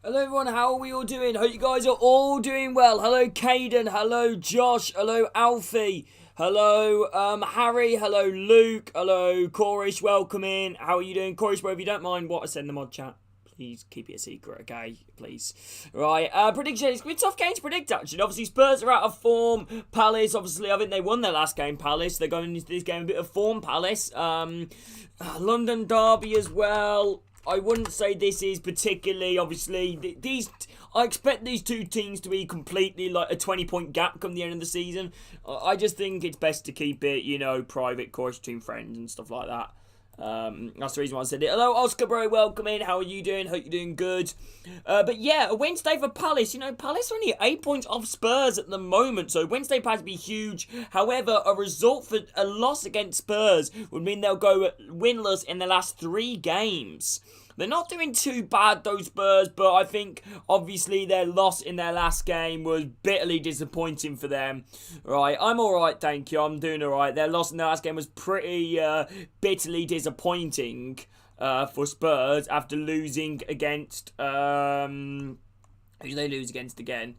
Hello everyone, how are we all doing? Hope you guys are all doing well. Hello Caden, hello Josh, hello Alfie, hello Harry, hello Luke, hello Corish, welcome in. How are you doing? Corish, bro, if you don't mind what I said in the mod chat, please keep it a secret, okay? Please. Right, prediction. It's been a tough game to predict, actually. Obviously, Spurs are out of form. Palace, obviously, I think they won their last game, Palace. They're going into this game a bit of form, Palace. London derby as well. I wouldn't say this is particularly, obviously, I expect these two teams to be completely like a 20-point gap come the end of the season. I just think it's best to keep it, private course between friends and stuff like that. That's the reason why I said it. Hello, Oscar, bro. Welcome in. How are you doing? Hope you're doing good. But yeah, a Wednesday for Palace. Palace are only 8 points off Spurs at the moment, so Wednesday has to be huge. However, a loss against Spurs would mean they'll go winless in the last 3 games. They're not doing too bad, those Spurs, but I think, obviously, their loss in their last game was bitterly disappointing for them. Right, I'm alright, thank you. I'm doing alright. Their loss in their last game was pretty bitterly disappointing for Spurs after losing against... who did they lose against again?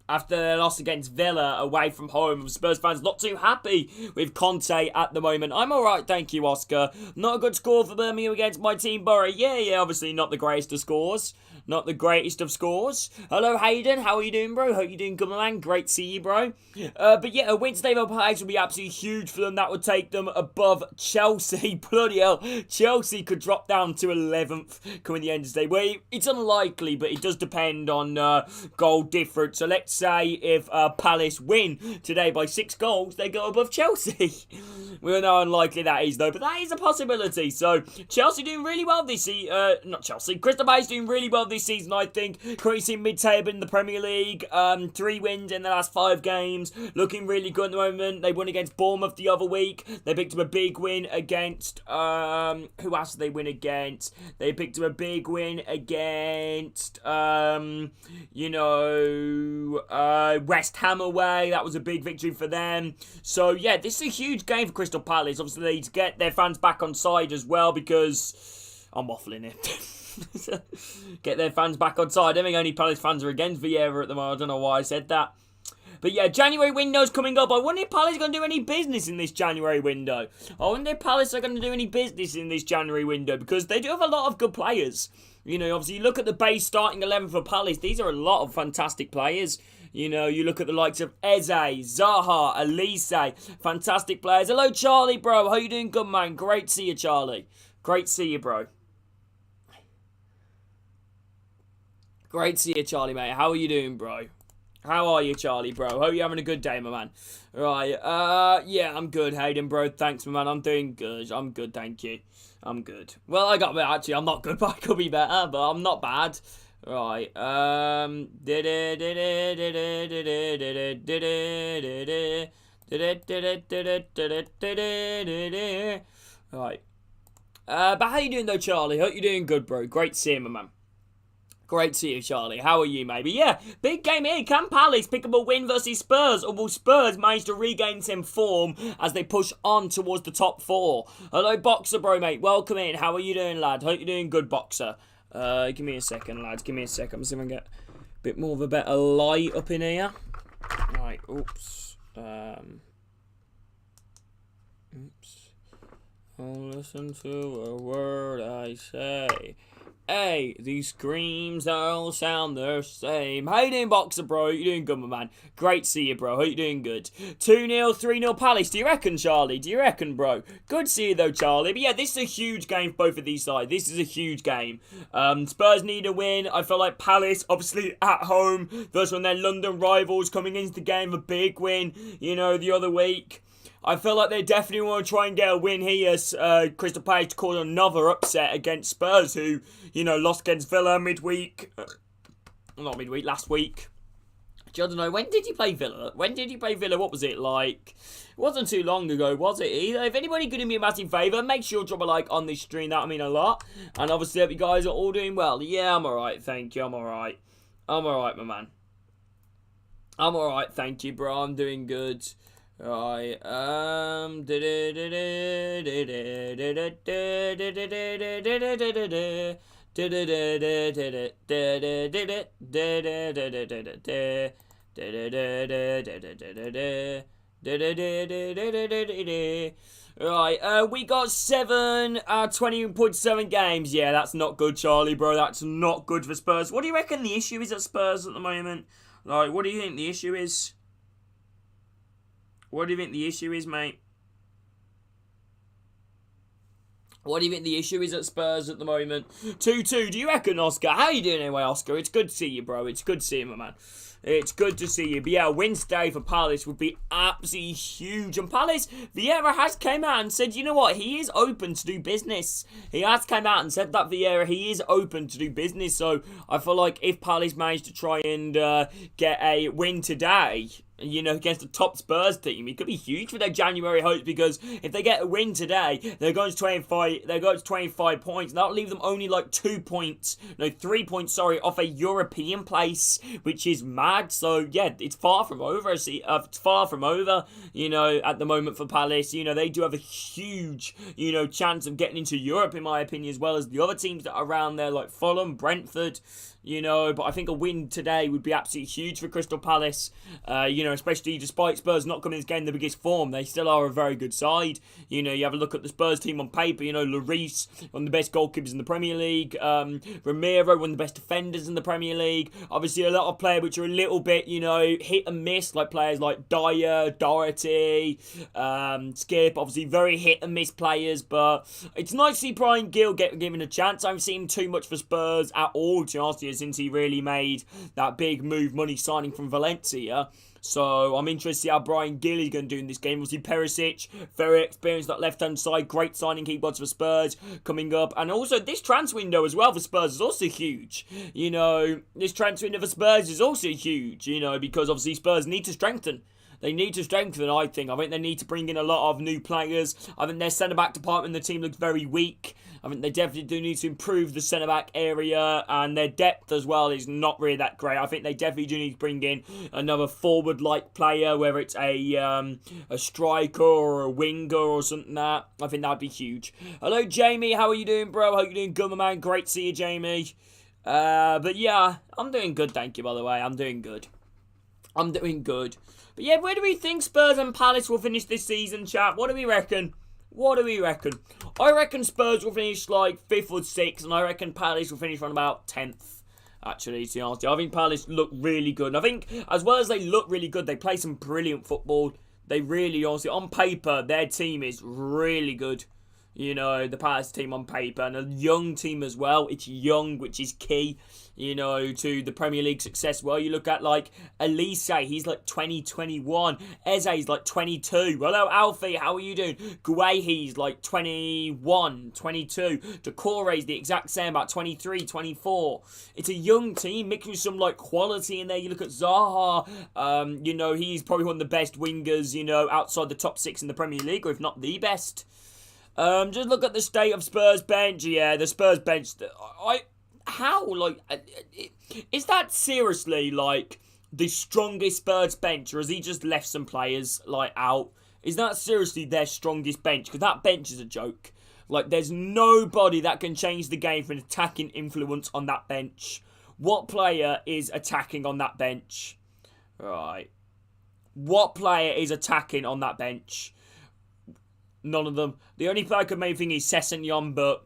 After their loss against Villa away from home, Spurs fans not too happy with Conte at the moment. I'm alright, thank you, Oscar. Not a good score for Birmingham against my team, Borough. Yeah, obviously not the greatest of scores. Not the greatest of scores. Hello, Hayden. How are you doing, bro? Hope you're doing good, man. Great to see you, bro. But yeah, a Wednesday for Palace would be absolutely huge for them. That would take them above Chelsea. Bloody hell. Chelsea could drop down to 11th coming the end of the day. Well, it's unlikely, but it does depend on goal difference. So let's say if Palace win today by 6 goals, they go above Chelsea. We all know how unlikely that is, though. But that is a possibility. So Chelsea doing really well this season. Not Chelsea. Crystal Palace doing really well this season, I think. Currently sitting mid-table in the Premier League. 3 wins in the last 5 games. Looking really good at the moment. They won against Bournemouth the other week. They picked up a big win against... who else did they win against? They picked up a big win against... West Ham away. That was a big victory for them. So, yeah, this is a huge game for Crystal Palace. Obviously, they need to get their fans back on side as well because... I'm waffling it. Get their fans back on side. I don't think only Palace fans are against Vieira at the moment. I don't know why I said that. But yeah, January window's coming up. I wonder if Palace are going to do any business in this January window. I wonder if Palace are going to do any business in this January window because they do have a lot of good players. Obviously, you look at the base starting 11 for Palace. These are a lot of fantastic players. You look at the likes of Eze, Zaha, Elise. Fantastic players. Hello, Charlie, bro. How you doing? Good, man. Great to see you, Charlie. Great to see you, bro. Great to see you, Charlie, mate. How are you doing, bro? How are you, Charlie, bro? Hope you're having a good day, my man. Right, yeah, I'm good, Hayden, bro. Thanks, my man. I'm doing good. I'm good, thank you. I'm good. Well, actually, I'm not good, but I could be better, but I'm not bad. Right, Right. But how you doing, though, Charlie? Hope you're doing good, bro. Great to see you, my man. Great to see you, Charlie. How are you, maybe? Yeah, big game here. Can Palace pick up a win versus Spurs? Or will Spurs manage to regain some form as they push on towards the top 4? Hello, Boxer, bro, mate. Welcome in. How are you doing, lad? Hope you're doing good, Boxer. Give me a second, lads. Give me a second. I'm just going to get a bit more of a better light up in here. Right, oops. Oops. I'll listen to a word I say. Hey, these screams all sound the same. How you doing, Boxer, bro? You doing good, my man? Great to see you, bro. Hope you're doing good. 2-0, 3-0 Palace. Do you reckon, Charlie? Do you reckon, bro? Good to see you, though, Charlie. But yeah, this is a huge game for both of these sides. This is a huge game. Spurs need a win. I feel like Palace, obviously, at home versus one of their London rivals coming into the game, a big win, the other week. I feel like they definitely want to try and get a win here. Crystal Palace called another upset against Spurs, who, lost against Villa midweek. Not midweek, last week. I don't know, when did you play Villa? What was it like? It wasn't too long ago, was it either? If anybody could do me a massive favour, make sure to drop a like on this stream. That would mean a lot. And obviously, hope you guys are all doing well. Yeah, I'm alright, thank you. I'm alright, my man. I'm alright, thank you, bro. I'm doing good. Right, Right, we got 20.7 games. Yeah, that's not good, Charlie, bro. That's not good for Spurs. What do you reckon the issue is at Spurs at the moment? Like, what do you think the issue is? What do you think the issue is, mate? What do you think the issue is at Spurs at the moment? 2-2. Do you reckon, Oscar? How you doing anyway, Oscar? It's good to see you, bro. It's good to see you, my man. It's good to see you. But yeah, a win today for Palace would be absolutely huge. And Palace, Vieira has came out and said, you know what? He is open to do business. He has come out and said that, Vieira, he is open to do business. So I feel like if Palace managed to try and get a win today, you know, against the top Spurs team, it could be huge for their January hopes, because if they get a win today, they're going to 25. They're going to 25 points, and that'll leave them only like 3 points, off a European place, which is mad. So yeah, it's far from over. It's far from over. You know, at the moment for Palace, you know, they do have a huge, you know, chance of getting into Europe, in my opinion, as well as the other teams that are around there, like Fulham, Brentford. You know, but I think a win today would be absolutely huge for Crystal Palace. You know, especially despite Spurs not coming in this game in the biggest form, they still are a very good side. You know, you have a look at the Spurs team on paper. You know, Lloris, one of the best goalkeepers in the Premier League. Ramiro, one of the best defenders in the Premier League. Obviously, a lot of players which are a little bit, you know, hit and miss, like players like Dyer, Doherty, Skip. Obviously, very hit and miss players, but it's nice to see Brian Gill given a chance. I haven't seen him too much for Spurs at all, to be honest with you, since he really made that big move money signing from Valencia. So I'm interested to see how Brian Gill is going to do in this game. Obviously, Perisic, very experienced that left-hand side. Great signing he was for Spurs coming up. And also, this transfer window as well for Spurs is also huge. You know, this transfer window for Spurs is also huge, you know, because obviously Spurs need to strengthen. They need to strengthen, I think. I think they need to bring in a lot of new players. I think their centre-back department in the team looks very weak. I think they definitely do need to improve the centre-back area, and their depth as well is not really that great. I think they definitely do need to bring in another forward-like player, whether it's a striker or a winger or something like that. I think that'd be huge. Hello, Jamie. How are you doing, bro? Hope you're doing good, my man. Great to see you, Jamie. But yeah, I'm doing good, thank you, by the way. I'm doing good. But yeah, where do we think Spurs and Palace will finish this season, chat? What do we reckon? I reckon Spurs will finish like 5th or 6th, and I reckon Palace will finish on about 10th. Actually, to be honest, I think Palace look really good. And I think, as well as they look really good, they play some brilliant football. They really, honestly, on paper, their team is really good. You know, the Palace team on paper, and a young team as well. It's young, which is key, you know, to the Premier League success. Well, you look at, like, Elise, he's like 2021. Eze's like 22. Hello, Alfie, how are you doing? Guehi's like 21, 22. Decore's the exact same, about 23, 24. It's a young team, mixing with some, like, quality in there. You look at Zaha, you know, he's probably one of the best wingers, you know, outside the top 6 in the Premier League, or if not the best. Just look at the state of Spurs bench. Yeah, the Spurs bench. Is that seriously like the strongest Spurs bench, or has he just left some players like out? Is that seriously their strongest bench? Because that bench is a joke. Like, there's nobody that can change the game for an attacking influence on that bench. What player is attacking on that bench? Right. What player is attacking on that bench? None of them. The only player I could maybe think is Sessegnon, but,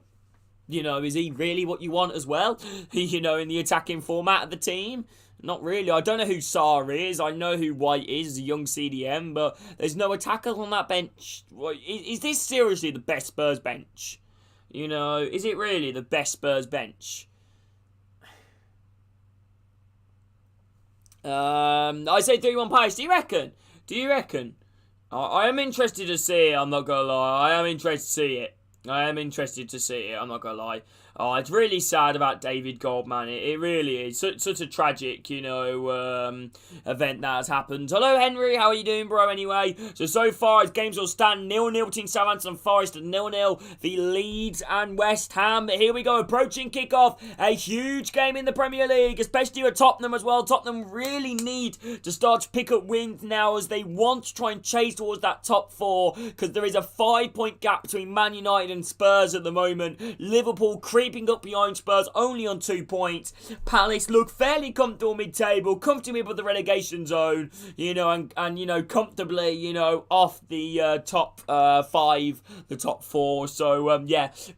you know, is he really what you want as well? You know, in the attacking format of the team? Not really. I don't know who Sarr is. I know who White is, a young CDM, but there's no attackers on that bench. Is this seriously the best Spurs bench? You know, is it really the best Spurs bench? I say 3-1 Palace. Do you reckon? I am interested to see it, I'm not going to lie. I am interested to see it, I'm not going to lie. Oh, it's really sad about David Goldman. It really is. Such a tragic, event that has happened. Hello, Henry. How are you doing, bro, anyway? So far, as games will stand 0-0 between Southampton and Forest and 0-0 the Leeds and West Ham. But here we go, approaching kickoff. A huge game in the Premier League, especially with Tottenham as well. Tottenham really need to start to pick up wins now as they want to try and chase towards that top 4 because there is a 5-point gap between Man United and Spurs at the moment. Liverpool creeping up behind Spurs only on 2 points. Palace look fairly comfortable mid-table, comfortably above the relegation zone, and comfortably, off the top 5, the top 4. So,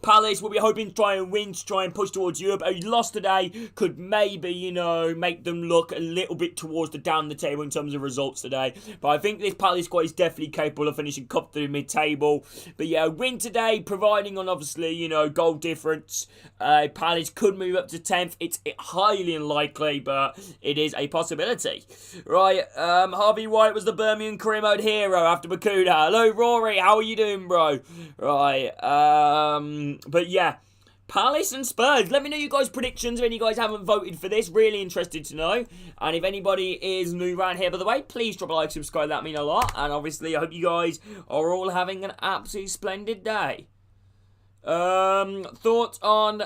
Palace will be hoping to try and win, to try and push towards Europe. A loss today could maybe, make them look a little bit towards the down the table in terms of results today. But I think this Palace squad is definitely capable of finishing comfortably mid-table. But yeah, a win today, providing on obviously, goal difference. Palace could move up to 10th. It's highly unlikely, but it is a possibility. Right, Harvey White was the Birmingham career mode hero after Bakuda. Hello, Rory. How are you doing, bro? Right, but yeah. Palace and Spurs. Let me know you guys' predictions if any of you guys haven't voted for this. Really interested to know. And if anybody is new around here, by the way, please drop a like, subscribe. That means a lot. And obviously, I hope you guys are all having an absolutely splendid day. Thoughts on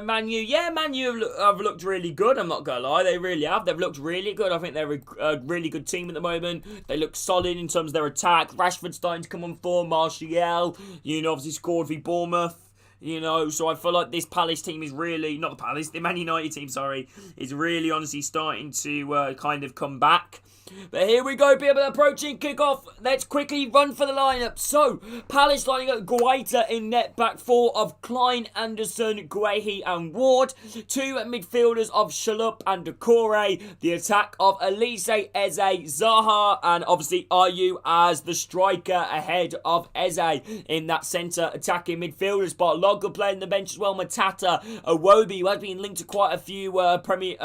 Man U? Yeah, Man U have looked really good. I'm not gonna lie, they really have. They've looked really good. I think they're a really good team at the moment. They look solid in terms of their attack. Rashford's starting to come on form. Martial, obviously scored for Bournemouth. So I feel like this Palace team is really, not the Palace, the Man United team, is really honestly starting to kind of come back. But here we go, people, approaching kickoff. Let's quickly run for the lineup. So, Palace lining up Guaita in net, back 4 of Klein, Anderson, Guehi and Ward. 2 midfielders of Chalup and Decore. The attack of Elise, Eze, Zaha, and obviously Ayew as the striker ahead of Eze in that centre attacking midfielders. But Logger playing the bench as well. Matata, Iwobi, who has been linked to quite a few Premier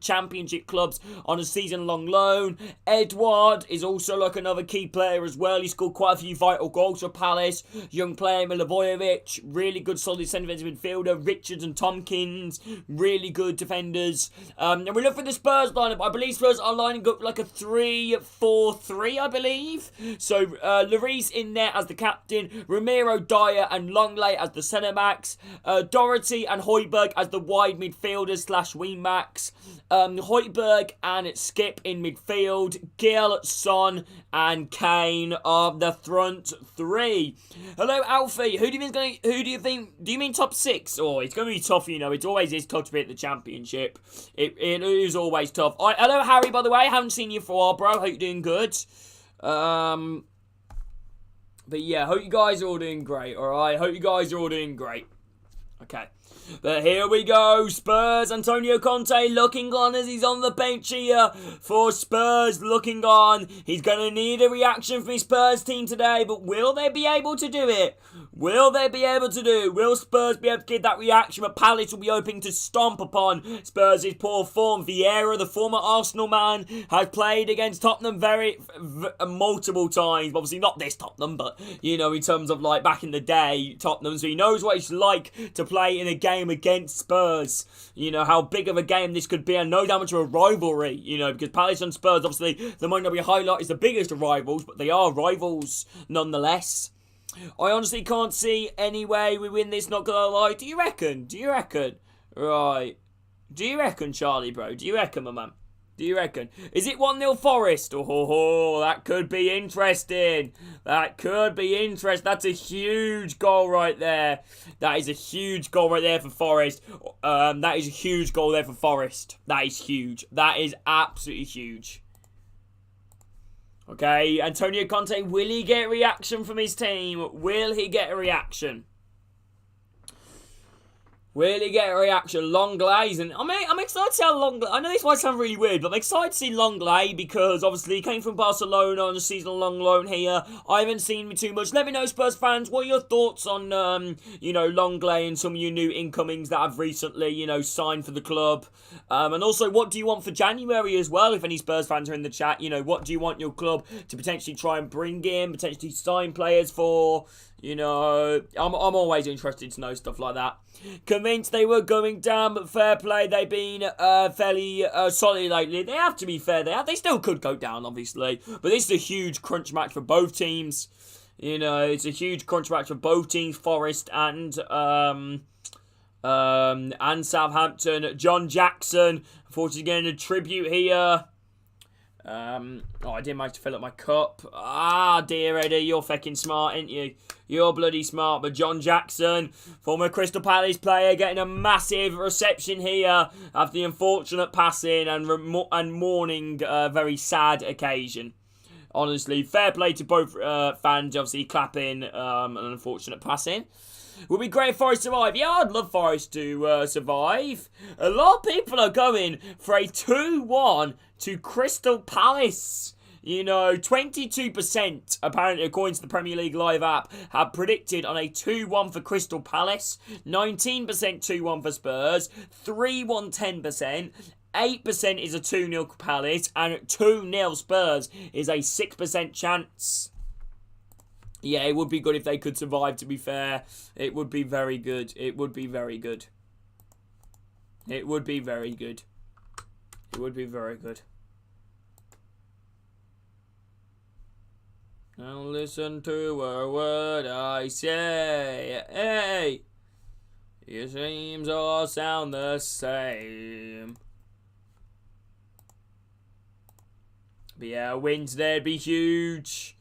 Championship clubs on a season-long loan. Edward is also like another key player as well. He scored quite a few vital goals for Palace. Young player Milivojevic, really good solid centre midfielder. Richards and Tompkins, really good defenders. And we look for the Spurs lineup. I believe Spurs are lining up like a 3-4-3, I believe. So Lloris in there as the captain, Romero, Dyer and Longley as the centre backs, Doherty and Højbjerg as the wide midfielders / wing backs, Højbjerg and Skip in midfield. Gill, Son and Kane are the front 3. Hello, Alfie. Who do you mean top 6? Oh, it's going to be tough, It always is tough to be at the Championship. It is always tough. Hello, Harry, by the way. I haven't seen you for a while, bro. Hope you're doing good. But yeah, hope you guys are all doing great, alright? Hope you guys are all doing great. Okay. But here we go, Spurs, Antonio Conte looking on as he's on the bench here for Spurs, looking on. He's going to need a reaction from his Spurs team today, but will they be able to do it? Will Spurs be able to get that reaction? But Palace will be hoping to stomp upon Spurs' poor form. Vieira, the former Arsenal man, has played against Tottenham multiple times. Obviously not this Tottenham, but, in terms of like back in the day, Tottenham. So he knows what it's like to play in a game against Spurs. How big of a game this could be, and no damage to a rivalry, because Palace and Spurs, obviously, they might not be highlighted as the biggest of rivals, but they are rivals nonetheless. I honestly can't see any way we win this, not gonna lie. Do you reckon? Right. Do you reckon, Charlie, bro? Do you reckon, my man? Do you reckon? Is it 1-0 Forest? Oh, that could be interesting. That's a huge goal right there. That is a huge goal right there for Forest. That is a huge goal there for Forest. That is huge. That is absolutely huge. Okay, Antonio Conte, will he get a reaction from his team? Will he get a reaction? Long Glaze, and I'm excited to see how Long Glaze. I know this might sound really weird, but I'm excited to see Long Glaze because obviously he came from Barcelona on a season-long loan here. I haven't seen him too much. Let me know, Spurs fans, what are your thoughts on Long Glaze and some of your new incomings that have recently signed for the club, and also what do you want for January as well? If any Spurs fans are in the chat, what do you want your club to potentially try and bring in, potentially sign players for? I'm always interested to know stuff like that. convinced they were going down, but fair play. They've been fairly solid lately. They have to be fair. They still could go down, obviously. But this is a huge crunch match for both teams. You know, it's a huge crunch match for both teams, Forest and Southampton. John Jackson, unfortunately, getting a tribute here. I didn't manage to fill up my cup. Ah, dear Eddie, you're fucking smart, ain't you? You're bloody smart. But John Jackson, former Crystal Palace player, getting a massive reception here after the unfortunate passing and mourning a very sad occasion. Honestly, fair play to both fans, obviously clapping an unfortunate passing. Would be great if Forest survive. Yeah, I'd love Forest to survive. A lot of people are going for a 2-1 to Crystal Palace. You know, 22%, apparently, according to the Premier League Live app, have predicted on a 2-1 for Crystal Palace. 19% 2-1 for Spurs. 3-1 10%. 8% is a 2-0 Palace. And 2-0 Spurs is a 6% chance. Yeah, it would be good if they could survive, to be fair. It would be very good. It would be very good. It would be very good. It would be very good. Now listen to a word I say. Hey! Your dreams all sound the same. But yeah, a win today would be huge.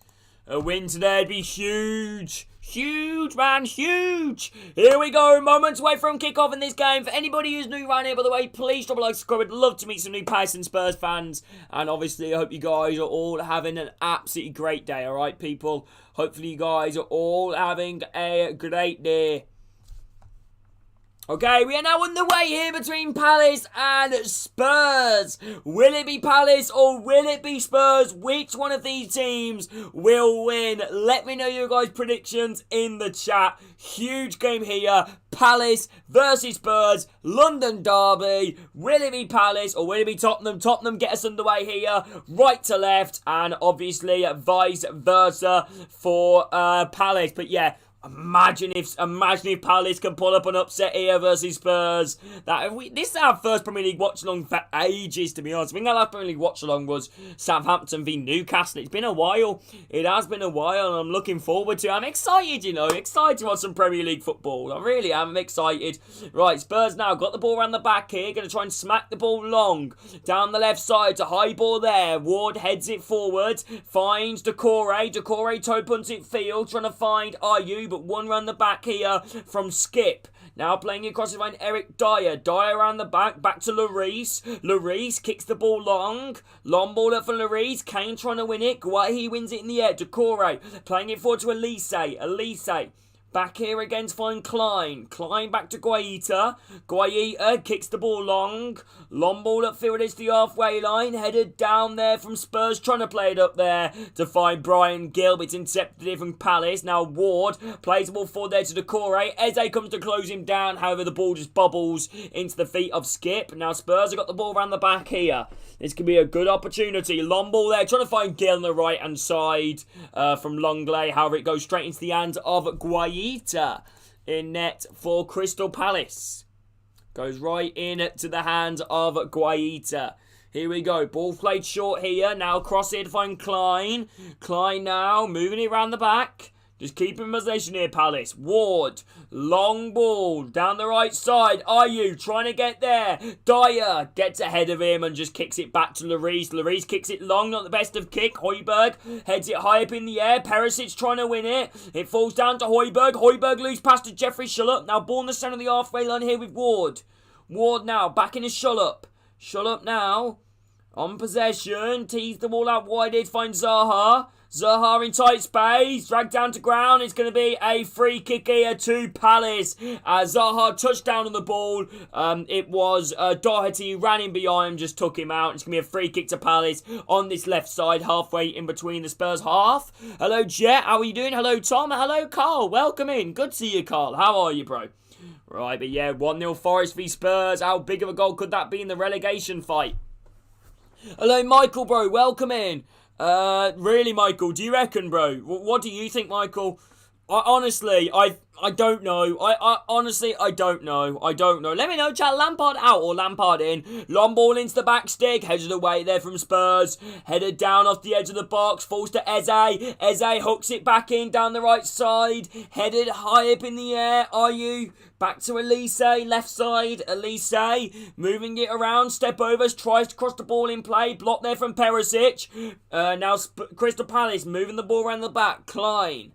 A win today would be huge. Huge, man, huge. Here we go. Moments away from kickoff in this game. For anybody who's new around here, by the way, please drop a like, subscribe. I'd love to meet some new Palace and Spurs fans. And obviously, I hope you guys are all having an absolutely great day, all right, people? Hopefully, you guys are all having a great day. Okay, we are now on the way here between Palace and Spurs. Will it be Palace or will it be Spurs? Which one of these teams will win? Let me know your guys' predictions in the chat. Huge game here. Palace versus Spurs. London derby. Will it be Palace or will it be Tottenham? Tottenham get us underway here. Right to left and obviously vice versa for Palace. But yeah, Imagine if Palace can pull up an upset here versus Spurs. This is our first Premier League watch-along for ages, to be honest. I think our last Premier League watch-along was Southampton v Newcastle. It's been a while. It has been a while, and I'm looking forward to it. I'm excited, you know. Excited to watch some Premier League football. I really am. I'm excited. Right, Spurs now got the ball around the back here. Going to try and smack the ball long. Down the left side to high ball there. Ward heads it forward. Finds Decore. Decore toe punts it field. Trying to find Ayew, but one round the back here from Skip. Now playing across the line, Eric Dyer. Dyer around the back to Lloris. Lloris kicks the ball long. Long ball up for Lloris. Kane trying to win it. He wins it in the air. Decore playing it forward to Elise. Elise back here again to find Klein. Klein back to Guaita. Guaita kicks the ball long. Long ball upfield is the halfway line. Headed down there from Spurs. Trying to play it up there to find Brian Gill. It's intercepted here from Palace. Now Ward plays the ball forward there to Decore. Eze comes to close him down. However, the ball just bubbles into the feet of Skip. Now Spurs have got the ball around the back here. This could be a good opportunity. Long ball there. Trying to find Gill on the right hand side from Longley. However, it goes straight into the hands of Guaita. In net for Crystal Palace. Goes right in to the hands of Guaita. Here we go. Ball played short here. Now cross it to find Klein. Klein now moving it around the back. Just keeping possession here, Palace. Ward. Long ball. Down the right side. Ayew trying to get there. Dyer gets ahead of him and just kicks it back to Lloris. Lloris kicks it long. Not the best of kick. Højbjerg heads it high up in the air. Perisic trying to win it. It falls down to Højbjerg. Højbjerg loose pass to Jeffrey Schlupp. Now ball in the centre of the halfway line here with Ward. Ward now back in his Schlupp. Schlupp now on possession. Tees the ball out wide here to find Zaha. Zaha in tight space, dragged down to ground. It's going to be a free kick here to Palace. Zaha touched down on the ball. It was Doherty ran in behind him, just took him out. It's going to be a free kick to Palace on this left side, halfway in between the Spurs half. Hello, Jet. How are you doing? Hello, Tom. Hello, Carl. Welcome in. Good to see you, Carl. How are you, bro? Right, but yeah, 1-0 Forest v Spurs. How big of a goal could that be in the relegation fight? Hello, Michael, bro. Welcome in. Really, Michael? Do you reckon, bro? What do you think, Michael? I don't know. I honestly, I don't know. I don't know. Let me know, chat. Lampard out or Lampard in. Long ball into the back stick. Headed away there from Spurs. Headed down off the edge of the box. Falls to Eze. Eze hooks it back in down the right side. Headed high up in the air. Are you? Back to Elise, left side. Elise moving it around. Step overs, tries to cross the ball in play. Blocked there from Perisic. Now Crystal Palace moving the ball around the back. Klein.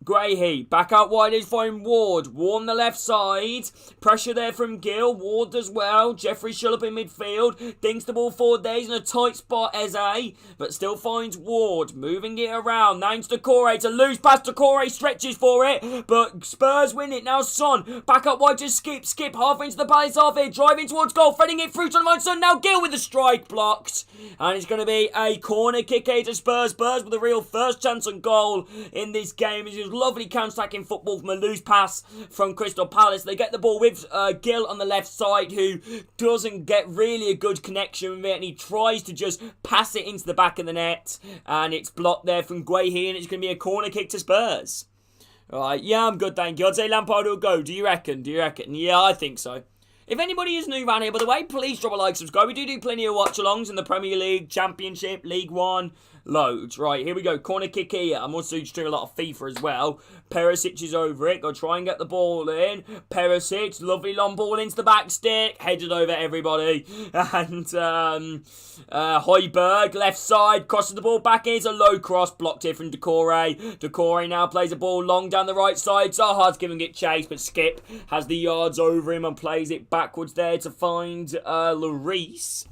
Grahey, back out wide is fine. Ward on the left side. Pressure there from Gill. Ward as well. Jeffrey Shullop in midfield. Dinks the ball forward there. He's in a tight spot, Eze. But still finds Ward. Moving it around. Now into Decore. To loose pass. Decore stretches for it. But Spurs win it. Now Son. Back up wide to Skip. Skip half into the Palace half here. Driving towards goal. Threading it through to the line. Son. Now Gill with the strike blocked. And it's going to be a corner kick here to Spurs. Spurs with a real first chance on goal in this game. It's lovely counter-attacking football from a loose pass from Crystal Palace. They get the ball with Gill on the left side, who doesn't get really a good connection with it, and he tries to just pass it into the back of the net, and it's blocked there from Guehi, and it's going to be a corner kick to Spurs. Alright, yeah, I'm good, thank you. I'd say Lampard will go. Do you reckon? Yeah, I think so. If anybody is new around here, by the way, please drop a like, subscribe. We do plenty of watch-alongs in the Premier League, Championship, League One, loads. Right, here we go. Corner kick here. I'm also just doing a lot of FIFA as well. Perisic is over it. Got to try and get the ball in. Perisic, lovely long ball into the back stick. Headed over everybody. And Højbjerg, left side, crosses the ball back in. It's a low cross, blocked here from Decore. Decore now plays the ball long down the right side. Zaha's giving it chase, but Skip has the yards over him and plays it backwards there to find Lloris.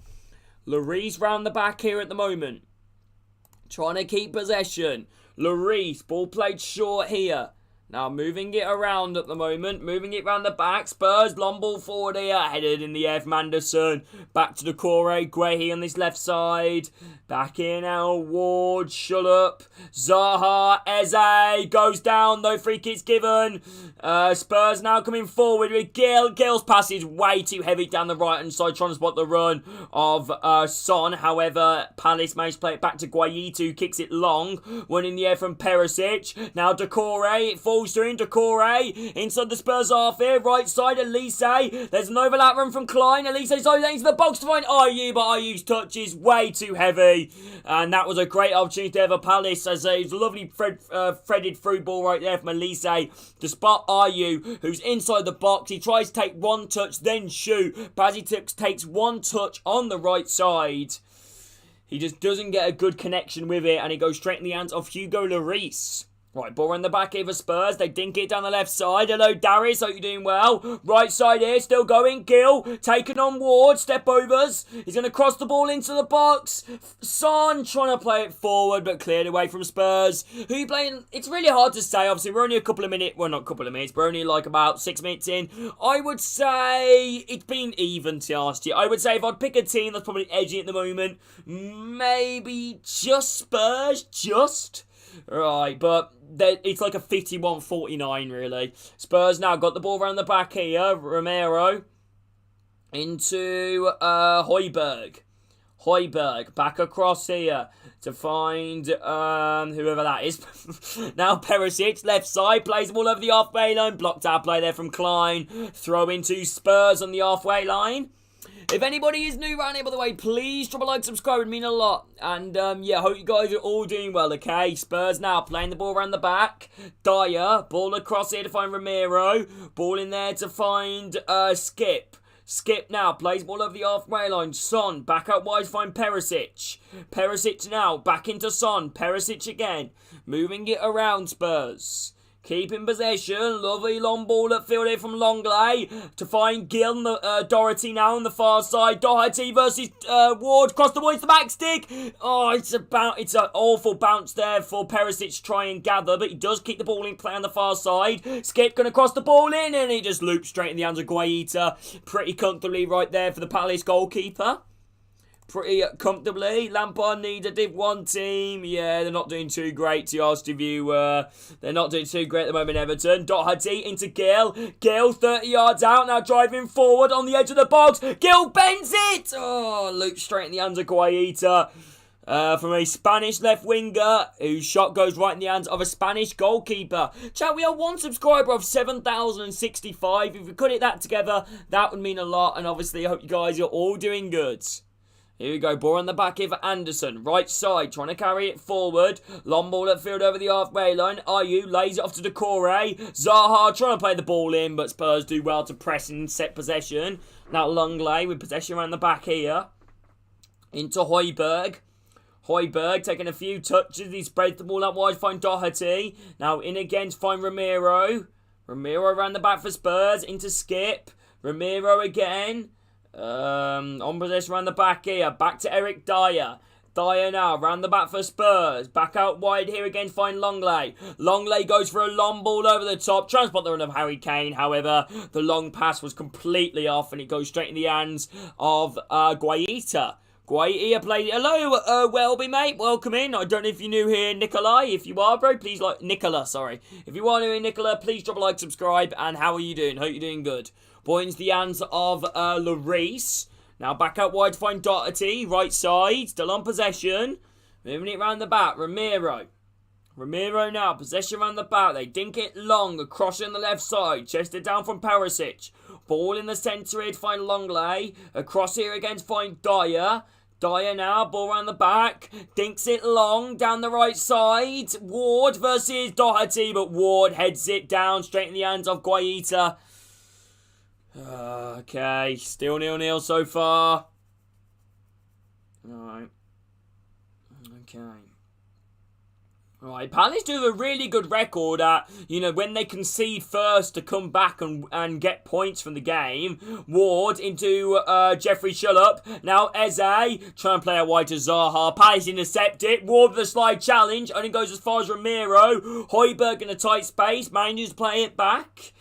Lloris round the back here at the moment. Trying to keep possession. Lloris, ball played short here. Now moving it around at the moment. Moving it round the back. Spurs, long ball forward here. Headed in the air from Anderson. Back to Decore. Guehi on this left side. Back in now. Ward, Shullop. Zaha, Eze. Goes down. No free kicks given. Spurs now coming forward with Gill. Gill's pass is way too heavy down the right hand side. Trying to spot the run of Son. However, Palace managed to play it back to Guehi, who kicks it long. One in the air from Perisic. Now Decore. It falls through Decore inside the Spurs half here, right side. Elise, there's an overlap run from Klein. Elise over into the box to find Ayew, but Ayew's touch is way too heavy, and that was a great opportunity there for Palace, as it was a lovely threaded through ball right there from Elise to spot Ayew, who's inside the box. He tries to take one touch, then shoot, but as he takes one touch on the right side, he just doesn't get a good connection with it, and it goes straight in the hands of Hugo Lloris. Right, ball in the back here for Spurs. They dink it down the left side. Hello, Darius. Hope you're doing well. Right side here, still going. Gill, taking on Ward. Step overs. He's going to cross the ball into the box. Son trying to play it forward, but cleared away from Spurs. Who are you playing? It's really hard to say. Obviously, we're only a couple of minutes. Well, not a couple of minutes. We're only like about 6 minutes in. I would say it's been even, to ask you. I would say if I'd pick a team that's probably edgy at the moment, maybe just Spurs. Just. Right, but it's like a 51-49 really. Spurs now got the ball around the back here. Romero into Højbjerg. Højbjerg back across here to find whoever that is. Now Perisic, left side, plays the ball over the halfway line. Blocked out play there from Klein. Throw into Spurs on the halfway line. If anybody is new around here, by the way, please drop a like, subscribe, it would mean a lot. And, yeah, hope you guys are all doing well, okay? Spurs now playing the ball around the back. Dyer, ball across here to find Romero. Ball in there to find Skip. Skip now, plays ball over the halfway line. Son, back out wide to find Perisic. Perisic now, back into Son. Perisic again. Moving it around, Spurs. Keeping possession, lovely long ball at field here from Longley to find Gill, Doherty now on the far side. Doherty versus Ward, cross the ball into the back stick. Oh, it's an awful bounce there for Perisic to try and gather, but he does keep the ball in play on the far side. Skip going to cross the ball in, and he just loops straight in the hands of Guaita. Pretty comfortably right there for the Palace goalkeeper. Pretty comfortably. Lampard needs a Div 1 team. Yeah, they're not doing too great, to be honest with you. They're not doing too great at the moment, Everton. Doherty into Gill. Gill 30 yards out, now driving forward on the edge of the box. Gill bends it! Oh, loops straight in the hands of Guaita. from a Spanish left winger whose shot goes right in the hands of a Spanish goalkeeper. Chat, we are one subscriber of 7,065. If we could hit that together, that would mean a lot. And obviously, I hope you guys are all doing good. Here we go, ball on the back here for Anderson. Right side, trying to carry it forward. Long ball at field over the halfway line. Ayew lays it off to Decore. Zaha trying to play the ball in, but Spurs do well to press and set possession. Now Longley with possession around the back here. Into Højbjerg. Højbjerg taking a few touches. He spreads the ball out wide, find Doherty. Now in again to find Ramiro. Ramiro around the back for Spurs. Into Skip. Ramiro again. On possession around the back here. Back to Eric Dyer. Dyer now round the back for Spurs. Back out wide here again. Find Longley. Longley goes for a long ball over the top. Transport the run of Harry Kane. However, the long pass was completely off and it goes straight in the hands of Guaita. Guaita played it. Hello, Welby, mate. Welcome in. I don't know if you're new here, Nikolai. If you are, bro, please Nicola, sorry. If you are new here, Nicola, please drop a like, subscribe. And how are you doing? Hope you're doing good. Ball into the hands of Lloris. Now back out wide to find Doherty. Right side. Still on possession. Moving it round the back. Ramiro. Ramiro now. Possession around the back. They dink it long. Across on the left side. Chested down from Perisic. Ball in the centre here to find Longley. Across here again to find Dyer. Dyer now, ball around the back, dinks it long, down the right side, Ward versus Doherty, but Ward heads it down, straight in the hands of Guaita. Okay, still 0-0 so far. Alright. Okay. Right, Palace do a really good record at, when they concede first to come back and get points from the game. Ward into Jeffrey Schlupp. Now Eze trying to play out wide to Zaha. Palace intercept it. Ward with a slide challenge. Only goes as far as Ramiro. Højbjerg in a tight space. Manages to play it back.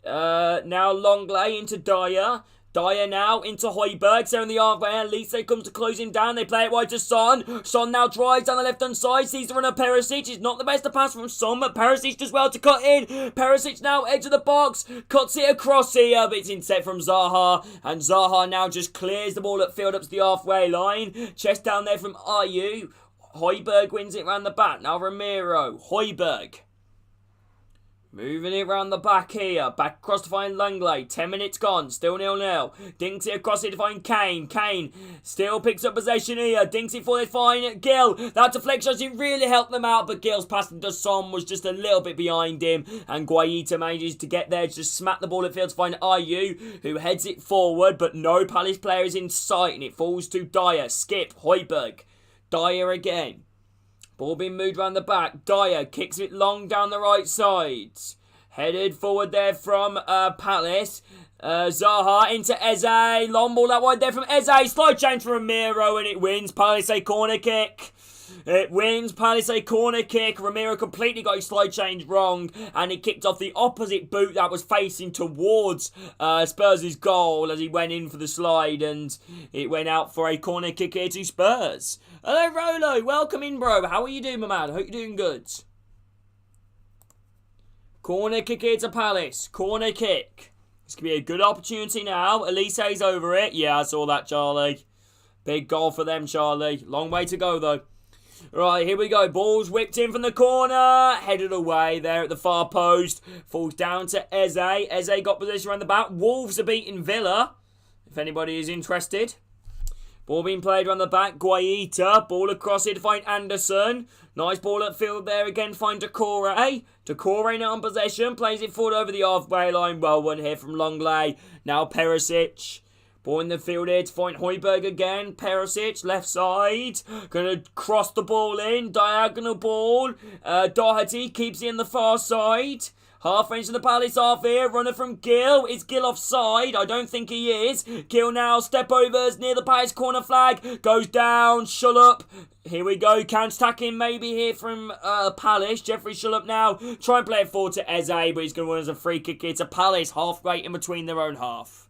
Now Longley into Dyer. Dyer now into Højbjerg, there in the halfway, at least they come to close him down, they play it wide to Son. Son now drives down the left-hand side, sees the runner Perisic, it's not the best to pass from Son, but Perisic does well to cut in. Perisic now edge of the box, cuts it across here, but it's inset from Zaha, and Zaha now just clears the ball at field up to the halfway line. Chest down there from Ayew. Højbjerg wins it round the back, now Ramiro, Højbjerg. Moving it round the back here. Back across to find Longley. 10 minutes gone. Still 0-0. Dinks it across it to find Kane. Kane still picks up possession here. Dinks it for they find Gill. That deflection didn't really help them out, but Gill's passing to Son was just a little bit behind him. And Guaita manages to get there, just smack the ball at field to find Ayew, who heads it forward, but no Palace player is in sight, and it falls to Dyer. Skip. Højbjerg. Dyer again. Ball being moved around the back. Dyer kicks it long down the right side. Headed forward there from Palace. Zaha into Eze. Long ball that wide there from Eze. Slide change for Ramiro and it wins. Palace a corner kick. It wins. Palace a corner kick. Ramiro completely got his slide change wrong and it kicked off the opposite boot that was facing towards Spurs' goal as he went in for the slide and it went out for a corner kick here to Spurs. Hello Rolo, welcome in bro. How are you doing my man? Hope you're doing good. Corner kick here to Palace. Corner kick. This could be a good opportunity now. Elise's over it. Yeah, I saw that, Charlie. Big goal for them, Charlie. Long way to go, though. Right, here we go. Ball's whipped in from the corner. Headed away there at the far post. Falls down to Eze. Eze got position around the back. Wolves are beating Villa, if anybody is interested. Ball being played around the back. Guaita. Ball across here to find Anderson. Nice ball at field there again. Find Decore. Decore now on possession. Plays it forward over the halfway line. Well won here from Longley. Now Perisic. Ball in the field here to find Højbjerg again. Perisic, left side. Going to cross the ball in. Diagonal ball. Doherty keeps it in the far side. Half range to the Palace half here. Runner from Gill. Is Gill offside? I don't think he is. Gill now. Step overs near the Palace corner flag. Goes down. Schlupp. Here we go. Counter-attacking maybe here from Palace. Jeffrey Schlupp now. Try and play it forward to Eze, but he's going to win as a free kick here to Palace. Half-rate in between their own half.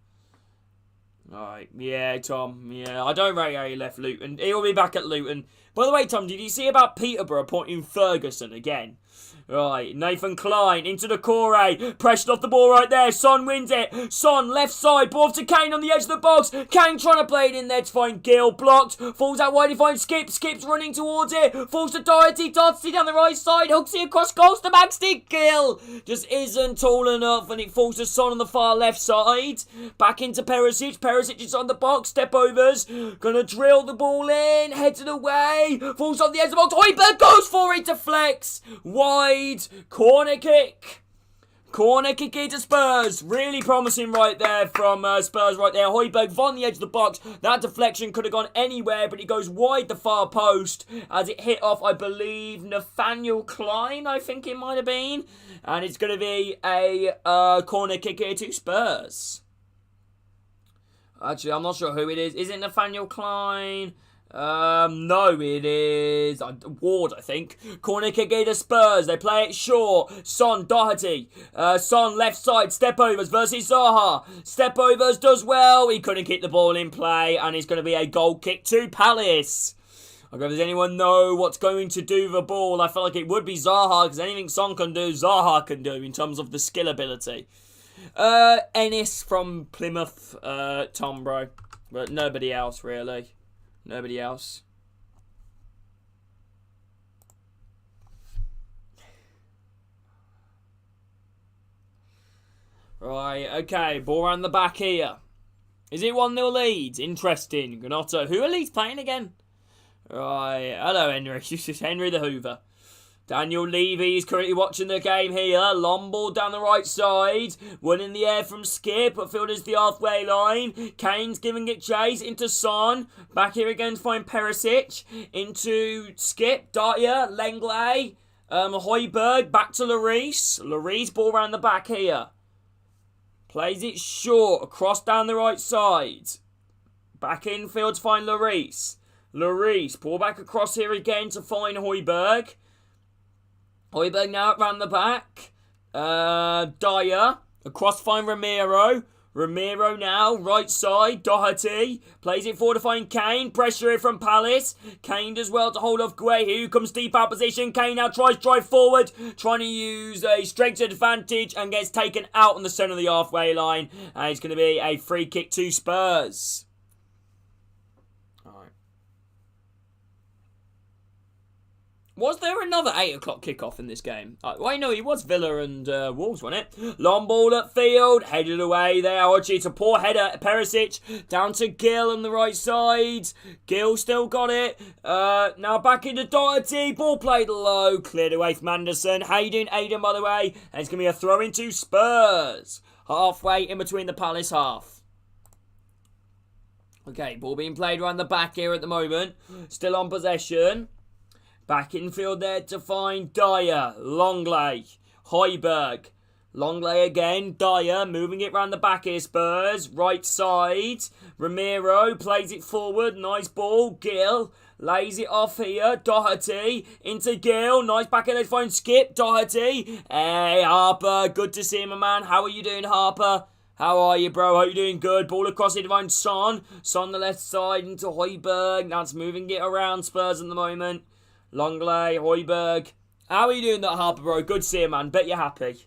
Alright, yeah, Tom. Yeah, I don't rate how he left Luton. He'll be back at Luton. By the way, Tom, did you see about Peterborough appointing Ferguson again? Right, Nathan Klein into the Corey. Pressured off the ball right there. Son wins it. Son, left side. Ball to Kane on the edge of the box. Kane trying to play it in there to find Gill. Blocked. Falls out wide to find Skip. Skip's running towards it. Falls to Doherty. Doherty down the right side. Hooks it across goals to Maxty. Gill just isn't tall enough. And it falls to Son on the far left side. Back into Perisic. Perisic is on the box. Step overs. Gonna drill the ball in. Headed away. Falls on the edge of the box. Højbjerg goes for it. Deflects. Wide. Corner kick. Corner kick into Spurs. Really promising right there from Spurs right there. Højbjerg on the edge of the box. That deflection could have gone anywhere, but it goes wide the far post as it hit off, I believe, Nathaniel Klein, I think it might have been. And it's going to be a corner kick here to Spurs. Actually, I'm not sure who it is. Is it Nathaniel Klein? No, it is Ward, I think. Corner kick into Spurs. They play it short. Son, Doherty. Son, left side. Step overs versus Zaha. Step overs does well. He couldn't keep the ball in play, and it's going to be a goal kick to Palace. I don't know if does anyone know what's going to do the ball. I feel like it would be Zaha, because anything Son can do, Zaha can do in terms of the skill ability. Ennis from Plymouth, Tom, bro. But nobody else, really. Nobody else. Right, okay. Ball around the back here. Is it 1-0 lead? Interesting. Gnotto. Who are Leeds playing again? Right. Hello, Henry. This is Henry the Hoover. Daniel Levy is currently watching the game here. Long ball down the right side. One in the air from Skip. But fielders the halfway line. Kane's giving it chase into Son. Back here again to find Perisic. Into Skip. Dyer. Lenglet. Højbjerg. Back to Lloris. Lloris ball around the back here. Plays it short. Across down the right side. Back infield to find Lloris. Lloris. Pull back across here again to find Højbjerg. Højbjerg now around the back. Dyer. Across to find Romero. Romero now. Right side. Doherty. Plays it forward to find Kane. Pressure here from Palace. Kane does well to hold off Guehi, who comes deep out position. Kane now tries to drive forward. Trying to use a strength advantage and gets taken out on the centre of the halfway line. And it's going to be a free kick to Spurs. Was there another 8 o'clock kickoff in this game? Well, no, it was Villa and Wolves, wasn't it? Long ball at field, headed away there. Ochi, it's a poor header. Perisic down to Gill on the right side. Gill still got it. Now back into Doherty. Ball played low, cleared away from Anderson. How you doing, Aiden, by the way? And it's going to be a throw into Spurs. Halfway in between the Palace half. Okay, ball being played around the back here at the moment. Still on possession. Back infield there to find Dyer. Lenglet. Højbjerg. Lenglet again. Dyer moving it round the back here. Spurs. Right side. Romero plays it forward. Nice ball. Gill. Lays it off here. Doherty. Into Gill. Nice back in there to find Skip. Doherty. Hey, Harper. Good to see you, my man. How are you doing, Harper? How are you, bro? How you doing? Good. Ball across here to find Son. Son the left side into Højbjerg. Now it's moving it around Spurs at the moment. Lenglet, Højbjerg. How are you doing that, Harper, bro? Good to see you, man. Bet you're happy.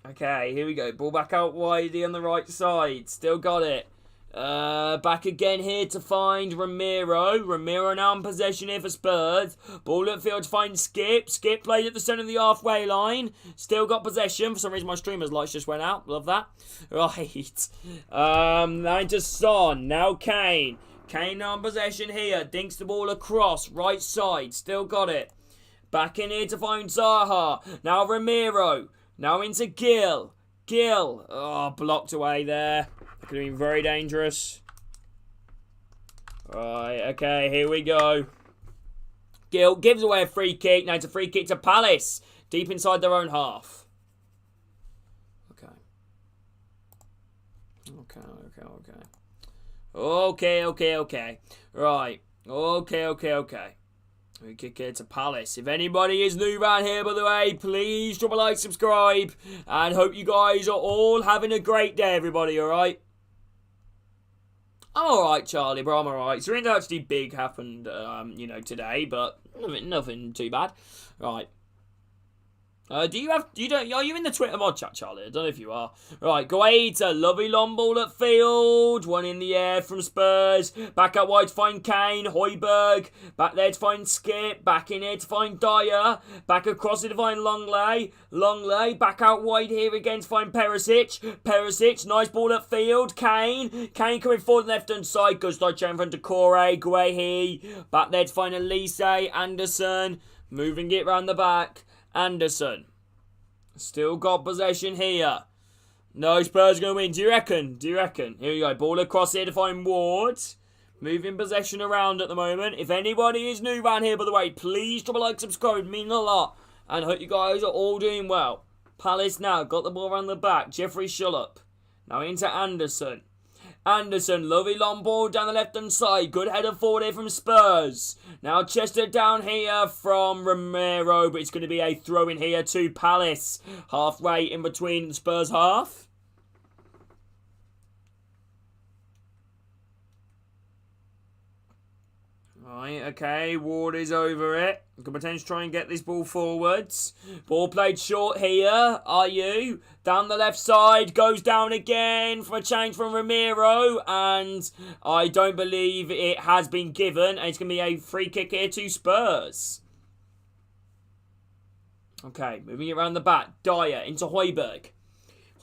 Okay, here we go. Ball back out widey on the right side. Still got it. Back again here to find Romero. Romero now in possession here for Spurs. Ball at field to find Skip. Skip played at the centre of the halfway line. Still got possession. For some reason my streamer's lights just went out. Love that. Right. Now into Son. Now Kane. Kane now in possession here. Dinks the ball across. Right side. Still got it. Back in here to find Zaha. Now Romero. Now into Gill. Gill. Oh, blocked away there. Could have been very dangerous. Right, okay, here we go. Gill gives away a free kick. Now it's a free kick to Palace. Deep inside their own half. Okay. Okay. Right. Okay. We kick it to Palace. If anybody is new around here, by the way, please drop a like, subscribe, and hope you guys are all having a great day, everybody, alright? I'm alright, Charlie, bro, I'm alright. Something actually big happened, today, but Nothing too bad. Right. Are you in the Twitter mod chat, Charlie? I don't know if you are. Right, Guaita, lovely long ball at field. One in the air from Spurs. Back out wide to find Kane. Højbjerg. Back there to find Skip. Back in here to find Dyer. Back across to find Longley. Longley. Back out wide here again to find Perisic. Perisic, nice ball at field. Kane. Kane coming forward left hand side. Goes Dodge in front of Corey. Guehi. Back there to find Elise. Anderson. Moving it round the back. Anderson. Still got possession here. No, Spurs are going to win. Do you reckon? Here we go. Ball across here to find Ward. Moving possession around at the moment. If anybody is new around here, by the way, please drop a like, subscribe. It means a lot. And I hope you guys are all doing well. Palace now. Got the ball around the back. Jeffrey Schullup. Now into Anderson. Anderson, lovely long ball down the left-hand side. Good header forward here from Spurs. Now Chester down here from Romero, but it's going to be a throw in here to Palace. Halfway in between the Spurs half. Right, okay, Ward is over it. Could potentially try and get this ball forwards. Ball played short here. Are you? Down the left side. Goes down again for a change from Romero. And I don't believe it has been given. And it's going to be a free kick here to Spurs. Okay, moving it around the back. Dyer into Højbjerg.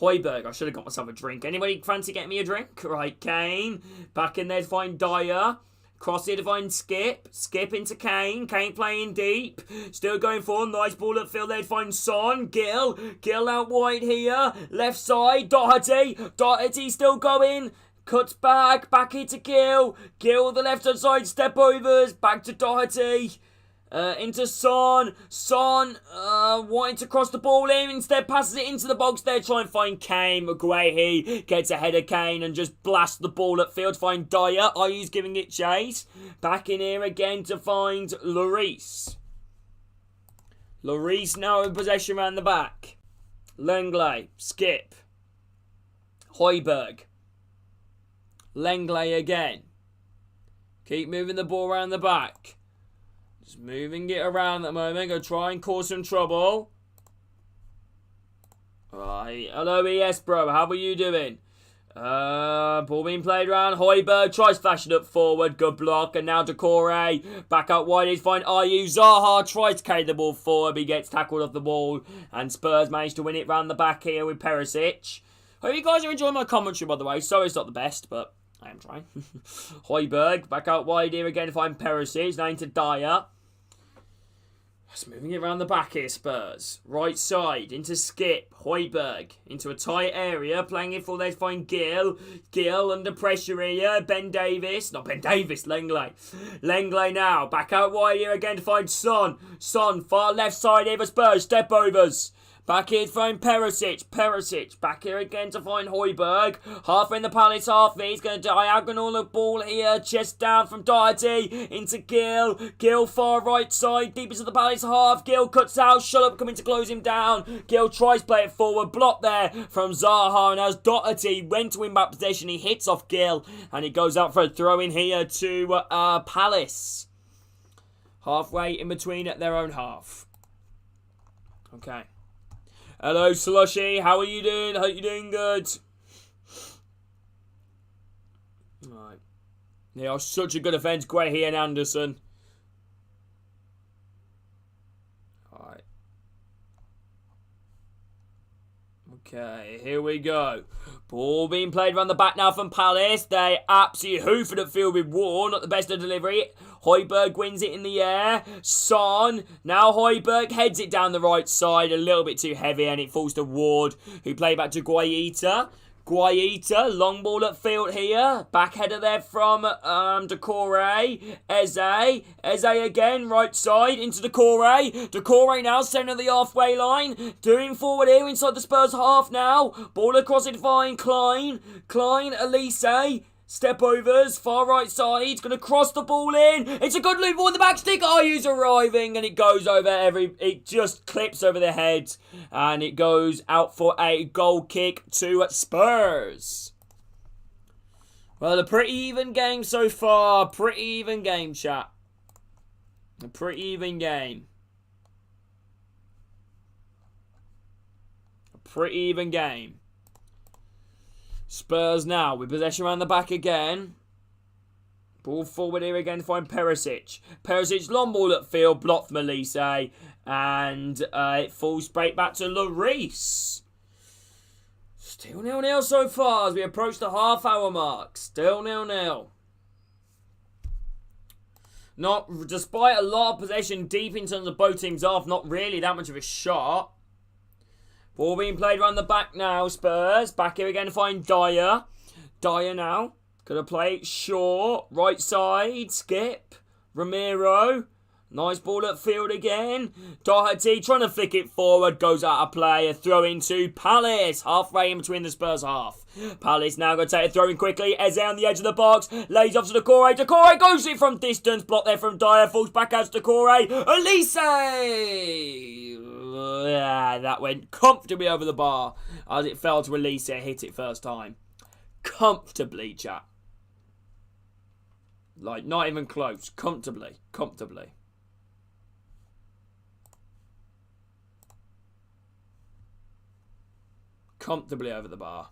Højbjerg, I should have got myself a drink. Anybody fancy getting me a drink? Right, Kane. Back in there to find Dyer. Cross here to find Skip. Skip into Kane. Kane playing deep. Still going forward. Nice ball at field there to find Son. Gill. Gill out wide here. Left side. Doherty. Doherty still going. Cuts back. Back here to Gill. Gill the left hand side. Step overs. Back to Doherty. Into Son. Son wanting to cross the ball in. Instead passes it into the box there. Try and find Kane. Guehi gets ahead of Kane and just blasts the ball at field to find Dyer. Ayu's giving it chase. Back in here again to find Lloris. Lloris now in possession around the back. Lenglet. Skip. Højbjerg. Lenglet again. Keep moving the ball around the back. Just moving it around at the moment. Going to try and cause some trouble. Right. Hello, ES, bro. How are you doing? Ball being played around. Højbjerg tries flashing up forward. Good block. And now Decore. Back out wide. He's fine. Ayew. Zaha tries to carry the ball forward. But he gets tackled off the ball. And Spurs managed to win it round the back here with Perisic. Hope you guys are enjoying my commentary, by the way. Sorry it's not the best, but I am trying. Højbjerg. Back out wide here again to find Perisic. Now into Dyer. Just moving it around the back here, Spurs. Right side, into Skip. Højbjerg. Into a tight area. Playing it for there to find Gill. Gill under pressure here. Ben Davis. Not Ben Davis, Lenglet. Lenglet now. Back out wide here again to find Son. Son, far left side here for Spurs. Step overs. Back here to find Perisic. Perisic. Back here again to find Højbjerg. Half in the Palace half. He's going to diagonal the ball here. Chest down from Doherty. Into Gill. Gill far right side. Deep into the Palace half. Gill cuts out. Schullup coming to close him down. Gill tries to play it forward. Blocked there from Zaha. And as Doherty went to win back possession, he hits off Gill. And he goes out for a throw in here to Palace. Halfway in between at their own half. Okay. Hello, Slushy. How are you doing? Hope you're doing good. Right. They are such a good offence, Guehi and Anderson. Alright. Okay, here we go. Ball being played around the back now from Palace. They absolutely hoofing at field with Ward. Not the best of delivery. Højbjerg wins it in the air. Son. Now Højbjerg heads it down the right side. A little bit too heavy and it falls to Ward, who play back to Guaita. Guaita, long ball at field here. Back header there from Decore. Eze. Eze again, right side into Decore. Decore now centre of the halfway line. Doing forward here inside the Spurs half now. Ball across it fine. Klein. Klein, Elise. Step overs, far right side, going to cross the ball in. It's a good loop ball in the back stick. Ayu's arriving and it goes over it just clips over the head and it goes out for a goal kick to Spurs. Well, a pretty even game so far. Pretty even game, chat. A pretty even game. A pretty even game. Spurs now with possession around the back again. Ball forward here again to find Perisic. Perisic, long ball at field, blocked from Elise. And it falls straight back to Lloris. Still 0-0 so far as we approach the half-hour mark. Still 0-0. Not, despite a lot of possession deep in terms of both teams off, not really that much of a shot. Ball being played around the back now, Spurs. Back here again to find Dyer. Dyer now. Gonna play it short. Right side. Skip. Ramiro. Nice ball at field again. Doherty trying to flick it forward. Goes out of play. A throw into Palace. Halfway in between the Spurs half. Palace now going to take a throw in quickly. Eze on the edge of the box. Lays off to Decore. Decore goes it from distance. Blocked there from Dyer. Falls back out to Decore. Elise! Yeah, that went comfortably over the bar as it fell to Elise. Hit it first time. Comfortably, chat. Like, not even close. Comfortably. Comfortably. Comfortably over the bar.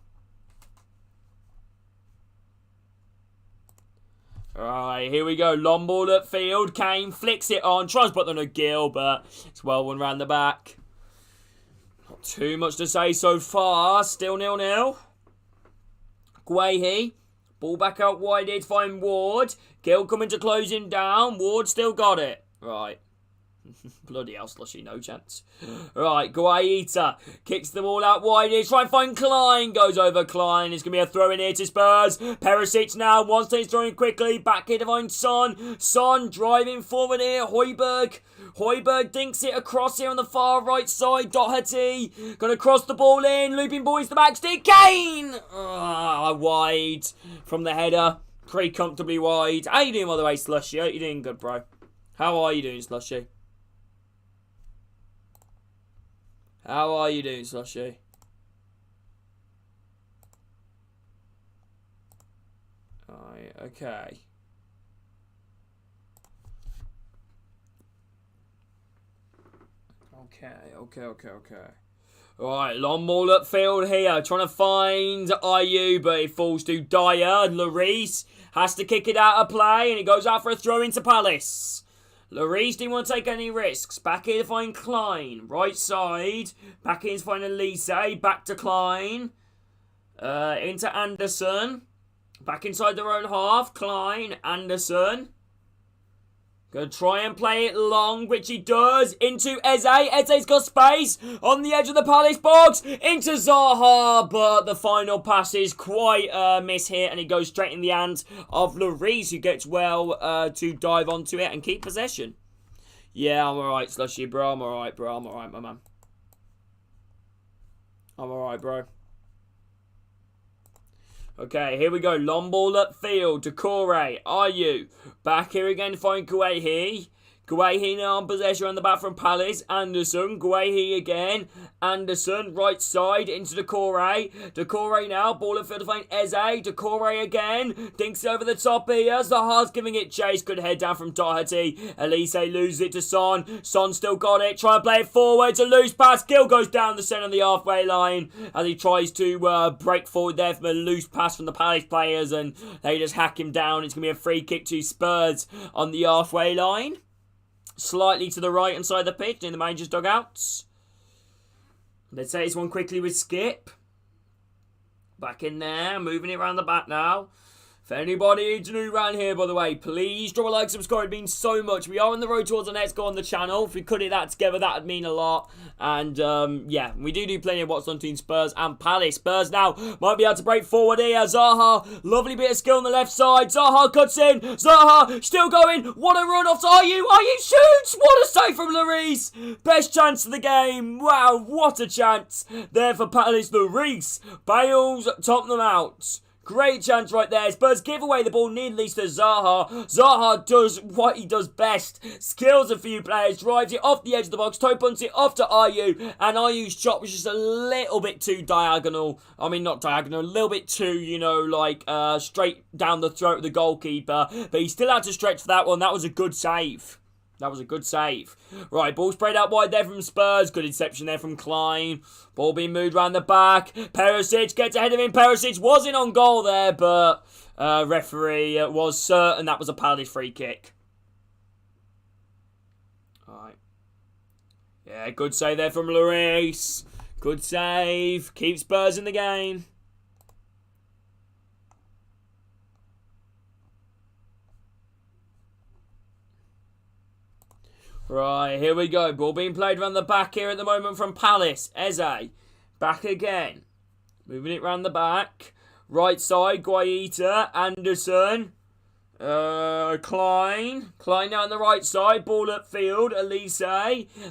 Alright, here we go. Long ball at field. Kane flicks it on. Tries to put on a gill, but it's well one round the back. Not too much to say so far. Still 0-0. Guehi. Ball back out wide here to find Ward. Gill coming to close him down. Ward still got it. Right. Bloody hell, Slushy, no chance. Right, Guaita kicks the ball out wide here. Try and find Klein. Goes over Klein. It's going to be a throw in here to Spurs. Perisic now wants to throw in quickly. Back here to find Son. Son driving forward here. Højbjerg. Højbjerg dinks it across here on the far right side. Doherty going to cross the ball in. Looping boys the back stick. Kane! Wide from the header. Pretty comfortably wide. How you doing, by the way, Slushy? Hope you're doing good, bro. How are you doing, Slushy? How are you doing, Slushy? Alright, okay. Okay. Alright, long ball upfield here. Trying to find Ayew, but it falls to Dyer. Lloris has to kick it out of play, and it goes out for a throw into Palace. Lloris didn't want to take any risks. Back here to find Klein. Right side. Back in to find Elise. Back to Klein. Into Anderson. Back inside their own half. Klein. Anderson. Gonna try and play it long, which he does. Into Eze. Eze's got space on the edge of the Palace box. Into Zaha, but the final pass is quite a miss here, and it goes straight in the hands of Lloris, who gets well to dive onto it and keep possession. Yeah, I'm alright, Slushy, bro. I'm alright, bro. I'm alright, my man. I'm alright, bro. Okay, here we go. Long ball upfield. Decore. Ayew. Back here again to find Guehi. Guehi now on possession on the back from Palace. Anderson. Guehi again. Anderson. Right side into Decore. Decore now. Ball upfield to find Eze. Decore again. Dinks over the top here. Zaha's giving it chase. Good head down from Doherty. Elise loses it to Son. Son still got it. Try and play it forward. It's a loose pass. Gill goes down the centre of the halfway line as he tries to break forward there from a loose pass from the Palace players, and they just hack him down. It's going to be a free kick to Spurs on the halfway line. Slightly to the right hand side of the pitch in the manager's dugouts. Let's say this one quickly with Skip. Back in there, moving it around the back now. If anybody is new around here, by the way, please drop a like, subscribe. It means so much. We are on the road towards the next goal on the channel. If we could hit that together, that would mean a lot. And, yeah, we do plenty of what's on Team Spurs and Palace. Spurs now might be able to break forward here. Zaha, lovely bit of skill on the left side. Zaha cuts in. Zaha still going. What a run off to Ayew. Ayew shoots. What a save from Lloris. Best chance of the game. Wow, what a chance there for Palace. Lloris bails Tottenham out. Great chance right there. Spurs give away the ball nearly to Zaha. Zaha does what he does best. Skills a few players. Drives it off the edge of the box. Toe punts it off to Ayew. And Ayew's shot was just a little bit too diagonal. I mean, not diagonal. A little bit too, you know, like straight down the throat of the goalkeeper. But he still had to stretch for that one. That was a good save. That was a good save. Right, ball sprayed out wide there from Spurs. Good interception there from Klein. Ball being moved around the back. Perisic gets ahead of him. Perisic wasn't on goal there, but referee was certain that was a Palace free kick. Alright. Yeah, good save there from Lloris. Good save. Keep Spurs in the game. Right, here we go. Ball being played around the back here at the moment from Palace. Eze. Back again. Moving it round the back. Right side, Guaita. Anderson. Klein. Klein now on the right side. Ball upfield. Elise.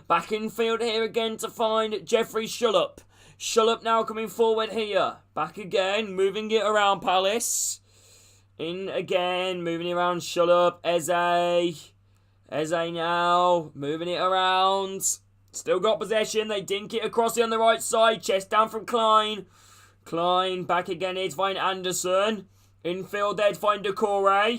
Back in field here again to find Jeffrey Schlupp. Schlupp now coming forward here. Back again. Moving it around Palace. In again. Moving it around Schlupp. Eze. Eze now, moving it around. Still got possession. They dink it across it on the right side. Chest down from Klein. Klein back again here to find Anderson. Infield there to find Decore.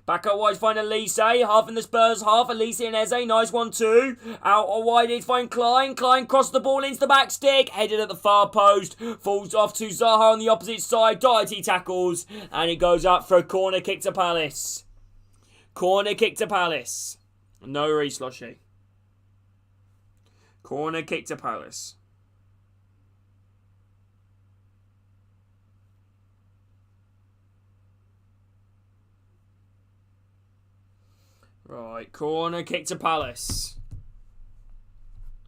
Back out wide to find Elise. Half in the Spurs, half Elise and Eze. Nice 1-2. Out wide here to find Klein. Klein crossed the ball into the back stick. Headed at the far post. Falls off to Zaha on the opposite side. Doherty tackles. And it goes up for a corner kick to Palace. Corner kick to Palace. No re-sloshy. Corner kick to Palace. Right, corner kick to Palace.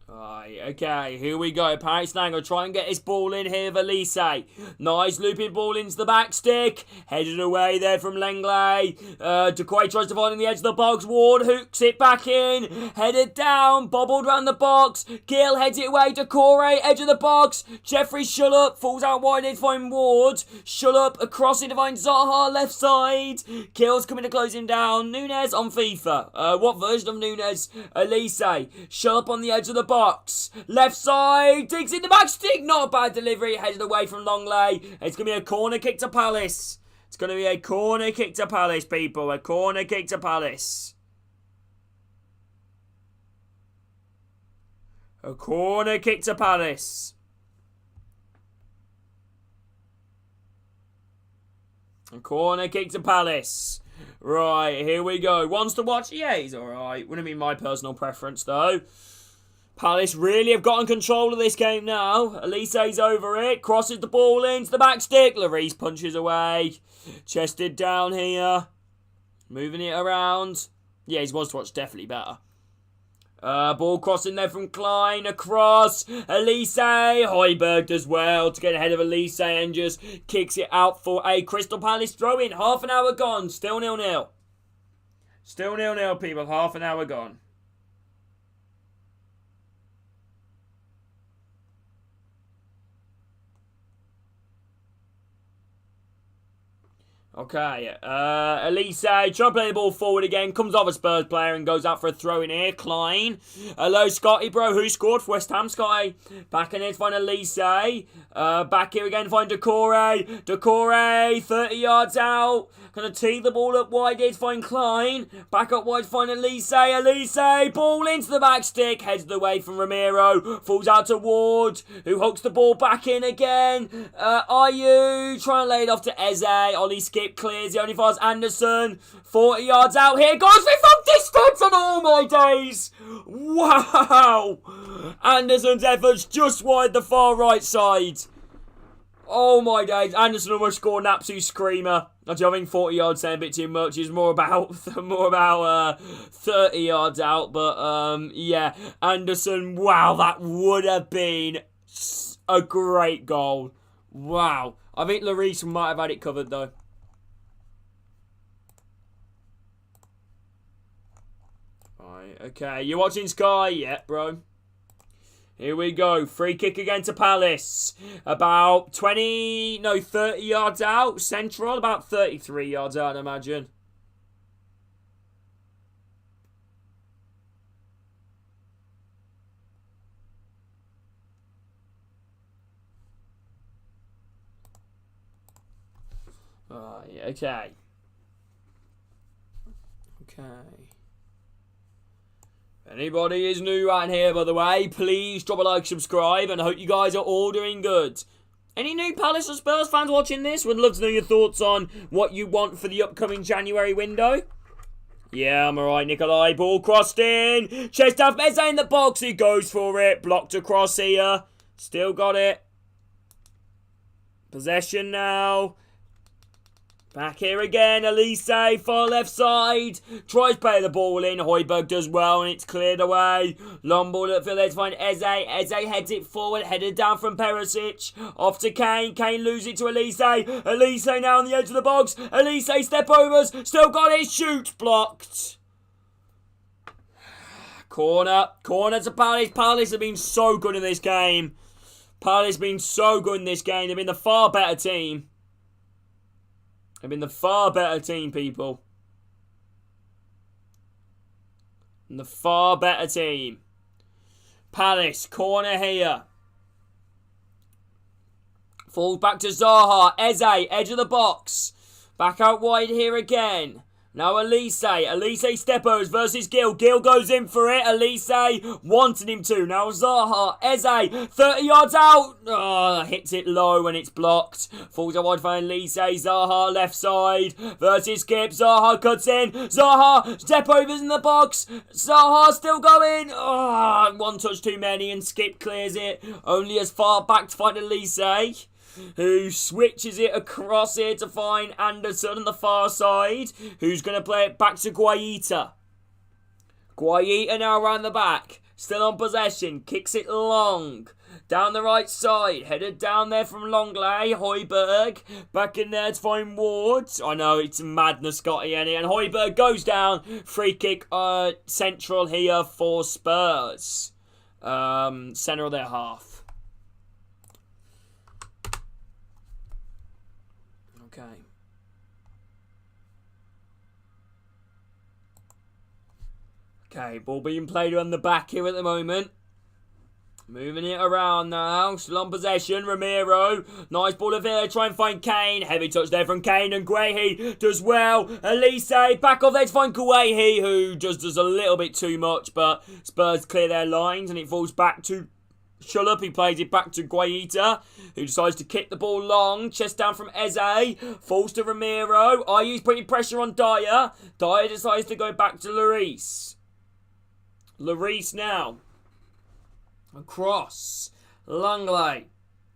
Right, okay, here we go. Paris now going to try and get his ball in here with Elise. Nice looping ball into the back stick. Headed away there from Lenglet. Dequay tries to find in the edge of the box. Ward hooks it back in. Headed down. Bobbled round the box. Gill heads it away. Decore, edge of the box. Jeffrey Schlupp falls out wide to find Ward. Schlupp across it to find Zaha left side. Gill's coming to close him down. Nunez on FIFA. What version of Nunez? Elise. Schlupp on the edge of the box. Left side, digs in the back stick. Not a bad delivery. Headed away from Longley. It's going to be a corner kick to Palace. It's going to be a corner kick to Palace, people. A corner kick to Palace. A corner kick to Palace. A corner kick to Palace. Right, here we go. Wants to watch? Yeah, he's alright. Wouldn't be my personal preference, though. Palace really have gotten control of this game now. Elise's over it. Crosses the ball into the back stick. Lloris punches away. Chested down here. Moving it around. Yeah, his wants to watch definitely better. Ball crossing there from Klein. Across. Elise. Højbjerg does well to get ahead of Elise and just kicks it out for a Crystal Palace throw in. Half an hour gone. Still 0-0. Still 0-0, people. Half an hour gone. Okay, Elise trying to play the ball forward again, comes off a Spurs player and goes out for a throw in here. Klein, hello Scotty bro, who scored for West Ham, Scotty? Back in here to find Elise, back here again to find Decore, Decore, 30 yards out, gonna tee the ball up wide here to find Klein, back up wide to find Elise, Elise, ball into the back stick, heads the way from Ramiro, falls out to Ward, who hooks the ball back in again, Ayew, trying to lay it off to Eze, Ollie skip clears, he only fires Anderson, 40 yards out here, goes from distance on all my days, wow, Anderson's efforts just wide the far right side, oh my days, Anderson almost scored an absolute screamer. I think 40 yards saying a bit too much. It's more about 30 yards out. But yeah, Anderson. Wow, that would have been a great goal. Wow, I think Lloris might have had it covered though. Right, okay, you watching Sky? Yeah, bro. Here we go. Free kick again to Palace. About 30 yards out. Central, about 33 yards out, I imagine. Right, okay. Okay. Anybody is new around here, by the way, please drop a like, subscribe, and I hope you guys are all doing good. Any new Palace or Spurs fans watching this? Would love to know your thoughts on what you want for the upcoming January window. Yeah, I'm alright, Nikolai. Ball crossed in. Chest down from Eze in the box. He goes for it. Blocked across here. Still got it. Possession now. Back here again, Elise, far left side. Tries to play the ball in. Højbjerg does well, and it's cleared away. Long ball at field. Let's find Eze. Eze heads it forward, headed down from Perisic. Off to Kane. Kane loses it to Elise. Elise now on the edge of the box. Elise step overs. Still got it. Shoot. Blocked. Corner. Corner to Palace. Palace have been so good in this game. Palace have been so good in this game. They've been the far better team. They've been the far better team, people. And the far better team. Palace, corner here. Falls back to Zaha. Eze, edge of the box. Back out wide here again. Now Elise. Elise steppos versus Gil. Gil goes in for it. Elise wanted him to. Now Zaha. Eze. 30 yards out. Oh, hits it low and it's blocked. Falls out wide for Elise. Zaha left side versus Skip. Zaha cuts in. Zaha. Step overs in the box. Zaha still going. Oh, one touch too many and Skip clears it. Only as far back to find Elise, who switches it across here to find Anderson on the far side, who's going to play it back to Guaita. Guaita now around the back, still on possession, kicks it long, down the right side, headed down there from Longley, Højbjerg, back in there to find Ward. I know, it's madness, Scotty, and Højbjerg goes down, free kick central here for Spurs. Centre of their half. Okay. Okay, ball being played on the back here at the moment. Moving it around now. Still on possession. Ramiro. Nice ball of here. Try and find Kane. Heavy touch there from Kane. And Guehi does well. Elise back off there to find Guehi, who just does a little bit too much. But Spurs clear their lines and it falls back to Schlupp. He plays it back to Guaita, who decides to kick the ball long. Chest down from Eze. Falls to Ramiro. Ayu's putting pressure on Dyer. Dyer decides to go back to Lloris. Lloris now. Across. Langley.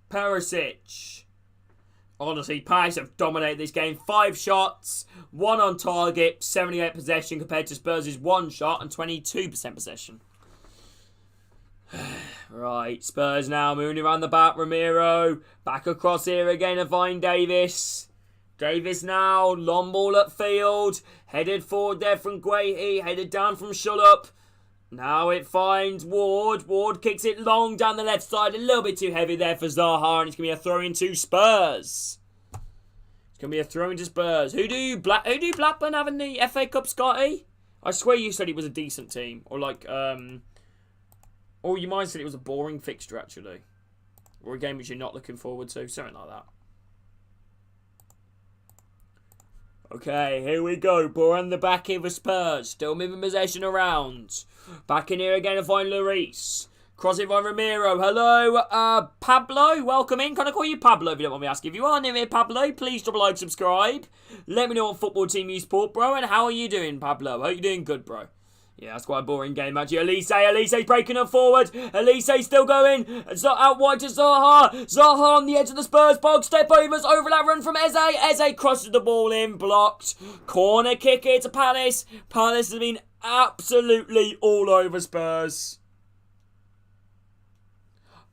Perisic. Honestly, Palace have dominated this game. 5 shots, 1 on target, 78 possession compared to Spurs' 1 shot and 22% possession. Right, Spurs now moving around the back. Ramiro. Back across here again to find Davis. Davis now. Long ball at field. Headed forward there from Guehi. Headed down from Schlupp. Now it finds Ward. Ward kicks it long down the left side. A little bit too heavy there for Zaha. And it's going to be a throw into Spurs. It's going to be a throw into Spurs. Who do Blackburn have in the FA Cup, Scotty? I swear you said it was a decent team. Or like, or you might have said it was a boring fixture, actually. Or a game which you're not looking forward to. Something like that. Okay, here we go. Ball on the back here for Spurs. Still moving possession around. Back in here again to find Lloris. Cross it by Ramiro. Hello, Pablo. Welcome in. Can I call you Pablo if you don't want me asking? If you are new here, Pablo, please drop a like, subscribe. Let me know what football team you support, bro. And how are you doing, Pablo? Hope you're doing good, bro. Yeah, that's quite a boring game, actually. Elise's breaking up forward. Elise still going. Out wide to Zaha. Zaha on the edge of the Spurs box. Step overs. Overlap run from Eze. Eze crosses the ball in. Blocked. Corner kick here to Palace. Palace has been absolutely all over Spurs.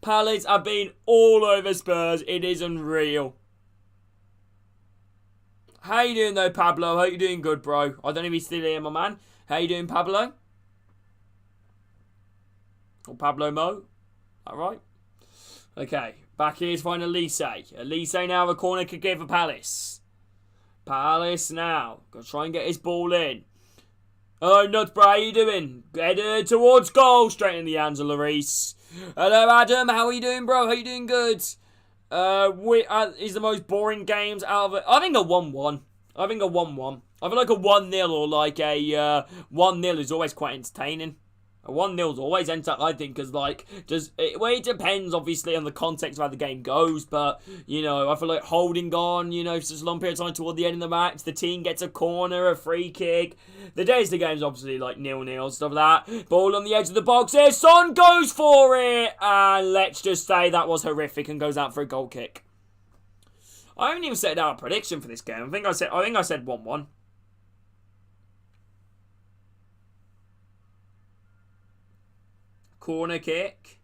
Palace have been all over Spurs. It is unreal. How you doing, though, Pablo? Hope you're doing good, bro. I don't know if he's still here, my man. How you doing, Pablo? Or Pablo Mo? That right? Okay, back here to find Elise. Elise now a corner kick here for Palace. Palace now. Got to try and get his ball in. Oh, nuts, bro. How you doing? Headed towards goal. Straight in the hands of Lloris. Hello, Adam. How are you doing, bro? How you doing? Good. Is the most boring games out of it. I think a 1-1. I feel like a 1-0 or like a 1-0 is always quite entertaining. A 1-0's always enter, I think, because, like, it depends, obviously, on the context of how the game goes, but, you know, I feel like holding on, you know, for such a long period of time toward the end of the match, the team gets a corner, a free kick. The days of the game's obviously, like, 0-0, stuff like that. Ball on the edge of the box here, Son goes for it, and let's just say that was horrific and goes out for a goal kick. I haven't even set out a prediction for this game. I think I said 1-1. Corner kick.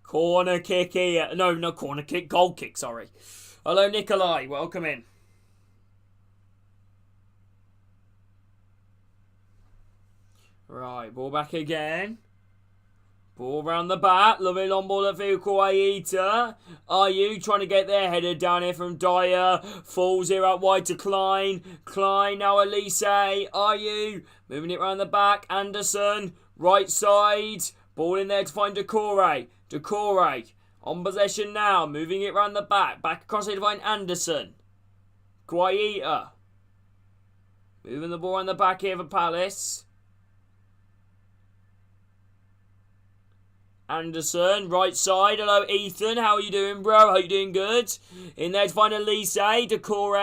Corner kick here. No, corner kick. Goal kick, sorry. Hello, Nikolai. Welcome in. Right, ball back again. Ball round the back. Lovely long ball at field. Kwaita. Are you trying to get their header down here from Dyer? Falls here out wide to Klein. Klein now Elise. Are you moving it round the back? Anderson. Right side. Ball in there to find Decore. Decore on possession now. Moving it round the back. Back across here to find Anderson. Kwaita. Moving the ball around the back here for Palace. Anderson, right side. Hello, Ethan. How are you doing, bro? How you doing? Good. In there to find Elise. Decore.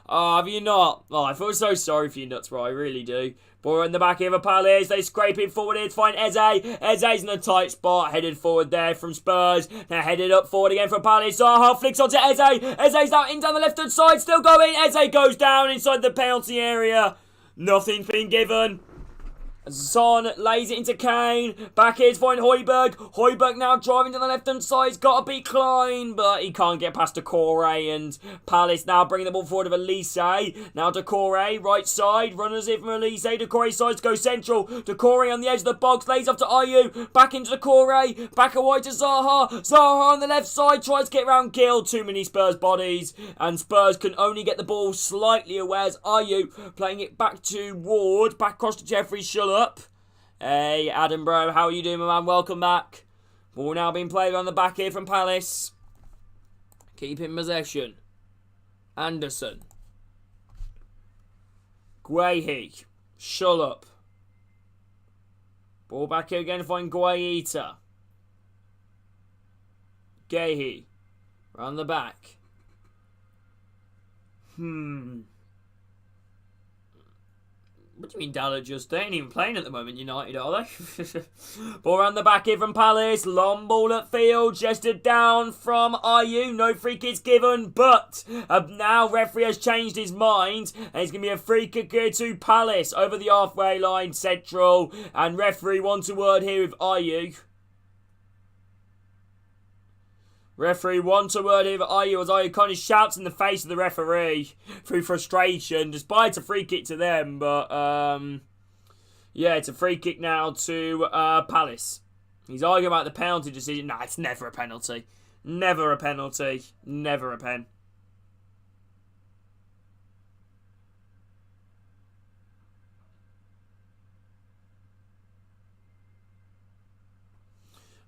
Oh, have you not? Oh, I feel so sorry for you nuts, bro. I really do. Ball in the back here for Palace. They scrape it forward here to find Eze. Eze's in a tight spot. Headed forward there from Spurs. Now headed up forward again for Palace. Zaha flicks onto Eze. Eze's out in down the left-hand side. Still going. Eze goes down inside the penalty area. Nothing's been given. Son lays it into Kane. Back here to find Højbjerg. Højbjerg now driving to the left-hand side. He's got to beat Klein, but he can't get past Decore. And Palace now bringing the ball forward of Elise. Now Decore, right side. Runners it from Elise. Decore sides go central. Decore on the edge of the box. Lays off to Ayew. Back into Decore. Back away to Zaha. Zaha on the left side. Tries to get round Gill. Too many Spurs bodies. And Spurs can only get the ball slightly away as Ayew playing it back to Ward. Back across to Jeffrey Shuller. Hey, Adam, bro, how are you doing, my man? Welcome back. Ball now being played on the back here from Palace. Keep in possession. Anderson. Guehi. Shullup. Ball back here again to find Guaita. Guehi. Round the back. What do you mean Dallas just? They ain't even playing at the moment, United, are they? Ball around the back here from Palace. Long ball at field. Gestured down from Ayew. No free kicks given, but now referee has changed his mind. And it's going to be a free kick here to Palace over the halfway line, central. And referee wants a word here with Ayew. Referee wants a word here with Ayew as Ayew kind of shouts in the face of the referee through frustration, despite a free kick to them. But, yeah, it's a free kick now to Palace. He's arguing about the penalty decision. Nah, it's never a penalty. Never a penalty. Never a pen.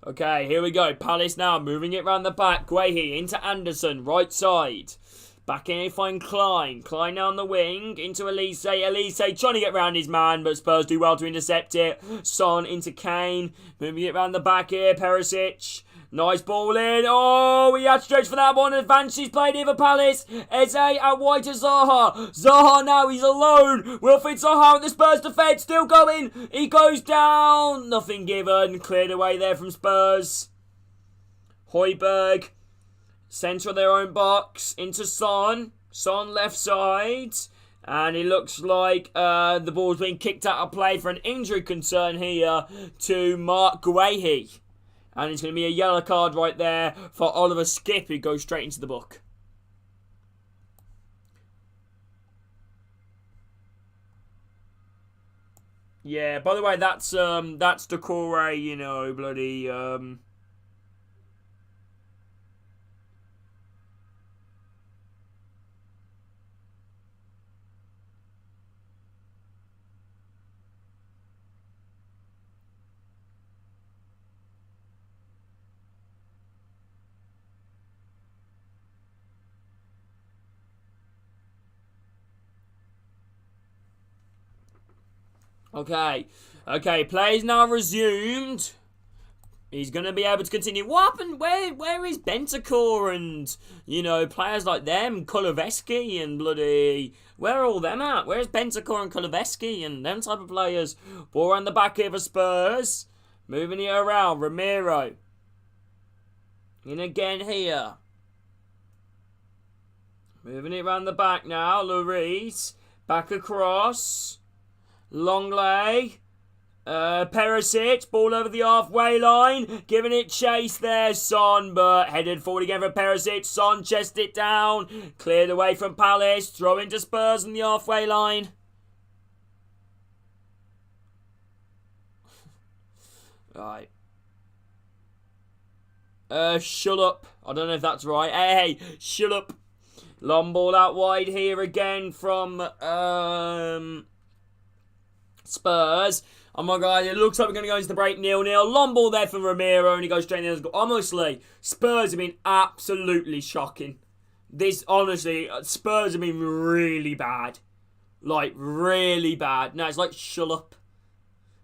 Okay, here we go. Palace now moving it round the back. Guehi into Anderson, right side. Back in here, find Klein. Klein now on the wing. Into Elise. Elise trying to get round his man, but Spurs do well to intercept it. Son into Kane. Moving it round the back here. Perisic. Nice ball in. Oh, he had stretch for that one. Advances played here for Palace. Eze out wide to Zaha. Zaha now, he's alone. Wilfried Zaha in the Spurs defence. Still going. He goes down. Nothing given. Cleared away there from Spurs. Højbjerg. Centre of their own box. Into Son. Son left side. And it looks like the ball's being kicked out of play for an injury concern here to Mark Guehi. And it's going to be a yellow card right there for Oliver Skip, who goes straight into the book. Yeah, by the way, that's Decore, you know, bloody Okay. Okay, play's now resumed. He's going to be able to continue. What happened? Where is Bentancur and, players like them, Kuleveski and bloody... Where are all them at? Where's Bentancur and Kuleveski and them type of players? Ball around the back here for Spurs. Moving it around. Ramiro. In again here. Moving it around the back now. Lloris. Back across. Longley. Perisic, ball over the halfway line, giving it chase there, Son, but headed forward again for Perisic. Son chested it down, cleared away from Palace, throw into Spurs on the halfway line. Right. Shut up. I don't know if that's right. Hey, shut up. Long ball out wide here again from Spurs. Oh my god, it looks like we're going to go into the break 0-0. Long ball there from Ramiro and he goes straight in. Honestly, Spurs have been absolutely shocking. Honestly, Spurs have been really bad. Like, really bad. No, it's like, shut up.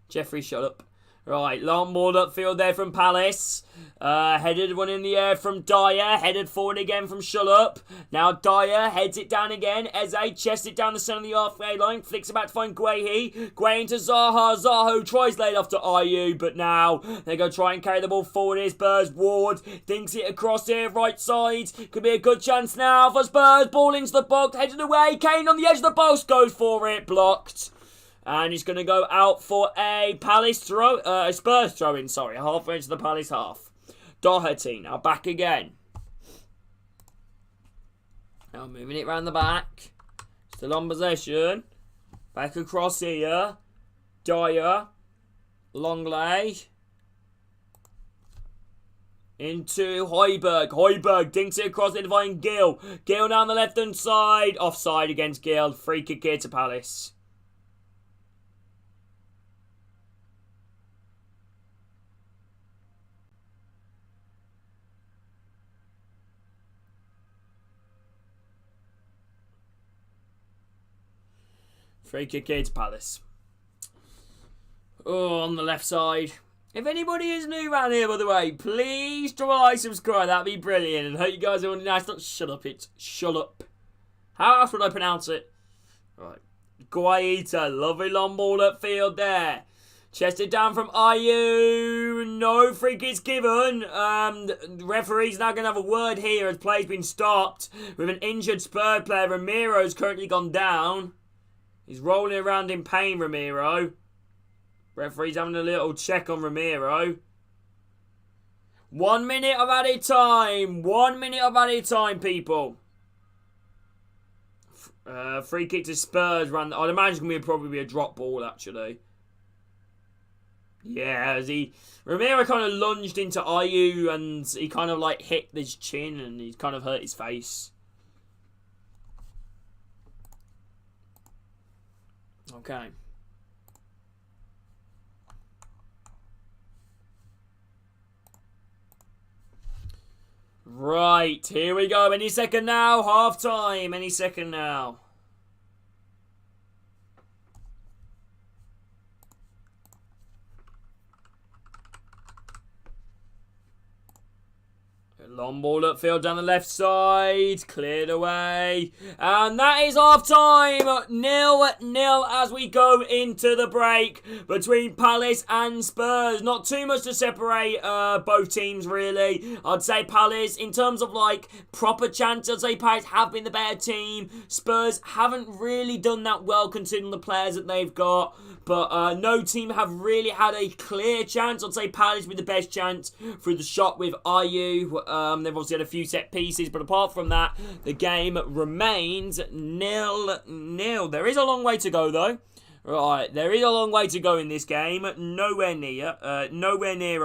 Jeffrey, shut up. Right, long ball upfield there from Palace. Headed one in the air from Dyer. Headed forward again from Schlupp. Now Dyer heads it down again. Eze chests it down the centre of the halfway line. Flicks about to find Guehi. Guehi into Zaha. Zaha tries laid off to Ayew, but now they're going to try and carry the ball forward here. Spurs. Ward thinks it across here. Right side. Could be a good chance now for Spurs. Ball into the box. Headed away. Kane on the edge of the post. Goes for it. Blocked. And he's going to go out for a Spurs throw-in, halfway into the Palace half. Doherty now back again. Now moving it round the back. Still on possession. Back across here. Dyer. Longley. Into Højbjerg. Højbjerg dinks it across into find Gill. Gill down the left-hand side. Offside against Gill. Free kick here to Palace. Free kick here to Palace. Oh, on the left side. If anybody is new around here, by the way, please drop a like, subscribe. That'd be brilliant. And hope you guys are all nice. Not shut up, it's shut up. How else would I pronounce it? Right. Guaita, lovely long ball upfield there. Chested down from Ayew. No free kick's given. The referee's now going to have a word here as play's been stopped. With an injured Spurs player, Ramiro's currently gone down. He's rolling around in pain, Ramiro. Referee's having a little check on Ramiro. 1 minute of added time. 1 minute of added time, people. Free kick to Spurs. I'd imagine it's going to probably be a drop ball, actually. Yeah, Ramiro kind of lunged into Ayew and he kind of like hit his chin and he kind of hurt his face. Okay. Right, here we go. Any second now. Half time. Any second now. Long ball upfield down the left side. Cleared away. And that is half time. 0-0 as we go into the break between Palace and Spurs. Not too much to separate both teams, really. I'd say Palace, in terms of like proper chance, I'd say Palace have been the better team. Spurs haven't really done that well considering the players that they've got. But no team have really had a clear chance. I'd say Palace with the best chance through the shot with Ayew. They've obviously had a few set pieces, but apart from that, the game remains 0-0. There is a long way to go, though. Right, there is a long way to go in this game. Nowhere near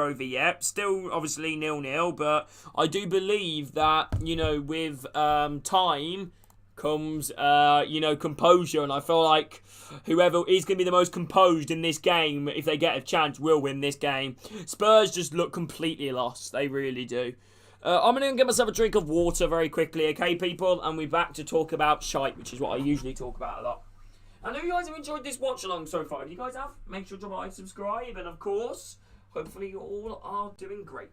over yet. Still, obviously, 0-0, but I do believe that, with time comes, composure, and I feel like whoever is going to be the most composed in this game, if they get a chance, will win this game. Spurs just look completely lost. They really do. I'm going to get myself a drink of water very quickly, okay, people? And we're back to talk about shite, which is what I usually talk about a lot. I know you guys have enjoyed this watch along so far. If you guys have, make sure to like, subscribe, and of course, hopefully you all are doing great.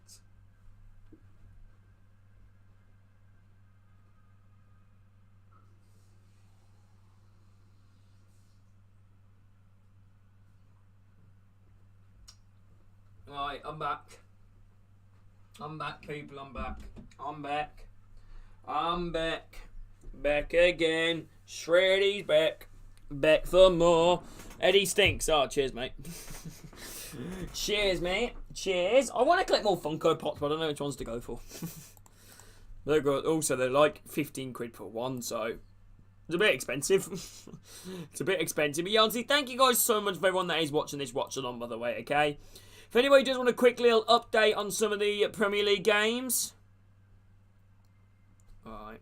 Right, I'm back. I'm back, people. I'm back. I'm back. I'm back. Back again. Shreddy's back. Back for more. Eddie stinks. Oh, cheers, mate. Cheers, mate. Cheers. I want to collect more Funko Pops, but I don't know which ones to go for. They're good. Also, they're like 15 quid for one, so it's a bit expensive. It's a bit expensive. But yeah, honestly, thank you guys so much for everyone that is watching this watch along, by the way, okay? If anybody does want a quick little update on some of the Premier League games. Alright.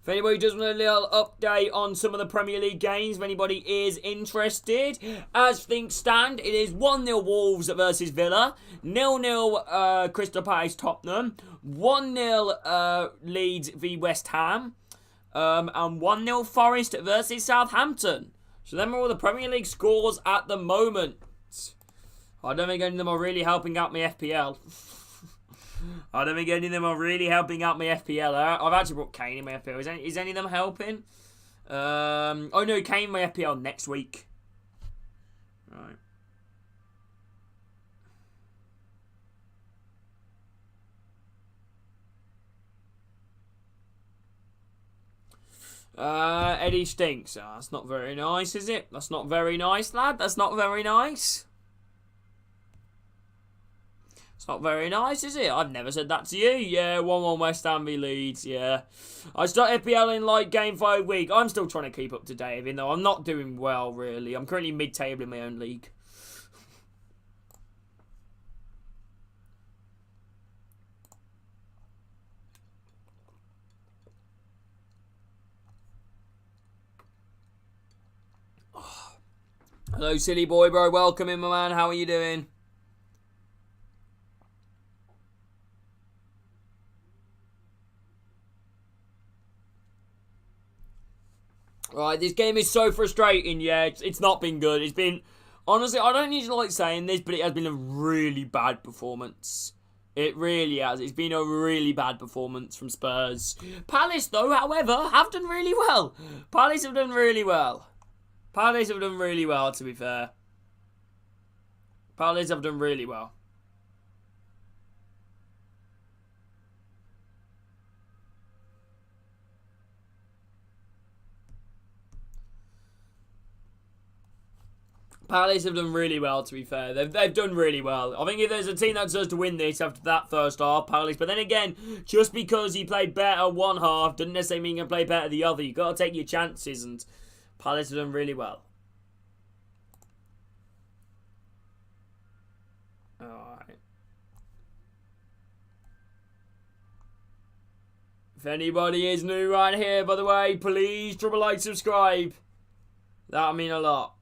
If anybody does want a little update on some of the Premier League games, if anybody is interested, as things stand, it is 1-0 Wolves versus Villa, 0-0 Crystal Palace Tottenham, 1-0 Leeds v West Ham, and 1-0 Forest versus Southampton. So them are all the Premier League scores at the moment. I don't think any of them are really helping out my FPL. I don't think any of them are really helping out my FPL. I've actually brought Kane in my FPL. Is any of them helping? Oh no, Kane in my FPL next week. Right. Eddie stinks. Oh, that's not very nice, is it? That's not very nice, lad. That's not very nice. It's not very nice, is it? I've never said that to you. Yeah, 1-1 West Ham v Leeds, yeah. I start FPL in like game 5 week. I'm still trying to keep up to date, even though I'm not doing well, really. I'm currently mid-table in my own league. Oh. Hello, silly boy, bro. Welcome in, my man. How are you doing? Right, this game is so frustrating, yeah. It's not been good. It's been... Honestly, I don't usually like saying this, but it has been a really bad performance. It really has. It's been a really bad performance from Spurs. Palace, though, however, have done really well. Palace have done really well. Palace have done really well, to be fair. Palace have done really well. Palace have done really well, to be fair. They've done really well. I think if there's a team that deserves to win this after that first half, Palace. But then again, just because he played better one half doesn't necessarily mean you can play better the other. You've got to take your chances, and Palace have done really well. Alright. If anybody is new right here, by the way, please drop a like, subscribe. That'll mean a lot.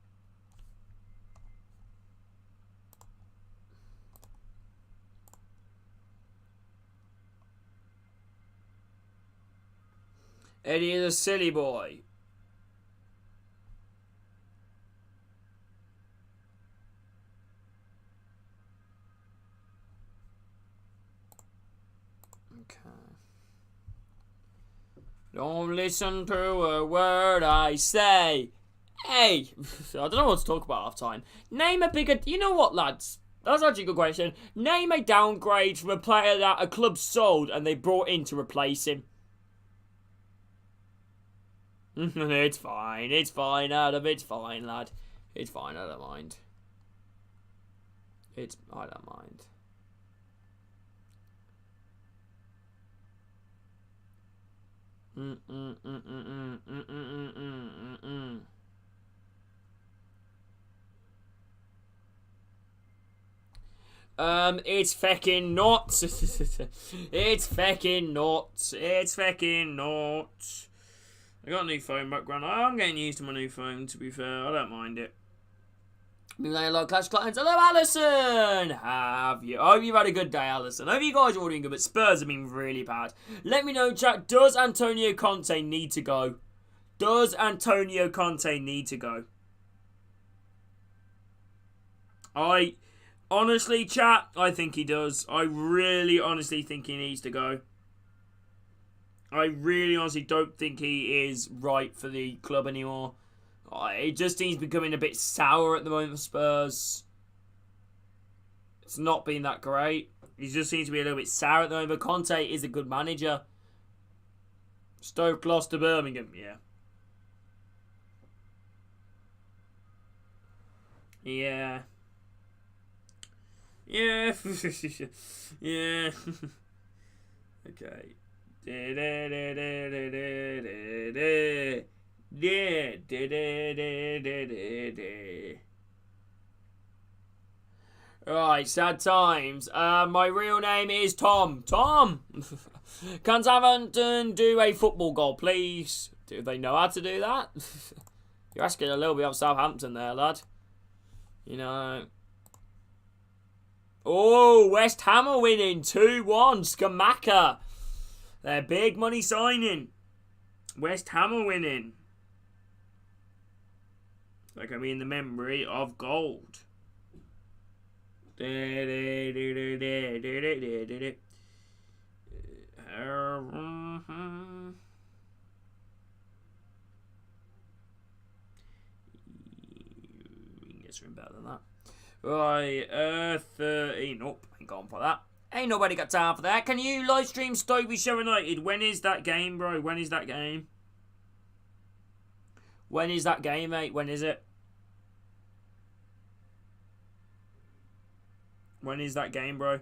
Eddie is a silly boy. Okay. Don't listen to a word I say. Hey, I don't know what to talk about half time. Name a bigger... You know what, lads? That's actually a good question. Name a downgrade from a player that a club sold and they brought in to replace him. It's fine. It's fine, Adam. It's fine, lad. It's fine. I don't mind. I don't mind. It's feckin' nuts. It's feckin' nuts. It's feckin' nuts. I got a new phone background. I'm getting used to my new phone, to be fair. I don't mind it. Been playing a lot of Clash Clans. Hello, Alison! Have you? I hope you've had a good day, Alison. I hope you guys are all doing good, but Spurs have been really bad. Let me know, chat. Does Antonio Conte need to go? Does Antonio Conte need to go? Honestly, chat, I think he does. I really honestly think he needs to go. I really honestly don't think he is right for the club anymore. It just seems becoming a bit sour at the moment for Spurs. It's not been that great. He just seems to be a little bit sour at the moment. But Conte is a good manager. Stoke lost to Birmingham, yeah. Yeah. Yeah. Yeah. Okay. Right, sad times. My real name is Tom. Tom! Can Southampton do a football goal, please? Do they know how to do that? You're asking a little bit of Southampton there, lad. You know. Oh, West Ham are winning 2-1. Skamaka. Their big money signing. West Ham are winning. They're going to be in the memory of gold. We can get something better than that. Right, 13. Nope, ain't gone for that. Ain't nobody got time for that. Can you live stream Stoke with Sheffield United? When is that game, bro? When is that game? When is that game, mate? When is it? When is that game, bro?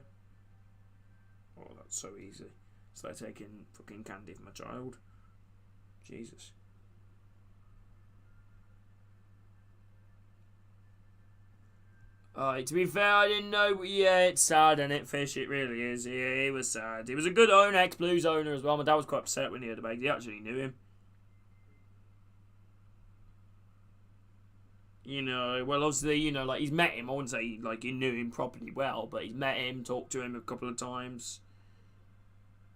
Oh, that's so easy. It's like taking fucking candy from a child. Jesus. Alright, to be fair, I didn't know. Yeah, it's sad, and it Fish, it really is. Yeah, it was sad. He was a good owner, ex-Blues owner as well. My dad was quite upset when he heard about it. He actually knew him. You know, well, obviously, you know, like, he's met him. I wouldn't say, like, he knew him properly well, but he's met him, talked to him a couple of times.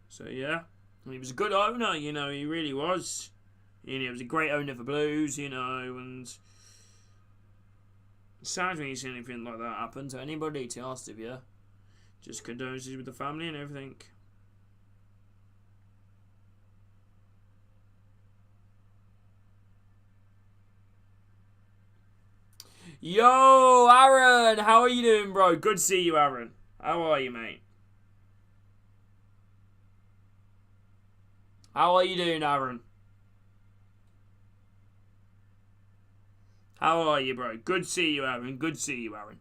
So, yeah. And he was a good owner, you know, he really was. You know, he was a great owner for Blues, you know, and it's sad when you see anything like that happen to anybody, to be honest with you. Just condolences with the family and everything. Yo, Aaron, how are you doing, bro? Good to see you, Aaron. How are you, mate? How are you doing, Aaron? How are you, bro? Good to see you, Aaron. Good to see you, Aaron.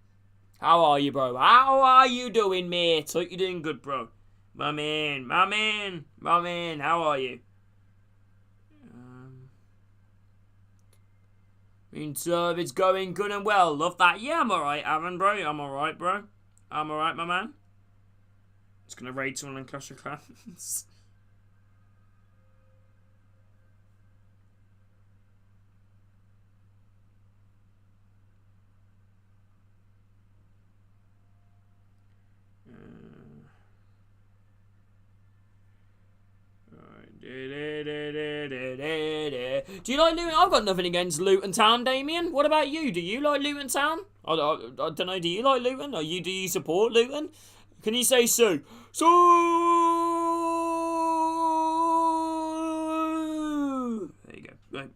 How are you, bro? How are you doing, mate? Hope you're doing good, bro. My man, my man, my man. How are you? It's going good and well. Love that. Yeah, I'm alright, Aaron, bro. I'm alright, bro. I'm alright, my man. Just gonna raid someone in Clash of Clans. Do you like Luton? I've got nothing against Luton Town, Damien. What about you? Do you like Luton Town? I don't know. Do you like Luton? Do you support Luton? Can you say so? So. There you go. Right.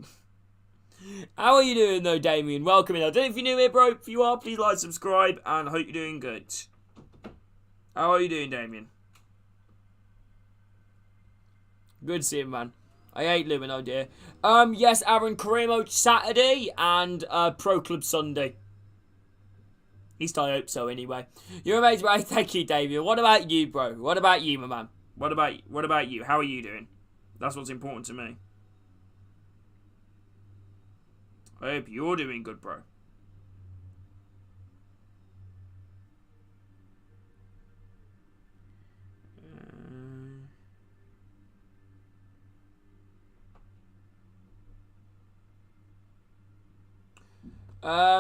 How are you doing though, Damien? Welcome in. I don't know if you're new here, bro. If you are, please like, subscribe, and I hope you're doing good. How are you doing, Damien? Good to see you, man. I hate Luton, oh dear. Yes, Aaron, career mode Saturday and Pro Club Sunday. At least I hope so, anyway. You're amazing, bro. Thank you, David. What about you, bro? What about you, my man? What about you? How are you doing? That's what's important to me. I hope you're doing good, bro.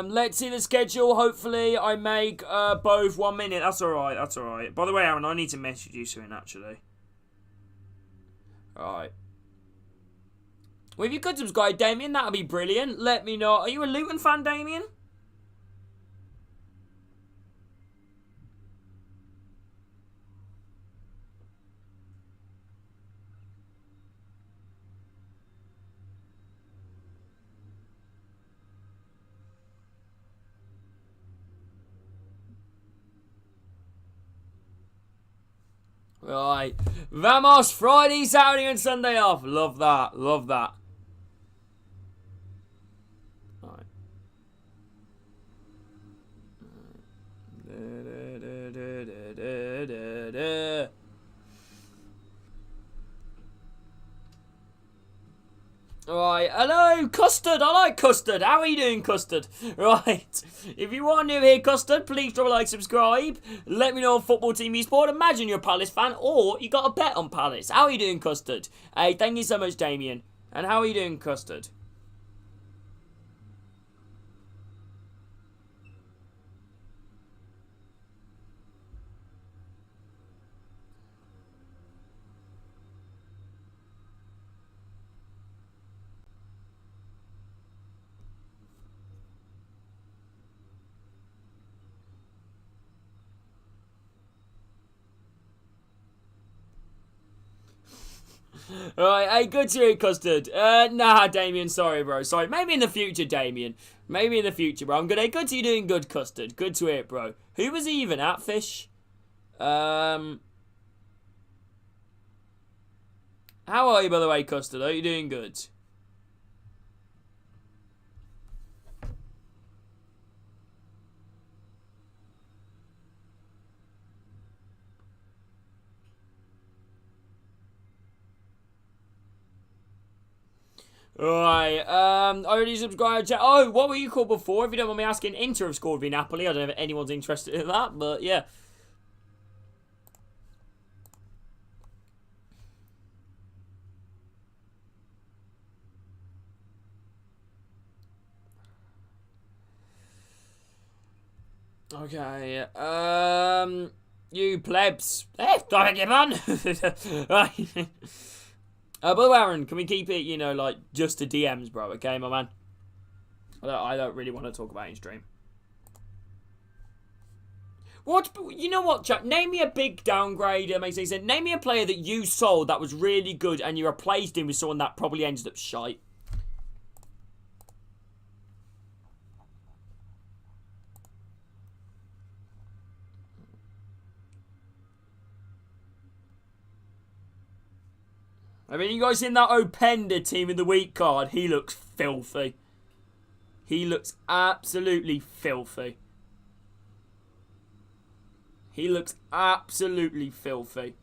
Let's see the schedule. Hopefully, I make both 1 minute. That's alright. That's alright. By the way, Aaron, I need to message you soon, actually. Alright. Well, if you could subscribe, Damien, that would be brilliant. Let me know. Are you a Luton fan, Damien? Right. Vamos, Friday, Saturday and Sunday off. Love that. Love that. Right. Right, hello, Custard. I like Custard. How are you doing, Custard? Right, if you are new here, Custard, please drop a like, subscribe. Let me know what football team you support. Imagine you're a Palace fan, or you got a bet on Palace. How are you doing, Custard? Hey, thank you so much, Damien. And how are you doing, Custard? Right, hey, good to hear, Custard. Nah, Damien, sorry, bro. Sorry. Maybe in the future, Damien. Maybe in the future, bro. I'm good. Hey, good to you doing good, Custard. Good to hear, bro. Who was he even at, Fish? How are you, by the way, Custard? Are you doing good? Right, already subscribed to... Oh, what were you called before? If you don't mind me asking, Inter have scored v Napoli. I don't know if anyone's interested in that, but yeah. Okay, you plebs. Don't get on. Right. By the way, Aaron, can we keep it, you know, like, just to DMs, bro, okay, my man? I don't really want to talk about it in stream. What? You know what, chat? Name me a big downgrade. It makes sense. Name me a player that you sold that was really good and you replaced him with someone that probably ended up shite. I mean, you guys seen that Openda team in the week card? He looks filthy. He looks absolutely filthy. He looks absolutely filthy.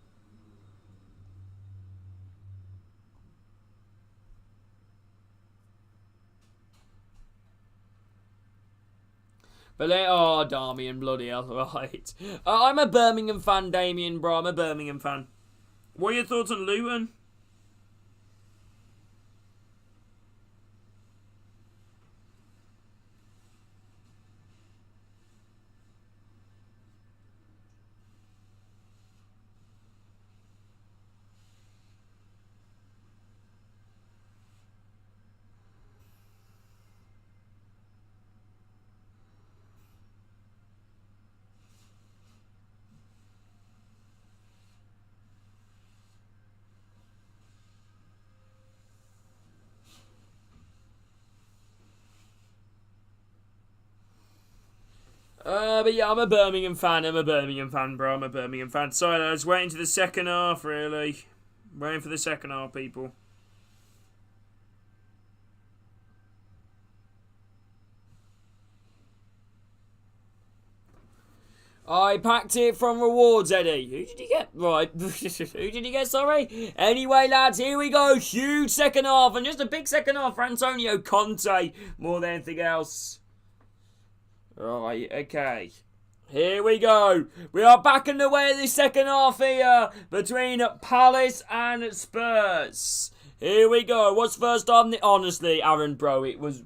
But oh, Damien, bloody hell, right. I'm a Birmingham fan, Damien, bro. I'm a Birmingham fan. What are your thoughts on Luton? But yeah, I'm a Birmingham fan. I'm a Birmingham fan, bro. I'm a Birmingham fan. Sorry, I was waiting to the second half, really. Waiting for the second half, people. I packed it from rewards, Eddie. Who did you get? Right. Who did you get, sorry? Anyway, lads, here we go. Huge second half. And just a big second half for Antonio Conte. More than anything else. Right, okay. Here we go. We are back in the way of the second half here between Palace and Spurs. Here we go. What's first half? Honestly, Aaron, bro, it was...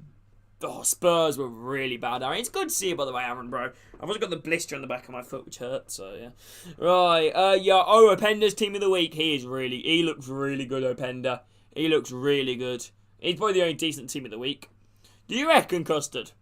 Oh, Spurs were really bad, Aaron. It's good to see you, by the way, Aaron, bro. I've also got the blister on the back of my foot, which hurts, so yeah. Right, yeah, Openda's team of the week. He looks really good, Openda. He looks really good. He's probably the only decent team of the week. Do you reckon, Custard?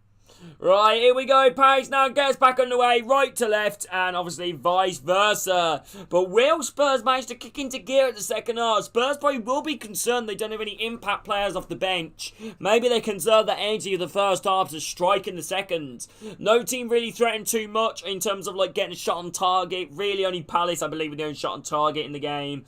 Right, here we go. Pace now gets back underway, right to left, and obviously vice versa. But will Spurs manage to kick into gear at the second half? Spurs probably will be concerned they don't have any impact players off the bench. Maybe they conserve the energy of the first half to strike in the second. No team really threatened too much in terms of like getting a shot on target. Really only Palace, I believe, are the only shot on target in the game.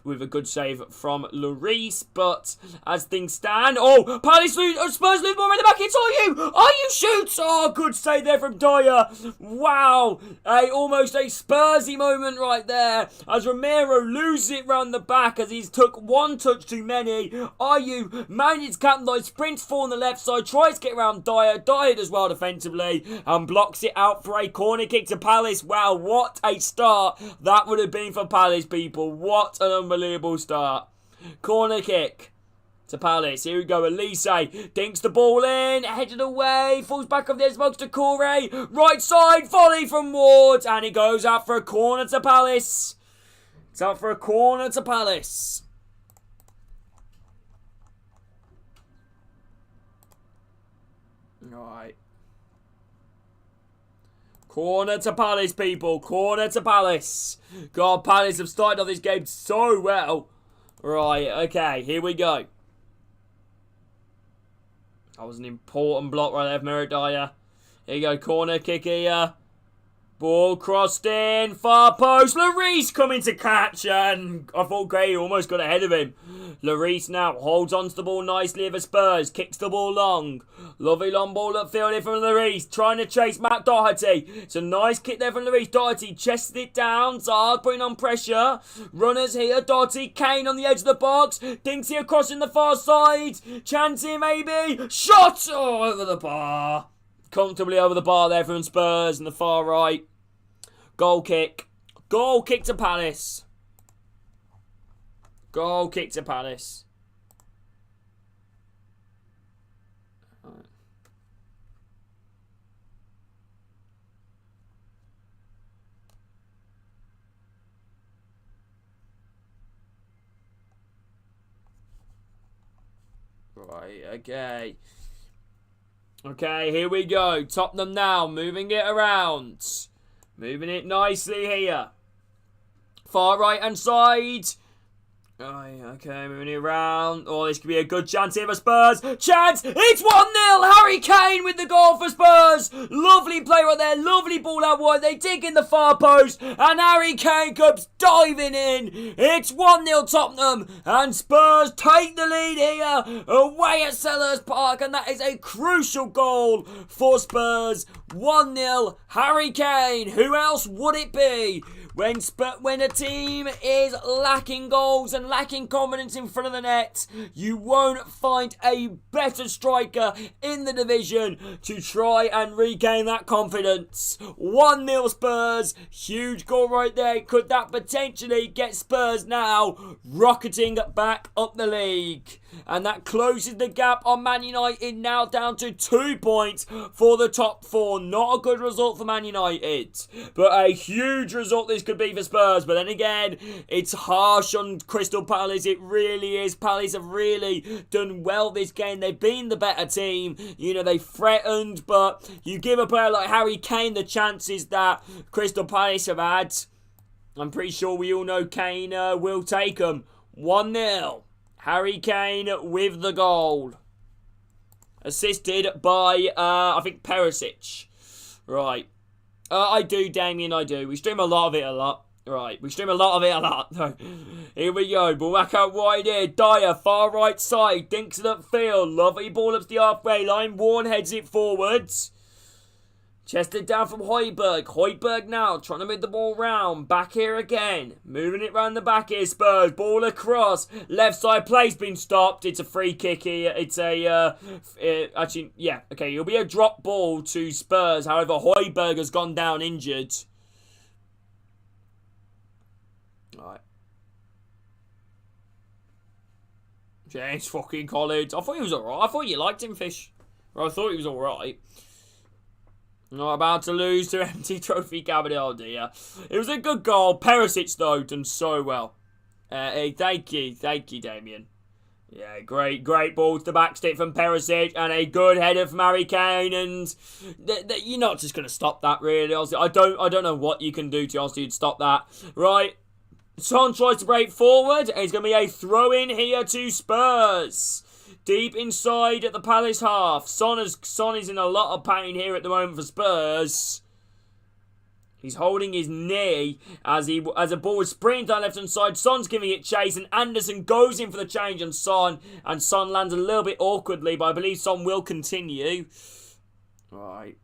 With a good save from Lloris, but as things stand, Palace lose, Spurs lose more in the back. It's Are you shoots? Oh, good save there from Dyer. Wow, almost a Spursy moment right there as Romero loses it round the back as he's took one touch too many. You manages captain, sprints for on the left side, tries to get around Dyer. Dyer does well defensively and blocks it out for a corner kick to Palace. Wow, what a start that would have been for Palace, people. What an unbelievable start. Corner kick to Palace. Here we go. Elise dinks the ball in, headed away, falls back off the edge box to Corey. Right side, volley from Ward, and it goes out for a corner to Palace. It's out for a corner to Palace. Alright. Corner to Palace, people. Corner to Palace. God, Palace have started off this game so well. Right, okay, here we go. That was an important block right there from Eric Dyer. Here you go, corner kick here. Ball crossed in, far post. Lloris coming to catch, and I thought Gray almost got ahead of him. Lloris now holds onto the ball nicely for Spurs, kicks the ball long. Lovely long ball upfield here from Lloris, trying to chase Matt Doherty. It's a nice kick there from Lloris. Doherty chests it down, Zard putting on pressure. Runners here, Doherty, Kane on the edge of the box. Dinksy across in the far side. Chance here maybe. Shot! Oh, over the bar. Comfortably over the bar there from Spurs in the far right. Goal kick. Goal kick to Palace. Goal kick to Palace. Right, okay. Okay, here we go. Tottenham now, moving it around. Moving it nicely here. Far right hand side. Okay, moving it around. Oh, this could be a good chance here for Spurs. Chance! It's 1-0! Harry Kane with the goal for Spurs. Lovely play right there. Lovely ball out wide. They dig in the far post. And Harry Kane comes diving in. It's 1-0 Tottenham. And Spurs take the lead here. Away at Sellers Park. And that is a crucial goal for Spurs. 1-0 Harry Kane. Who else would it be? When a team is lacking goals and lacking confidence in front of the net, you won't find a better striker in the division to try and regain that confidence. 1-0 Spurs. Huge goal right there. Could that potentially get Spurs now rocketing back up the league? And that closes the gap on Man United, now down to 2 points for the top four. Not a good result for Man United, but a huge result this could be for Spurs. But then again, it's harsh on Crystal Palace. It really is. Palace have really done well this game. They've been the better team. You know, they threatened, but you give a player like Harry Kane the chances that Crystal Palace have had. I'm pretty sure we all know Kane will take them. 1-0. Harry Kane with the goal. Assisted by, I think, Perisic. Right. I do, Damien, I do. We stream a lot of it a lot. Right, we stream a lot of it a lot. Here we go. Ball back out wide here. Dyer, far right side. Dinks it upfield. Lovely ball up to the halfway line. Warren heads it forwards. Chested down from Højbjerg. Højbjerg now trying to move the ball round. Back here again. Moving it round the back here, Spurs. Ball across. Left side play's been stopped. It's a free kick here. It's a, actually, yeah. Okay, it'll be a drop ball to Spurs. However, Højbjerg has gone down injured. Alright. James fucking Collins. I thought he was alright. I thought you liked him, Fish. Or I thought he was alright. Not about to lose to empty trophy cabinet, oh dear. It was a good goal. Perisic, though, done so well. Thank you, Damien. Yeah, great ball to the back stick from Perisic, and a good header from Harry Kane, and you're not just going to stop that, really. I don't know what you can do to stop that. Right, Son tries to break forward, and it's going to be a throw-in here to Spurs. Deep inside at the Palace half. Son is in a lot of pain here at the moment for Spurs. He's holding his knee as a ball is sprinting down left hand side. Son's giving it chase, and Anderson goes in for the change on Son, and Son lands a little bit awkwardly, but I believe Son will continue. Right.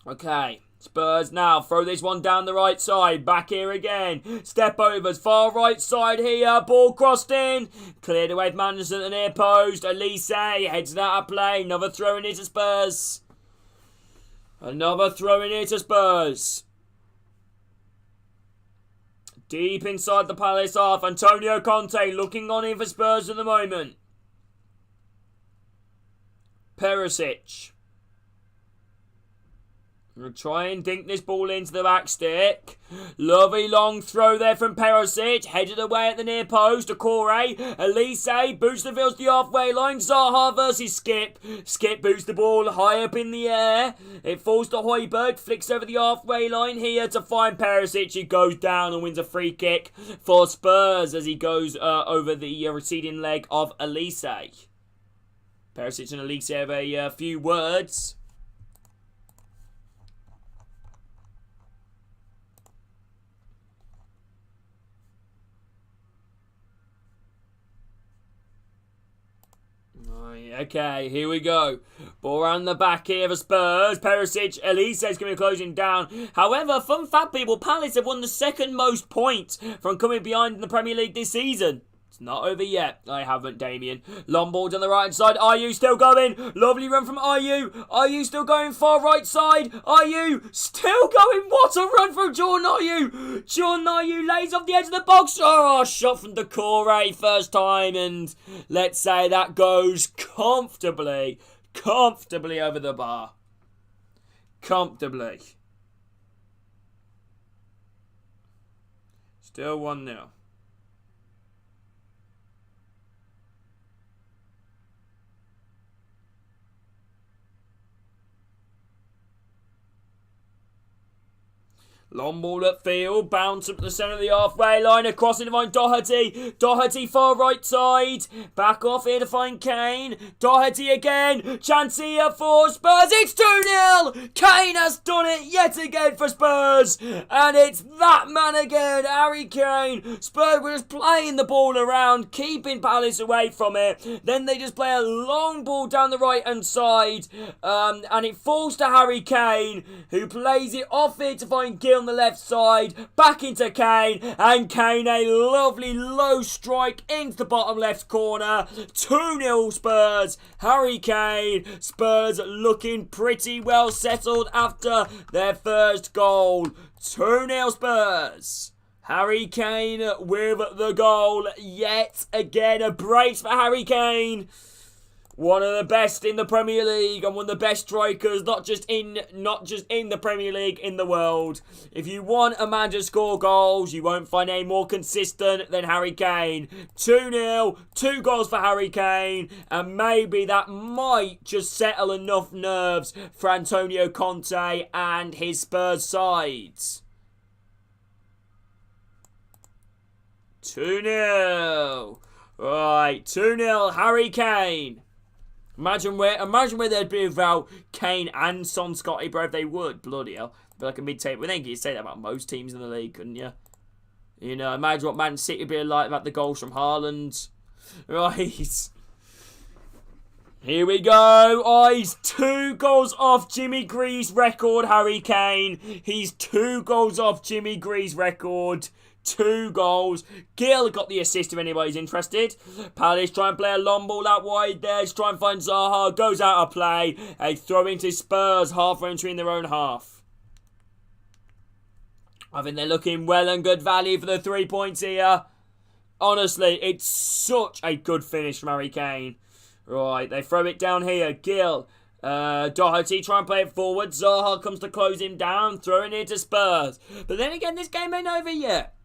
Okay. Spurs now throw this one down the right side. Back here again. Step overs. Far right side here. Ball crossed in. Cleared away from Anderson at the near post. Elise heads out of play. Another throw in here to Spurs. Another throw in here to Spurs. Deep inside the Palace half. Antonio Conte looking on in for Spurs at the moment. Perisic. We'll try and dink this ball into the back stick. Lovely long throw there from Perisic. Headed away at the near post. Akore. Elise boots the field to the halfway line. Zaha versus Skip. Skip boots the ball high up in the air. It falls to Højbjerg. Flicks over the halfway line here to find Perisic. He goes down and wins a free kick for Spurs as he goes over the receding leg of Elise. Perisic and Elise have a few words. Okay, here we go. Ball around the back here for Spurs. Perisic, Elise is going to be closing down. However, fun fact, people, Palace have won the second most points from coming behind in the Premier League this season. It's not over yet. I haven't, Damien. Long ball down the right side. Ayew still going. Lovely run from Ayew. Ayew still going far right side. Ayew still going. What a run from Jordan Ayew. Jordan Ayew lays off the edge of the box. Oh, shot from Akore first time. And let's say that goes comfortably over the bar. Comfortably. Still 1-0. Long ball upfield, bounce up to the centre of the halfway line, across it to find Doherty. Doherty far right side, back off here to find Kane. Doherty again, chance here for Spurs, it's 2-0! Kane has done it yet again for Spurs, and it's that man again, Harry Kane. Spurs were just playing the ball around, keeping Palace away from it. Then they just play a long ball down the right hand side, and it falls to Harry Kane, who plays it off here to find Gill on the left side, back into Kane, and Kane a lovely low strike into the bottom left corner. 2-0 Spurs. Harry Kane. Spurs looking pretty well settled after their first goal. 2-0 Spurs. Harry Kane with the goal yet again. A brace for Harry Kane. One of the best in the Premier League and one of the best strikers, not just in the Premier League, in the world. If you want a man to score goals, you won't find any more consistent than Harry Kane. 2-0, 2 goals for Harry Kane, and maybe that might just settle enough nerves for Antonio Conte and his Spurs sides. 2-0. Right, 2-0, Harry Kane. Imagine where they'd be without Kane and Son, Scotty, bro, if they would. Bloody hell. It'd be like a mid-table. I think you'd say that about most teams in the league, couldn't you? You know, imagine what Man City would be like about the goals from Haaland. Right. Here we go. Oh, he's 2 goals off Jimmy Greaves' record, Harry Kane. He's 2 goals off Jimmy Greaves' record. 2 goals. Gill got the assist if anybody's interested. Palace try and play a long ball out wide there. Just try and find Zaha. Goes out of play. A throw into Spurs. Halfway entering their own half. I think they're looking well and good value for the 3 points here. Honestly, it's such a good finish from Harry Kane. Right, they throw it down here. Gill. Doherty try and play it forward. Zaha comes to close him down. Throwing it to Spurs. But then again, this game ain't over yet.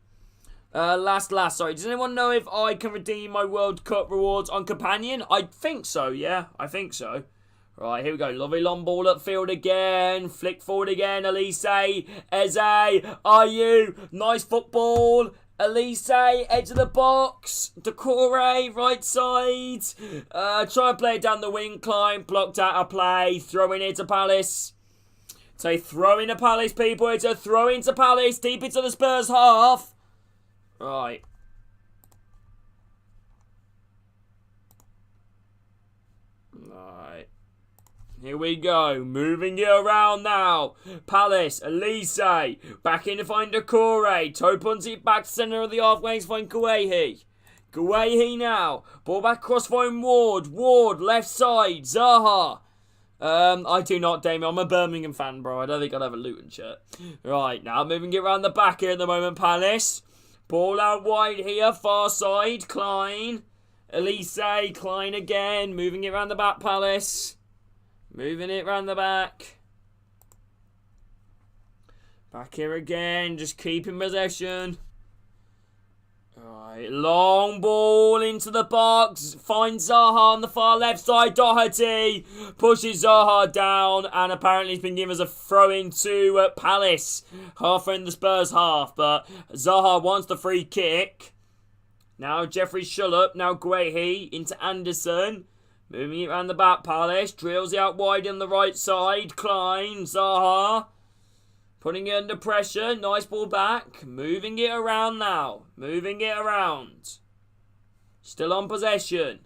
Last. Sorry, does anyone know if I can redeem my World Cup rewards on Companion? I think so, yeah. I think so. Right, here we go. Lovely long ball upfield again. Flick forward again. Elise. Eze. Ayew. Nice football. Elise. Edge of the box. Decore. Right side. Try and play it down the wing. Climb. Blocked out of play. Throwing it to Palace. It's a throw into Palace, people. It's a throw into Palace. Deep into the Spurs half. Right. Right. Here we go. Moving it around now. Palace. Elise. Back in to find Decore. Toe punts it back to centre of the halfway to find Guehi. Guehi now. Ball back across find Ward. Ward. Left side. Zaha. I do not, Damien. I'm a Birmingham fan, bro. I don't think I'd have a Luton shirt. Right. Now moving it around the back here at the moment. Palace. Ball out wide here, far side, Klein. Elise, Klein again, moving it around the back, Palace. Moving it around the back. Back here again, just keeping possession. Alright, long ball into the box. Finds Zaha on the far left side. Doherty pushes Zaha down. And apparently he's been given as a throw-in to Palace. Halfway in the Spurs half. But Zaha wants the free kick. Now Jeffrey Shullup. Now Guehi into Anderson. Moving it around the back. Palace drills it out wide on the right side. Klein. Zaha. Putting it under pressure. Nice ball back. Moving it around now. Moving it around. Still on possession.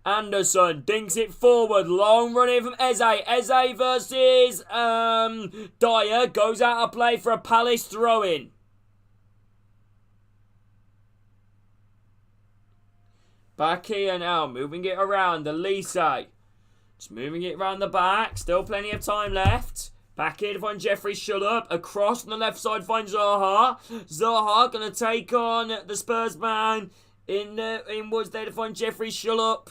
Anderson dinks it forward. Long run in from Eze. Eze versus Dyer. Goes out of play for a Palace throw-in. Back here now. Moving it around. Elise. Just moving it around the back. Still plenty of time left. Back here to find Jeffrey Shullup. Across on the left side finds Zaha. Zaha going to take on the Spurs man. Inwards there to find Jeffrey Shullup.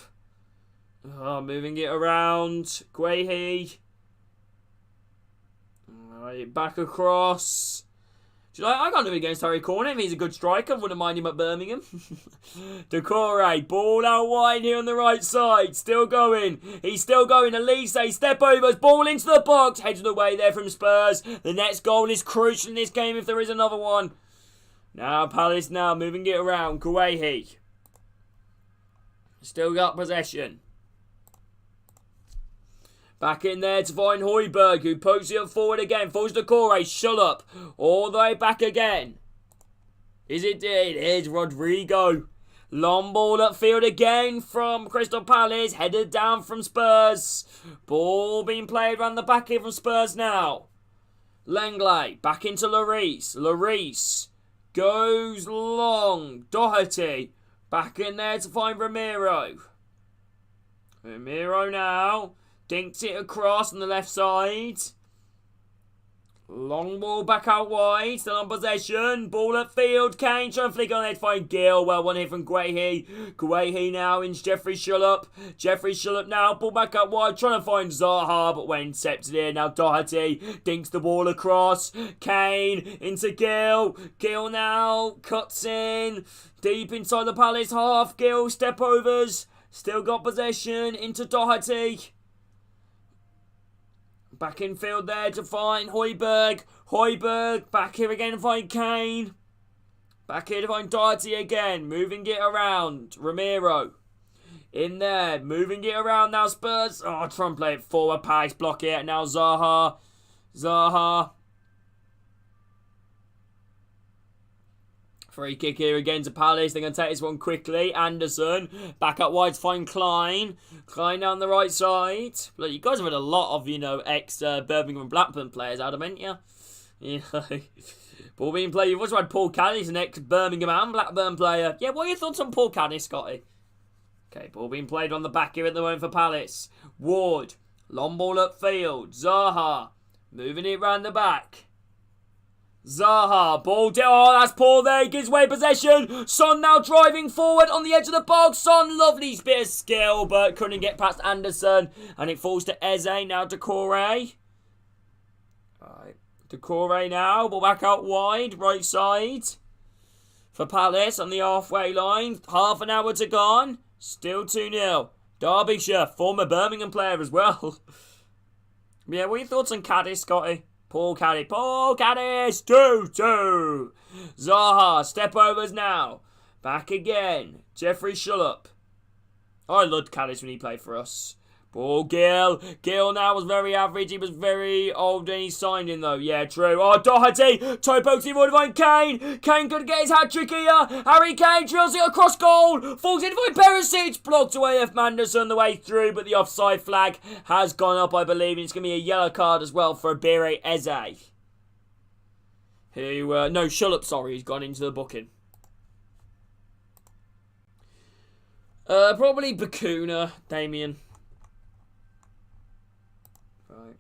Moving it around. Guehi. Right, back across. I can't do it against Harry Cornet. He's a good striker. Wouldn't mind him at Birmingham. Decore. Ball out wide here on the right side. Still going. He's still going. Elise. Step overs. Ball into the box. Headed away there from Spurs. The next goal is crucial in this game if there is another one. Now Palace now moving it around. Guehi. Still got possession. Back in there to find Højbjerg, who pokes it forward again. Falls to Corey. Shullup. All the way back again. Is it? It is Rodrigo. Long ball upfield again from Crystal Palace. Headed down from Spurs. Ball being played around the back here from Spurs now. Lenglet. Back into Lloris. Lloris goes long. Doherty. Back in there to find Ramiro. Ramiro now. Dinks it across on the left side. Long ball back out wide. Still on possession. Ball upfield. Kane trying to flick on there to find Gill. Well, one here from Guehi. Guehi now in Jeffrey Shullup. Jeffrey Shullup now. Ball back out wide. Trying to find Zaha. But when intercepted here. Now Doherty dinks the ball across. Kane into Gill. Gill now cuts in. Deep inside the Palace half. Gill step overs. Still got possession into Doherty. Back in field there to find Højbjerg. Højbjerg back here again to find Kane. Back here to find Doherty again. Moving it around. Ramiro. In there. Moving it around now. Spurs. Oh, try and play it forward. Pace. Block it. Now Zaha. Zaha. Free kick here again to Palace. They're going to take this one quickly. Anderson. Back up wide to find Klein. Klein down the right side. Look, you guys have had a lot of, ex-Birmingham and Blackburn players out of it, haven't you? Ball being played. You've also had Paul Caddis, an ex-Birmingham and Blackburn player. Yeah, what are your thoughts on Paul Caddis, Scotty? Okay, ball being played on the back here at the moment for Palace. Ward. Long ball upfield. Zaha. Moving it round the back. Zaha, ball down. Oh, that's Paul there. He gives away possession. Son now driving forward on the edge of the box. Son, lovely bit of skill, but couldn't get past Anderson. And it falls to Eze. Now Decore. Alright, Decore now. Ball back out wide. Right side. for Palace on the halfway line. Half an hour to gone. Still 2-0. Derbyshire, former Birmingham player as well. Yeah, what are your thoughts on Cadiz, Scotty? Paul Cadiz. 2-2. Zaha, step overs now. Back again. Jeffrey Shullup. I loved Cadiz when he played for us. Paul Gill. Gill now was very average. He was very old when he signed in, though. Yeah, true. Oh, Doherty. Toe pokes in, find Kane. Kane could get his hat-trick here. Harry Kane drills it across goal. Falls in by Perisic. Blocked away F. Manderson on the way through, but the offside flag has gone up, I believe. And it's going to be a yellow card as well for Abire Eze. No, Shullup, sorry. He's gone into the booking. Probably Bakuna, Damien. Right.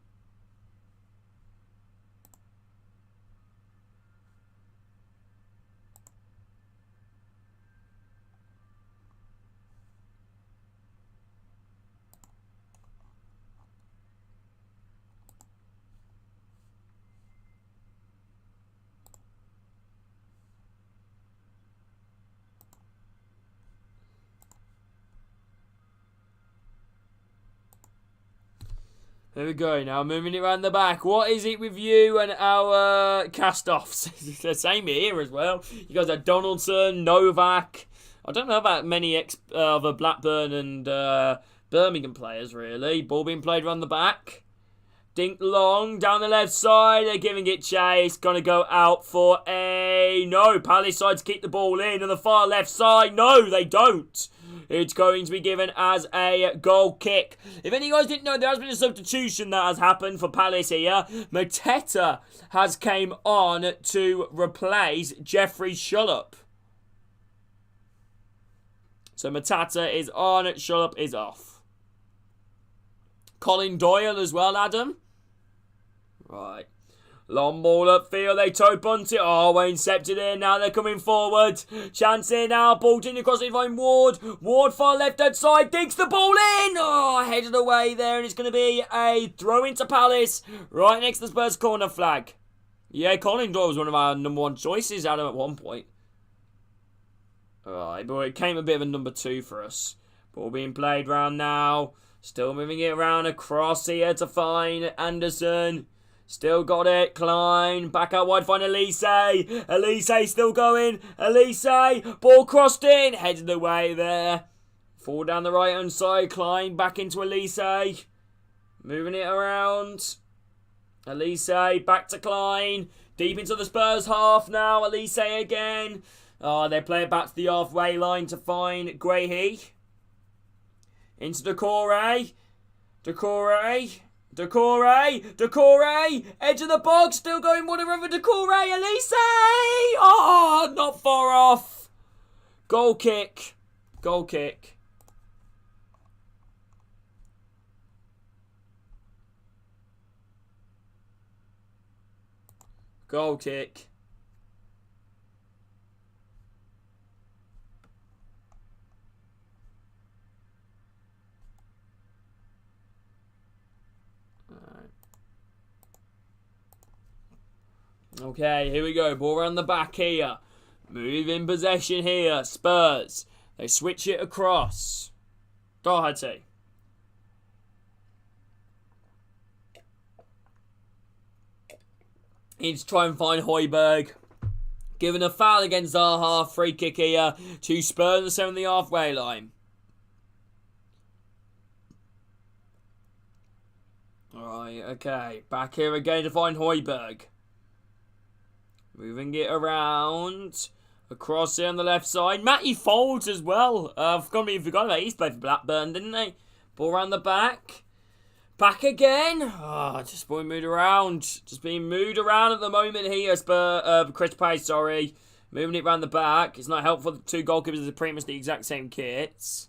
There we go, now moving it around the back. What is it with you and our cast-offs? It's the same here as well. You guys are Donaldson, Novak. I don't know about many other Blackburn and Birmingham players, really. Ball being played around the back. Dink long, down the left side. They're giving it chase. Going to go out for a... No, Palace side to keep the ball in. On the far left side. No, they don't. It's going to be given as a goal kick. If any of you guys didn't know, there has been a substitution that has happened for Palace here. Mateta has came on to replace Jeffrey Shullup. So Mateta is on, Shullup is off. Colin Doyle as well, Adam. Right. Long ball upfield, they toe punt it. Oh, Wayne stepped it in. Now they're coming forward. Chance in now. Ball in across the line. Ward. Ward far left hand side. Digs the ball in. Oh, headed away there. And it's going to be a throw into Palace. Right next to the Spurs corner flag. Yeah, Colin Doyle was one of our number one choices, Adam, at one point. Alright, but it came a bit of a number two for us. Ball being played round now. Still moving it around across here to find Anderson. Still got it. Klein. Back out wide. Find Elise. Elise still going. Elise. Ball crossed in. Headed away there. Fall down the right hand side. Klein back into Elise. Moving it around. Elise. Back to Klein. Deep into the Spurs half now. Elise again. Oh, they play it back to the halfway line to find Grahey. Into Decore. Decore, edge of the box, still going one over Decore, Elise! Oh, not far off. Goal kick. Goal kick. Goal kick. Okay, here we go. Ball around the back here. Moving possession here. Spurs. They switch it across. Doherty. Needs to try and find Højbjerg. Given a foul against Zaha. Free kick here to Spurs on the halfway line. Alright, okay. Back here again to find Højbjerg. Moving it around. Across here on the left side. Matty Folds as well. I've completely forgot about it. He's played for Blackburn, didn't he? Ball around the back. Back again. Oh, just being moved around. Just being moved around at the moment here. Chris Page, sorry. Moving it around the back. It's not helpful. The two goalkeepers are pretty much the exact same kits.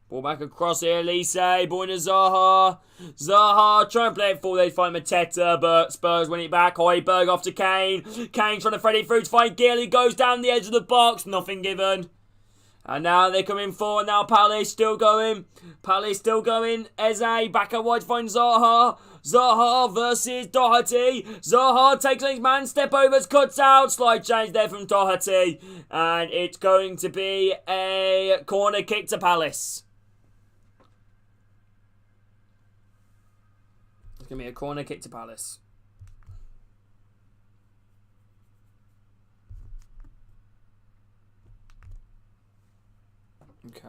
Ball back across here, Elise. Ball into Zaha. Zaha trying to play it forward. They find Mateta, but Spurs win it back. Højbjerg off to Kane. Kane trying to thread it through to find Gill. He goes down the edge of the box. Nothing given. And now they're coming forward. Now Palace still going. Palace still going. Eze back out wide to find Zaha. Zaha versus Doherty. Zaha takes his man, step overs, cuts out. Slide change there from Doherty. And it's going to be a corner kick to Palace. It's going to be a corner kick to Palace. Okay.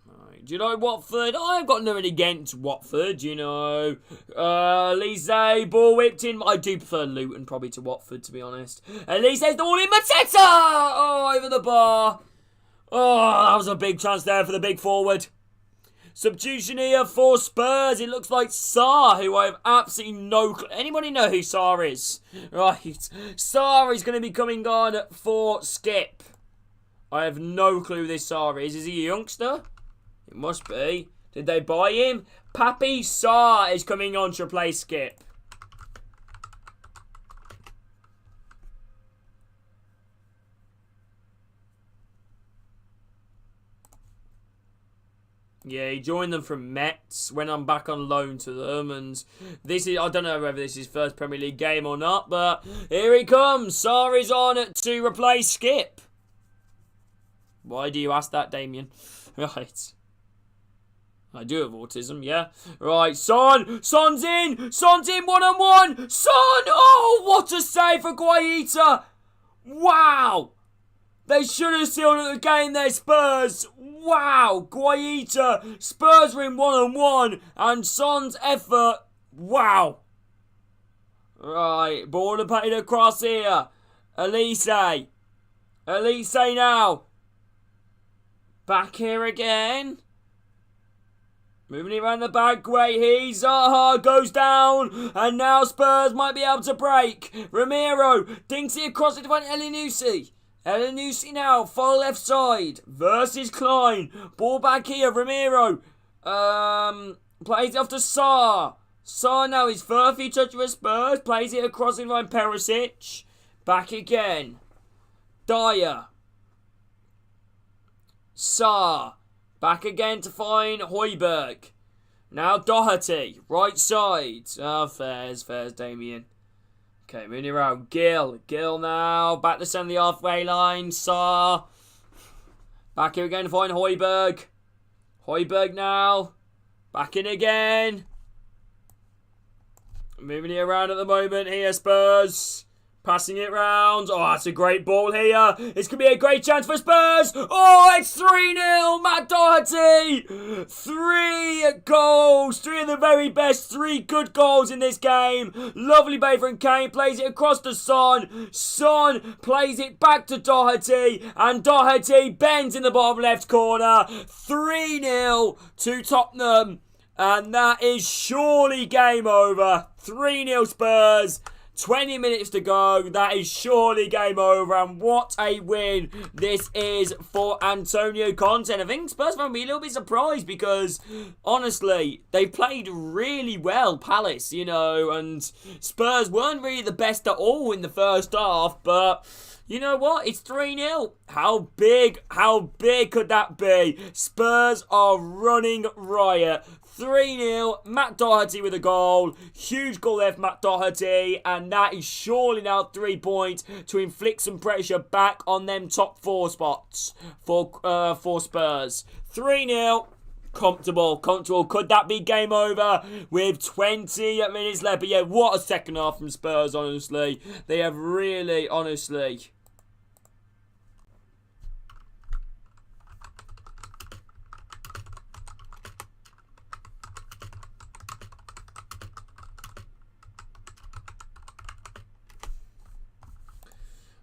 Right. Do you know Watford? I've got nothing against Watford, you know. Elise, ball whipped in. I do prefer Luton probably to Watford, to be honest. Elise's the ball in. Mateta! Oh, over the bar. Oh, that was a big chance there for the big forward. Substitution here for Spurs. It looks like Sarr, who I have absolutely no clue. Anybody know who Sarr is? Right. Sarr is going to be coming on for Skip. I have no clue who this Sarr is. Is he a youngster? It must be. Did they buy him? Papi Sarr is coming on to replace Skip. Yeah, he joined them from Metz when I'm back on loan to them. And this is, I don't know whether this is his first Premier League game or not, but here he comes. Sarr is on to replace Skip. Why do you ask that, Damien? Right. I do have autism, yeah. Right, Son. Son's in. Son's in one-on-one. Son. Oh, what a save for Guaita. Wow. They should have sealed the game there, Spurs. Wow. Guaita. Spurs were in one-on-one. And Son's effort. Wow. Right. Ball paid across here. Elise. Elise now. Back here again. Moving it around the back, Guahi, Zaha goes down, and now Spurs might be able to break. Ramiro dinks it across it to find Elyounoussi. Elyounoussi now, far left side, versus Klein. Ball back here, Ramiro. Plays it off to Sarr. Sarr now, his first few touches with Spurs, plays it across it to find Perisic. Back again. Dyer. Sarr. Back again to find Højbjerg. Now Doherty. Right side. Oh, fairs, Damien. Okay, moving around. Gill now. Back to centre the halfway line. Sarr. Back here again to find Højbjerg. Højbjerg now. Back in again. Moving it around at the moment here, Spurs. Passing it round. Oh, that's a great ball here. It's going to be a great chance for Spurs. Oh, it's 3-0. Matt Doherty. 3 goals. 3 of the very best. 3 good goals in this game. Lovely bait from Kane. Plays it across to Son. Son plays it back to Doherty. And Doherty bends in the bottom left corner. 3-0 to Tottenham. And that is surely game over. 3-0 Spurs. 20 minutes to go. That is surely game over. And what a win this is for Antonio Conte. And I think Spurs might be a little bit surprised because, honestly, they played really well, Palace, you know. And Spurs weren't really the best at all in the first half. But you know what? It's 3-0. How big could that be? Spurs are running riot. 3-0, Matt Doherty with a goal. Huge goal there for Matt Doherty. And that is surely now 3 points to inflict some pressure back on them top 4 spots for Spurs. 3-0. Comfortable. Could that be game over with 20 minutes left? But yeah, what a second half from Spurs, honestly. They have really, honestly...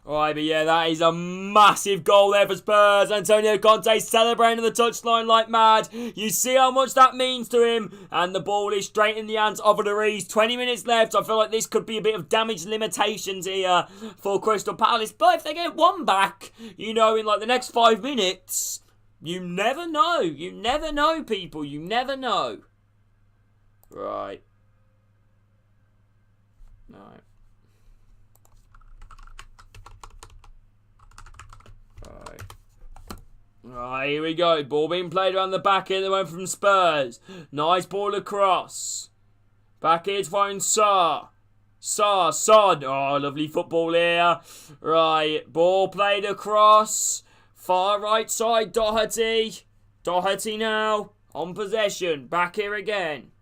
Alright, but yeah, that is a massive goal there for Spurs. Antonio Conte celebrating the touchline like mad. You see how much that means to him. And the ball is straight in the hands of Lloris. 20 minutes left. I feel like this could be a bit of damage limitations here for Crystal Palace. But if they get one back, you know, in like the next 5 minutes, you never know. You never know, people. You never know. Right. Alright. Right, here we go. Ball being played around the back here. The one from Spurs. Nice ball across. Back here to find Son. Oh, lovely football here. Right, ball played across. Far right side, Doherty. Doherty now on possession. Back here again.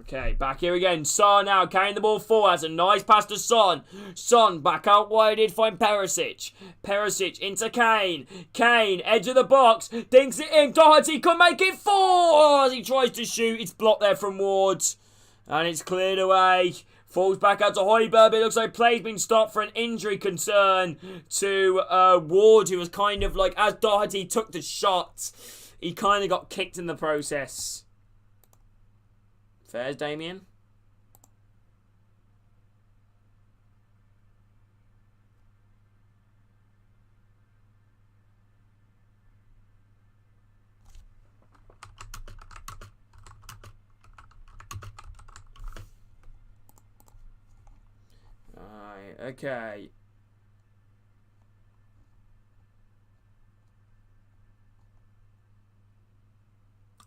Okay, back here again. Son now carrying the ball forward. Has a nice pass to Son. Son back out wide. Did find Perisic. Perisic into Kane. Kane, edge of the box. Dinks it in. Doherty can make it 4 as he tries to shoot. It's blocked there from Ward. And it's cleared away. Falls back out to Højbjerg. It looks like play's been stopped for an injury concern to Ward, who was kind of like, as Doherty took the shot, he kind of got kicked in the process. Fairs, Damien. Alright, okay.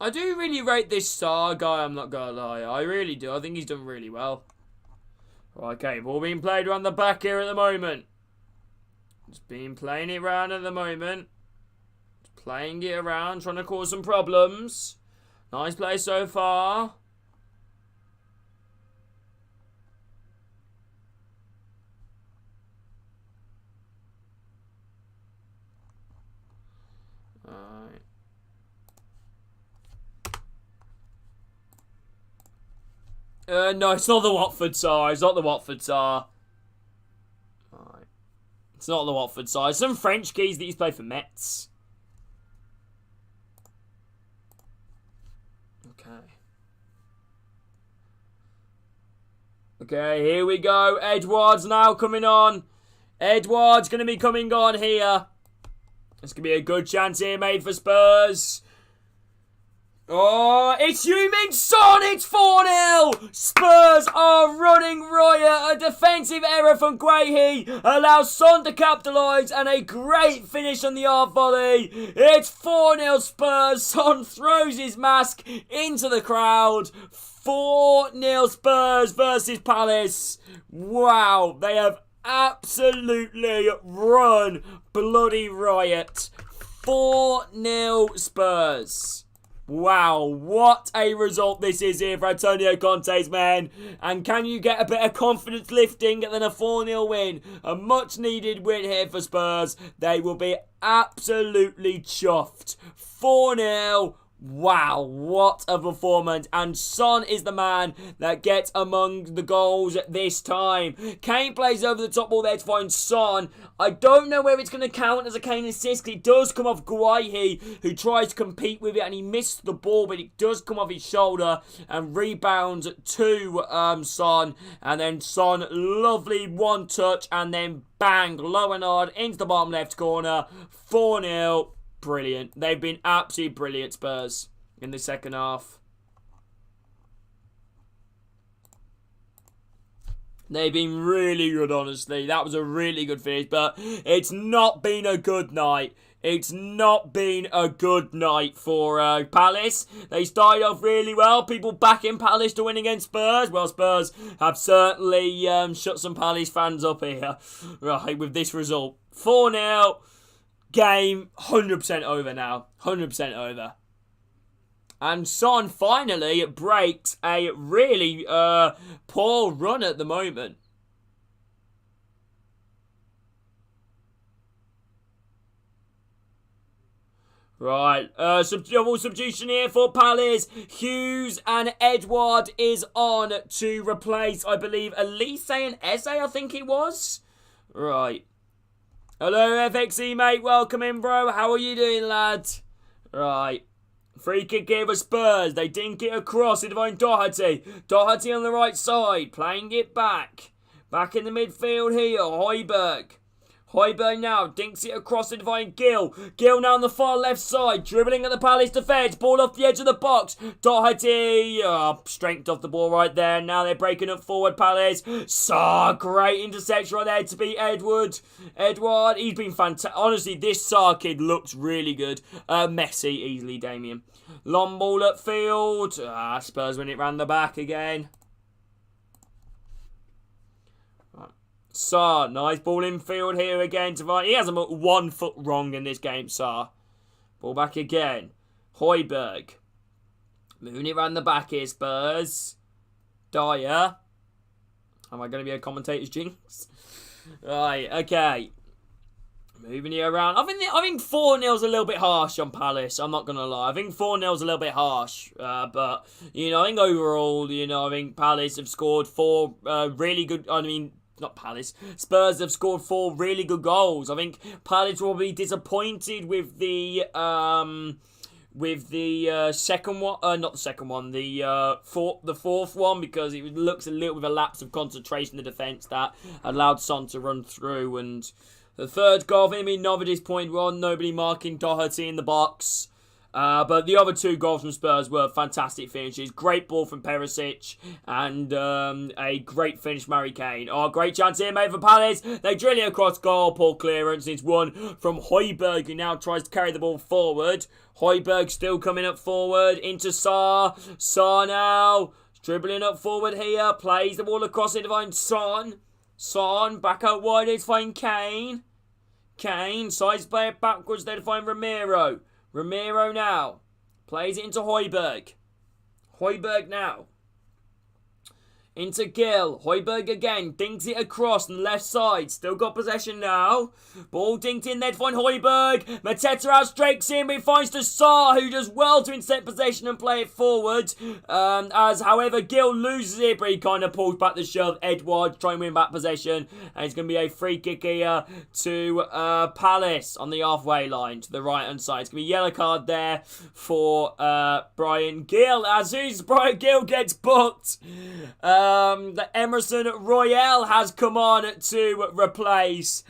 I do really rate this Star guy, I'm not gonna lie. I really do. I think he's done really well. Okay, ball being played around the back here at the moment. Just been playing it around at the moment. Just playing it around, trying to cause some problems. Nice play so far. Alright. No, it's not the Watford side. It's not the Watford side. Right. It's not the Watford side. Some French keys that he's played for Metz. Okay. Okay, here we go. Edouard's now coming on. Edouard's going to be coming on here. This could be a good chance here made for Spurs. Oh, it's Heung-min Son, it's 4-0! Spurs are running riot. A defensive error from Guehi allows Son to capitalise, and a great finish on the half volley. It's 4-0 Spurs. Son throws his mask into the crowd. 4-0 Spurs versus Palace. Wow, they have absolutely run bloody riot. 4-0 Spurs. Wow, what a result this is here for Antonio Conte's men. And can you get a bit of confidence lifting than a 4-0 win? A much needed win here for Spurs. They will be absolutely chuffed. 4-0. Wow, what a performance. And Son is the man that gets among the goals this time. Kane plays over the top ball there to find Son. I don't know whether it's going to count as a Kane assist. It does come off Guehi, who tries to compete with it, and he missed the ball, but it does come off his shoulder and rebounds to Son. And then Son, lovely one touch, and then bang, low and hard into the bottom left corner. 4-0. Brilliant. They've been absolutely brilliant, Spurs, in the second half. They've been really good, honestly. That was a really good finish, but it's not been a good night. It's not been a good night for Palace. They started off really well. People backing Palace to win against Spurs. Well, Spurs have certainly shut some Palace fans up here, right, with this result. 4-0. Game 100% over now. 100% over. And Son finally breaks a really poor run at the moment. Right, double substitution here for Palace. Hughes and Edouard is on to replace, I believe, Elise and Eze, I think it was. Right. Hello, FXE, mate. Welcome in, bro. How are you doing, lad? Right. Free kick here for Spurs. They dink it across. They find Doherty. Doherty on the right side. Playing it back. Back in the midfield here. Højbjerg. Højbjerg now dinks it across the divine Gill. Gill now on the far left side, dribbling at the Palace defence. Ball off the edge of the box. Doherty, strength off the ball right there. Now they're breaking up forward, Palace. Sarr, great interception right there to beat Edward. He's been fantastic. Honestly, this Sarr kid looks really good. Messi, easily, Damien. Long ball at field. Spurs win it round the back again. Sarr, nice ball in field here again. He hasn't put 1 foot wrong in this game, Sarr. Ball back again. Højbjerg. Moving it around the back here, Spurs. Dyer. Am I going to be a commentator's jinx? Right, okay. Moving it around. I think 4-0's a little bit harsh on Palace. I'm not going to lie. I think 4-0's a little bit harsh. But, I think overall, I think Palace have scored 4 really good... Not Palace. Spurs have scored 4 really good goals. I think Palace will be disappointed with the second one. Not the second one. The fourth one, because it looks a little with a lapse of concentration in the defence that allowed Son to run through. And the third goal, I mean, nobody disappointed on. Nobody marking Doherty in the box. But the other 2 goals from Spurs were fantastic finishes. Great ball from Perisic and a great finish from Harry Kane. Great chance here made for Palace. They drill it across goal. Poor clearance. It's one from Højbjerg, who now tries to carry the ball forward. Højbjerg still coming up forward into Sarr. Sarr now dribbling up forward here. Plays the ball across it to find Son. Son back out wide. It's finding Kane. Kane sides play it backwards there to find Romero. Romero now. Plays it into Højbjerg. Højbjerg now. Into Gill. Højbjerg again. Dinks it across on the left side. Still got possession now. Ball dinked in there to find Højbjerg. Mateta outstrakes him. But he finds to Sarr, who does well to intercept possession and play it forward. However, Gill loses it, but he kind of pulls back the shove. Edward trying to win back possession. And it's going to be a free kick here to Palace on the halfway line to the right hand side. It's going to be a yellow card there for Brian Gill. As soon as Brian Gill gets booked, the Emerson Royale has come on to replace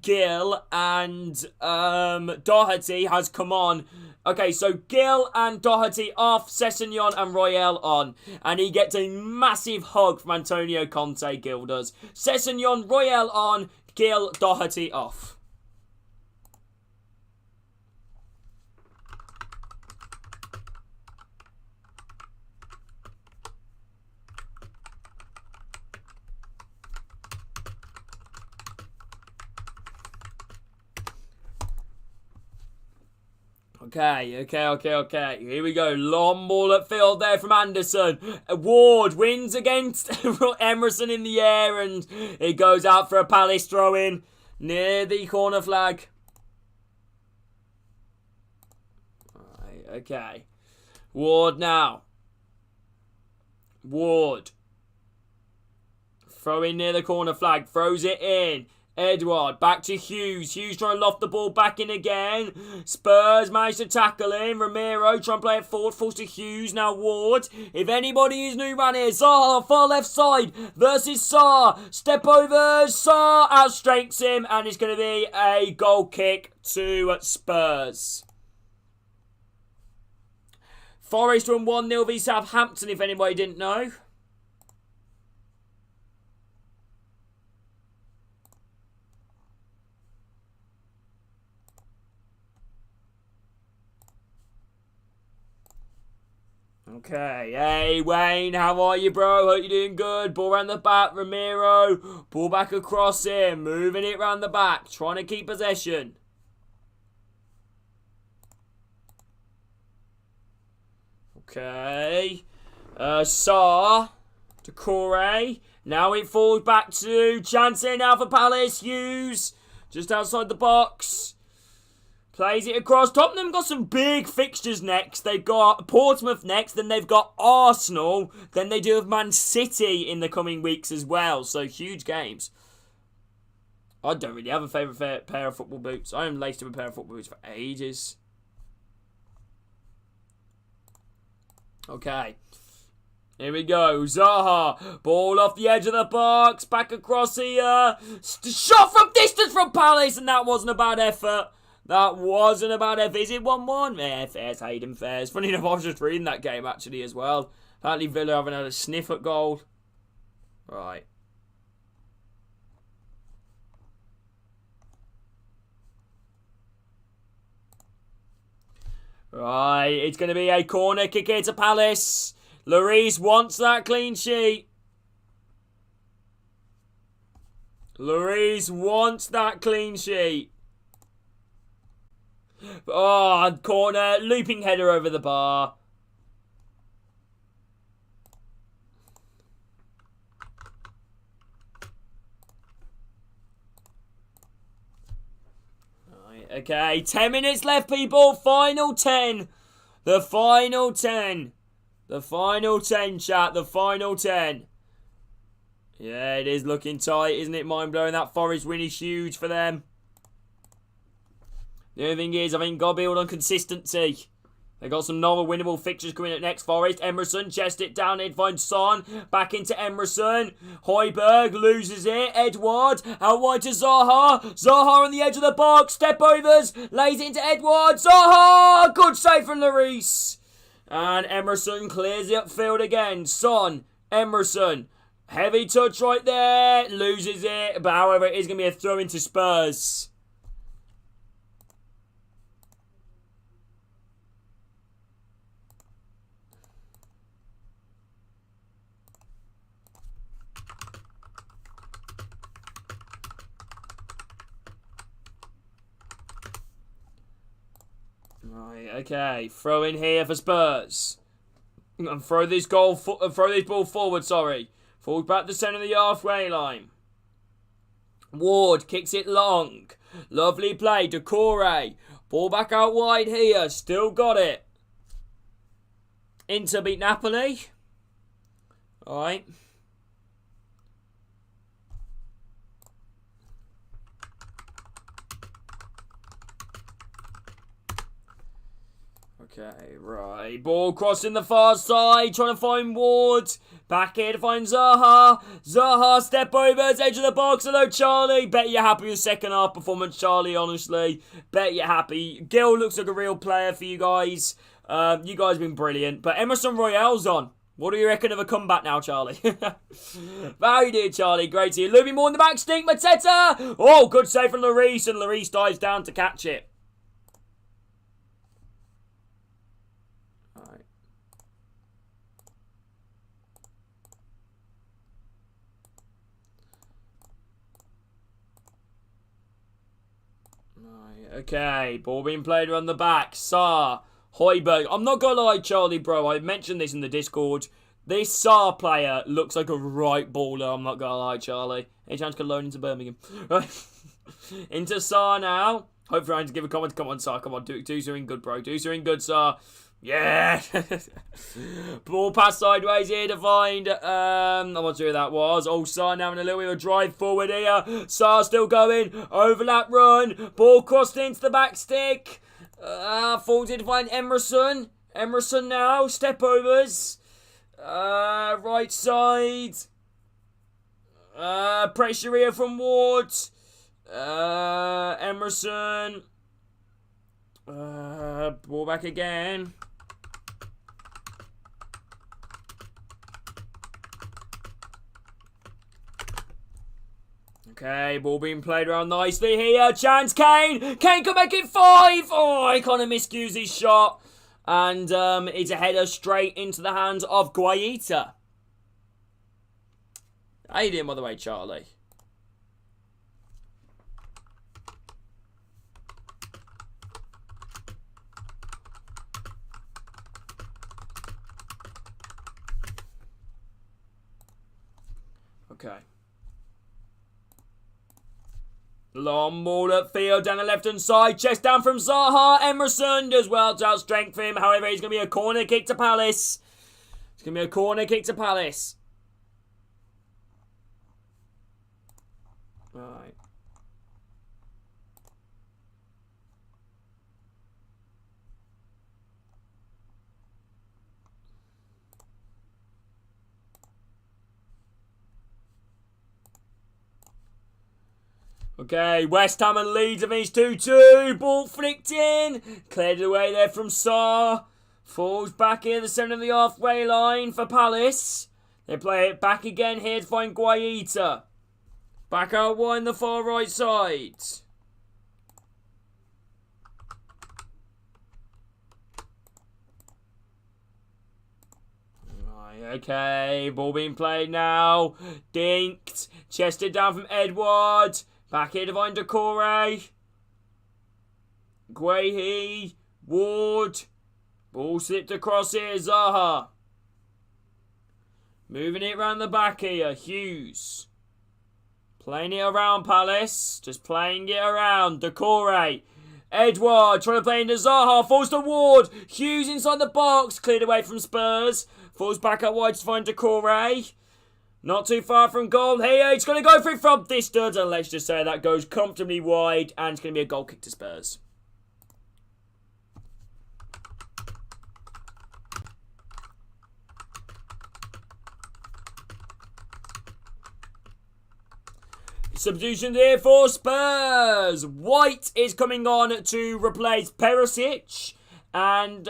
Gill, and Doherty has come on. Okay, so Gill and Doherty off, Sessegnon and Royale on. And he gets a massive hug from Antonio Conte, Gill does. Sessegnon, Royale on, Gill, Doherty off. Okay. Here we go. Long ball at field there from Anderson. Ward wins against Emerson in the air, and it goes out for a Palace throw-in near the corner flag. Right, okay. Ward now. Ward. Throw in near the corner flag. Throws it in. Edward, back to Hughes. Hughes trying to loft the ball back in again. Spurs managed to tackle him. Romero trying to play it forward. Falls to Hughes. Now Ward. If anybody is new man here, Sarr, far left side versus Sarr. Step over. Sarr outstrakes him. And it's going to be a goal kick to Spurs. Forest won 1-0 v Southampton, if anybody didn't know. Okay, hey Wayne, how are you, bro? Hope you're doing good. Ball around the back, Romero. Ball back across him, moving it around the back, trying to keep possession. Okay, Sarr to Corey. Now it falls back to Jansen now for Palace. Hughes just outside the box. Plays it across. Tottenham got some big fixtures next. They've got Portsmouth next. Then they've got Arsenal. Then they do have Man City in the coming weeks as well. So huge games. I don't really have a favourite pair of football boots. I haven't laced up a pair of football boots for ages. Okay. Here we go. Zaha. Ball off the edge of the box. Back across here. Shot from distance from Palace. And that wasn't a bad effort. That wasn't a bad effort. Is it 1-1? Yeah, fair's Hayden, fair's. Funny enough, I was just reading that game actually as well. Apparently Villa haven't had a sniff at goal. Right. Right, it's going to be a corner kick here to Palace. Lloris wants that clean sheet. Lloris wants that clean sheet. Oh, corner, looping header over the bar. Right, okay, 10 minutes left, people. Final 10. The final 10. The final 10, chat. The final 10. Yeah, it is looking tight, isn't it? Mind-blowing. That Forest win is huge for them. The only thing is, I think got to build on consistency. They got some normal winnable fixtures coming up next. Forest, Emerson, chest it down, it finds Son. Back into Emerson. Højbjerg loses it. Edward, out wide to Zaha. Zaha on the edge of the box. Step overs, lays it into Edward. Zaha! Good save from Lloris. And Emerson clears it upfield again. Son, Emerson. Heavy touch right there. Loses it. But however, it is going to be a throw into Spurs. Right, okay. Throw in here for Spurs. And throw this ball forward, sorry. Forward back to centre of the halfway line. Ward kicks it long. Lovely play. Decore. Ball back out wide here. Still got it. Inter beat Napoli. Alright. Okay, right. Ball crossing the far side. Trying to find Ward. Back here to find Zaha. Zaha, step overs, edge of the box. Hello, Charlie. Bet you're happy with second half performance, Charlie, honestly. Bet you're happy. Gil looks like a real player for you guys. You guys have been brilliant. But Emerson Royale's on. What do you reckon of a comeback now, Charlie? Very good, Charlie. Great to you. Luby more in the back. Stink Mateta. Oh, good save from Lloris. And Lloris dives down to catch it. Okay, ball being played around the back. Saar, Højbjerg. I'm not going to lie, Charlie, bro. I mentioned this in the Discord. This Saar player looks like a right baller. I'm not going to lie, Charlie. Any chance to loan into Birmingham? Right. Into Saar now. Hope you're trying to give a comment. Come on, Saar. Come on. Do something good, bro. Do something good, Saar. Yeah. Ball pass sideways here to find. I'm not sure who that was. Oh, Saar now in a little bit of a drive forward here. Saar still going. Overlap run. Ball crossed into the back stick. Falls in to find Emerson. Emerson now. Step overs. Right side. Pressure here from Ward. Emerson. Ball back again. Okay, ball being played around nicely here. Chance, Kane. Kane can make it 5. Oh, he kind of miscues his shot. And it's a header straight into the hands of Guaita. How you doing, by the way, Charlie? Okay. Long ball upfield down the left-hand side. Chest down from Zaha. Emerson does well to outstrength him. However, it's going to be a corner kick to Palace. It's going to be a corner kick to Palace. Right. Okay, West Ham and Leeds have finished 2-2. Ball flicked in. Cleared away there from Sarr. Falls back in the centre of the halfway line for Palace. They play it back again here to find Guaita. Back out wide the far right side. Okay, ball being played now. Dinked. Chested down from Edward. Back here to find Decore. Guehi. Ward. Ball slipped across here. Zaha. Moving it around the back here. Hughes. Playing it around Palace. Just playing it around. Decore. Edward trying to play into Zaha. Falls to Ward. Hughes inside the box. Cleared away from Spurs. Falls back out wide to find Decore. Not too far from goal. Hey, it's going to go for it from distance. And let's just say that goes comfortably wide. And it's going to be a goal kick to Spurs. Substitution here for Spurs. White is coming on to replace Perisic. And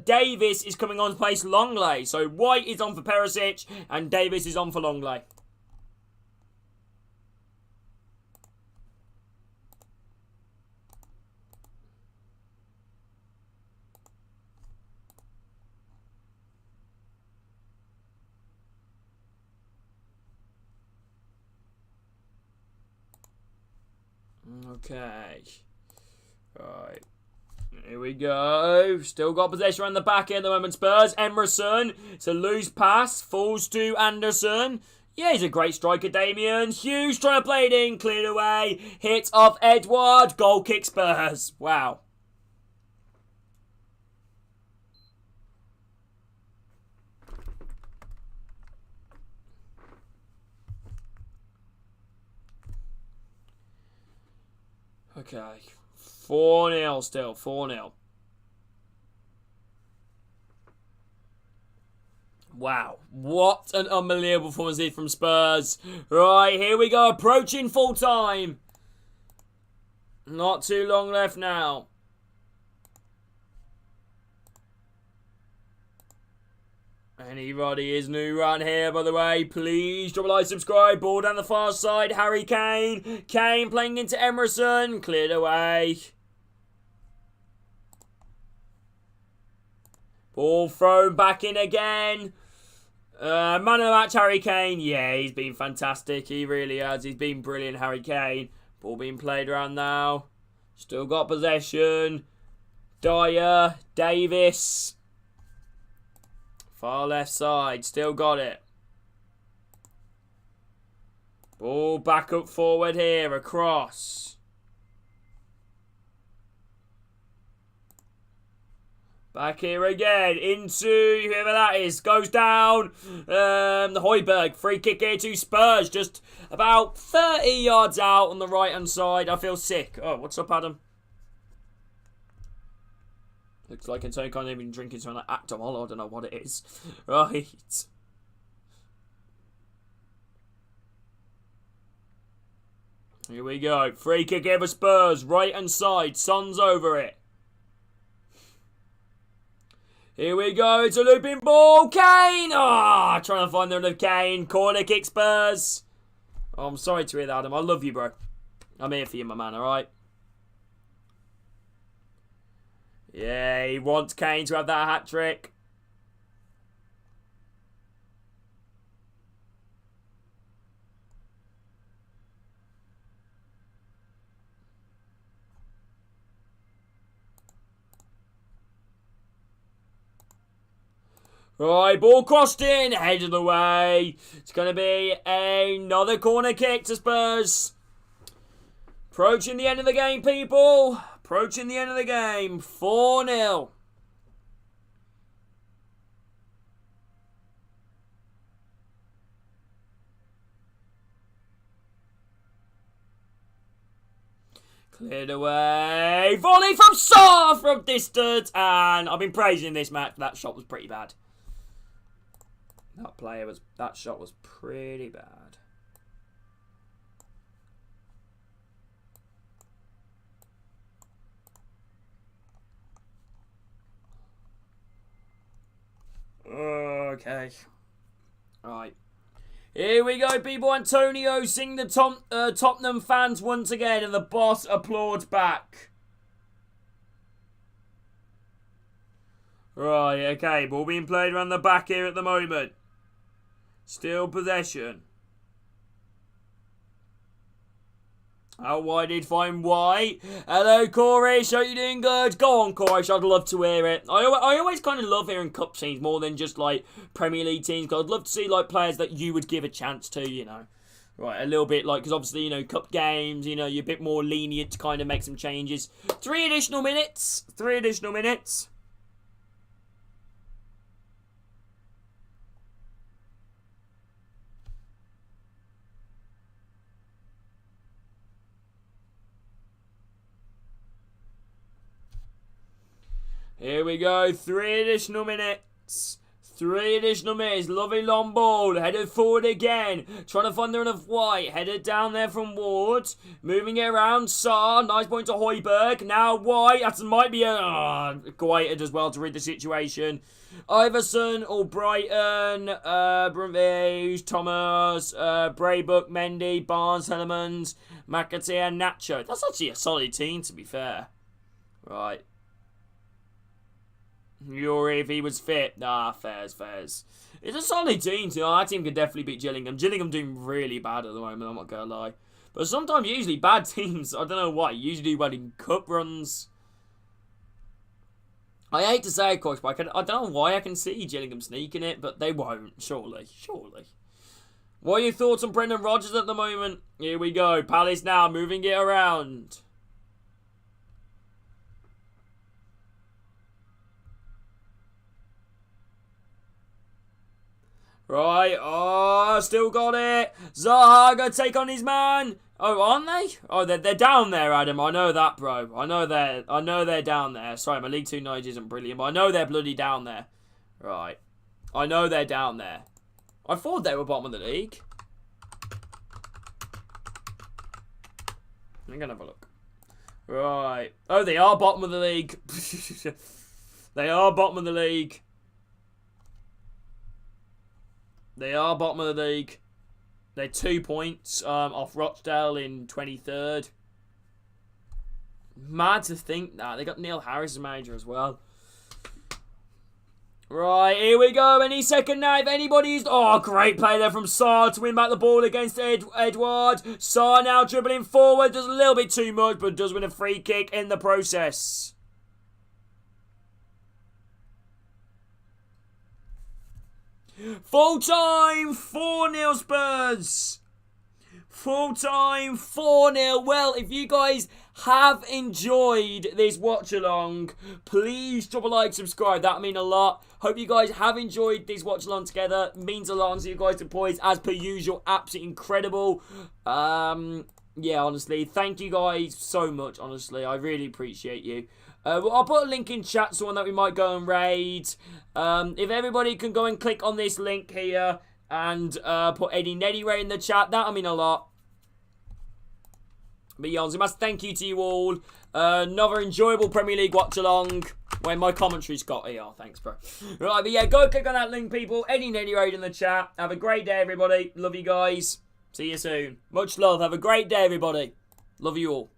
Davis is coming on to place Longley. So White is on for Perisic and Davis is on for Longley. Okay. Right. Here we go. Still got possession around the back end at the moment. Spurs. Emerson. It's a loose pass. Falls to Anderson. Yeah, he's a great striker, Damien. Hughes trying to play it in. Cleared away. Hit off Edward. Goal kick Spurs. Wow. Okay. 4-0 still. 4-0. Wow. What an unbelievable performance here from Spurs. Right, here we go. Approaching full time. Not too long left now. Anybody is new around here, by the way, please drop a like, subscribe. Ball down the far side. Harry Kane. Kane playing into Emerson. Cleared away. Ball thrown back in again. Man of the match, Harry Kane. Yeah, he's been fantastic. He really has. He's been brilliant, Harry Kane. Ball being played around now. Still got possession. Dyer. Davis. Far left side. Still got it. Ball back up forward here. Across. Back here again. Into whoever that is. Goes down. The Højbjerg. Free kick here to Spurs. Just about 30 yards out on the right hand side. I feel sick. Oh, what's up, Adam? Looks like Antonio can't even drink into an Actimol. I don't know what it is. Right. Here we go. Free kick here for Spurs. Right hand side. Son's over it. Here we go. It's a looping ball. Kane. Ah, trying to find the run of Kane. Corner kick Spurs. Oh, I'm sorry to hear that, Adam. I love you, bro. I'm here for you, my man, alright? Yeah, he wants Kane to have that hat-trick. Right, ball crossed in, head of the way. It's going to be another corner kick to Spurs. Approaching the end of the game, people. Approaching the end of the game. 4-0. Cleared away. Volley from Sarr from distance. And I've been praising this match. That shot was pretty bad. That shot was pretty bad. okay. Right. Here we go, people. Antonio sing the Tottenham fans once again, and the boss applauds back. Right, okay. Ball being played around the back here at the moment. Still possession. Out wide, did find White. Hello, Corey. Hope you're doing good. Go on, Corey. I'd love to hear it. I always kind of love hearing cup teams more than just like Premier League teams. Cause I'd love to see like players that you would give a chance to. You know, right? A little bit like because obviously you know cup games. You know you're a bit more lenient to kind of make some changes. 3 additional minutes. 3 additional minutes. Here we go, 3 additional minutes. 3 additional minutes. Lovely long ball. Headed forward again. Trying to find there enough White. Headed down there from Ward. Moving it around. Saar. Nice point to Højbjerg. Now White. That might be a... Guaita as well to read the situation. Iverson. Brighton. Brumbies. Thomas. Braybook. Mendy. Barnes. Hellemans. McAtee and Nacho. That's actually a solid team to be fair. Right. Yuri, if he was fit. Fairs. It's a solid team, too. That team could definitely beat Gillingham. Gillingham doing really bad at the moment, I'm not going to lie. But sometimes, usually, bad teams, I don't know why, usually do well in cup runs. I hate to say it, course, but I don't know why I can see Gillingham sneaking it, but they won't, surely. What are your thoughts on Brendan Rodgers at the moment? Here we go. Palace now, moving it around. Right, still got it. Zaha going to take on his man. Oh, aren't they? Oh, they're down there, Adam. I know that, bro. I know they're down there. Sorry, my League 2 knowledge isn't brilliant, but I know they're bloody down there. Right. I know they're down there. I thought they were bottom of the league. I'm going to have a look. Right. Oh, they are bottom of the league. They are bottom of the league. They are bottom of the league. They're 2 points off Rochdale in 23rd. Mad to think that. They got Neil Harris as manager as well. Right, here we go. Any second now. If anybody's... Oh, great play there from Saar to win back the ball against Edward. Saar now dribbling forward. Does a little bit too much, but does win a free kick in the process. Full time, 4-0 Spurs. Full time, 4-0. Well, if you guys have enjoyed this watch along, please drop a like, subscribe. That would mean a lot. Hope you guys have enjoyed this watch along together. It means a lot. And so you guys deployed as per usual. Absolutely incredible. Yeah, honestly, thank you guys so much. Honestly, I really appreciate you. I'll put a link in chat, someone that we might go and raid. If everybody can go and click on this link here and put Eddie Neddy Ray in the chat, that'll mean a lot. But yeah, honestly, massive thank you to you all. Another enjoyable Premier League watch along when my commentary's got here. Thanks, bro. Right, but yeah, go click on that link, people. Eddie Neddy Ray in the chat. Have a great day, everybody. Love you guys. See you soon. Much love. Have a great day, everybody. Love you all.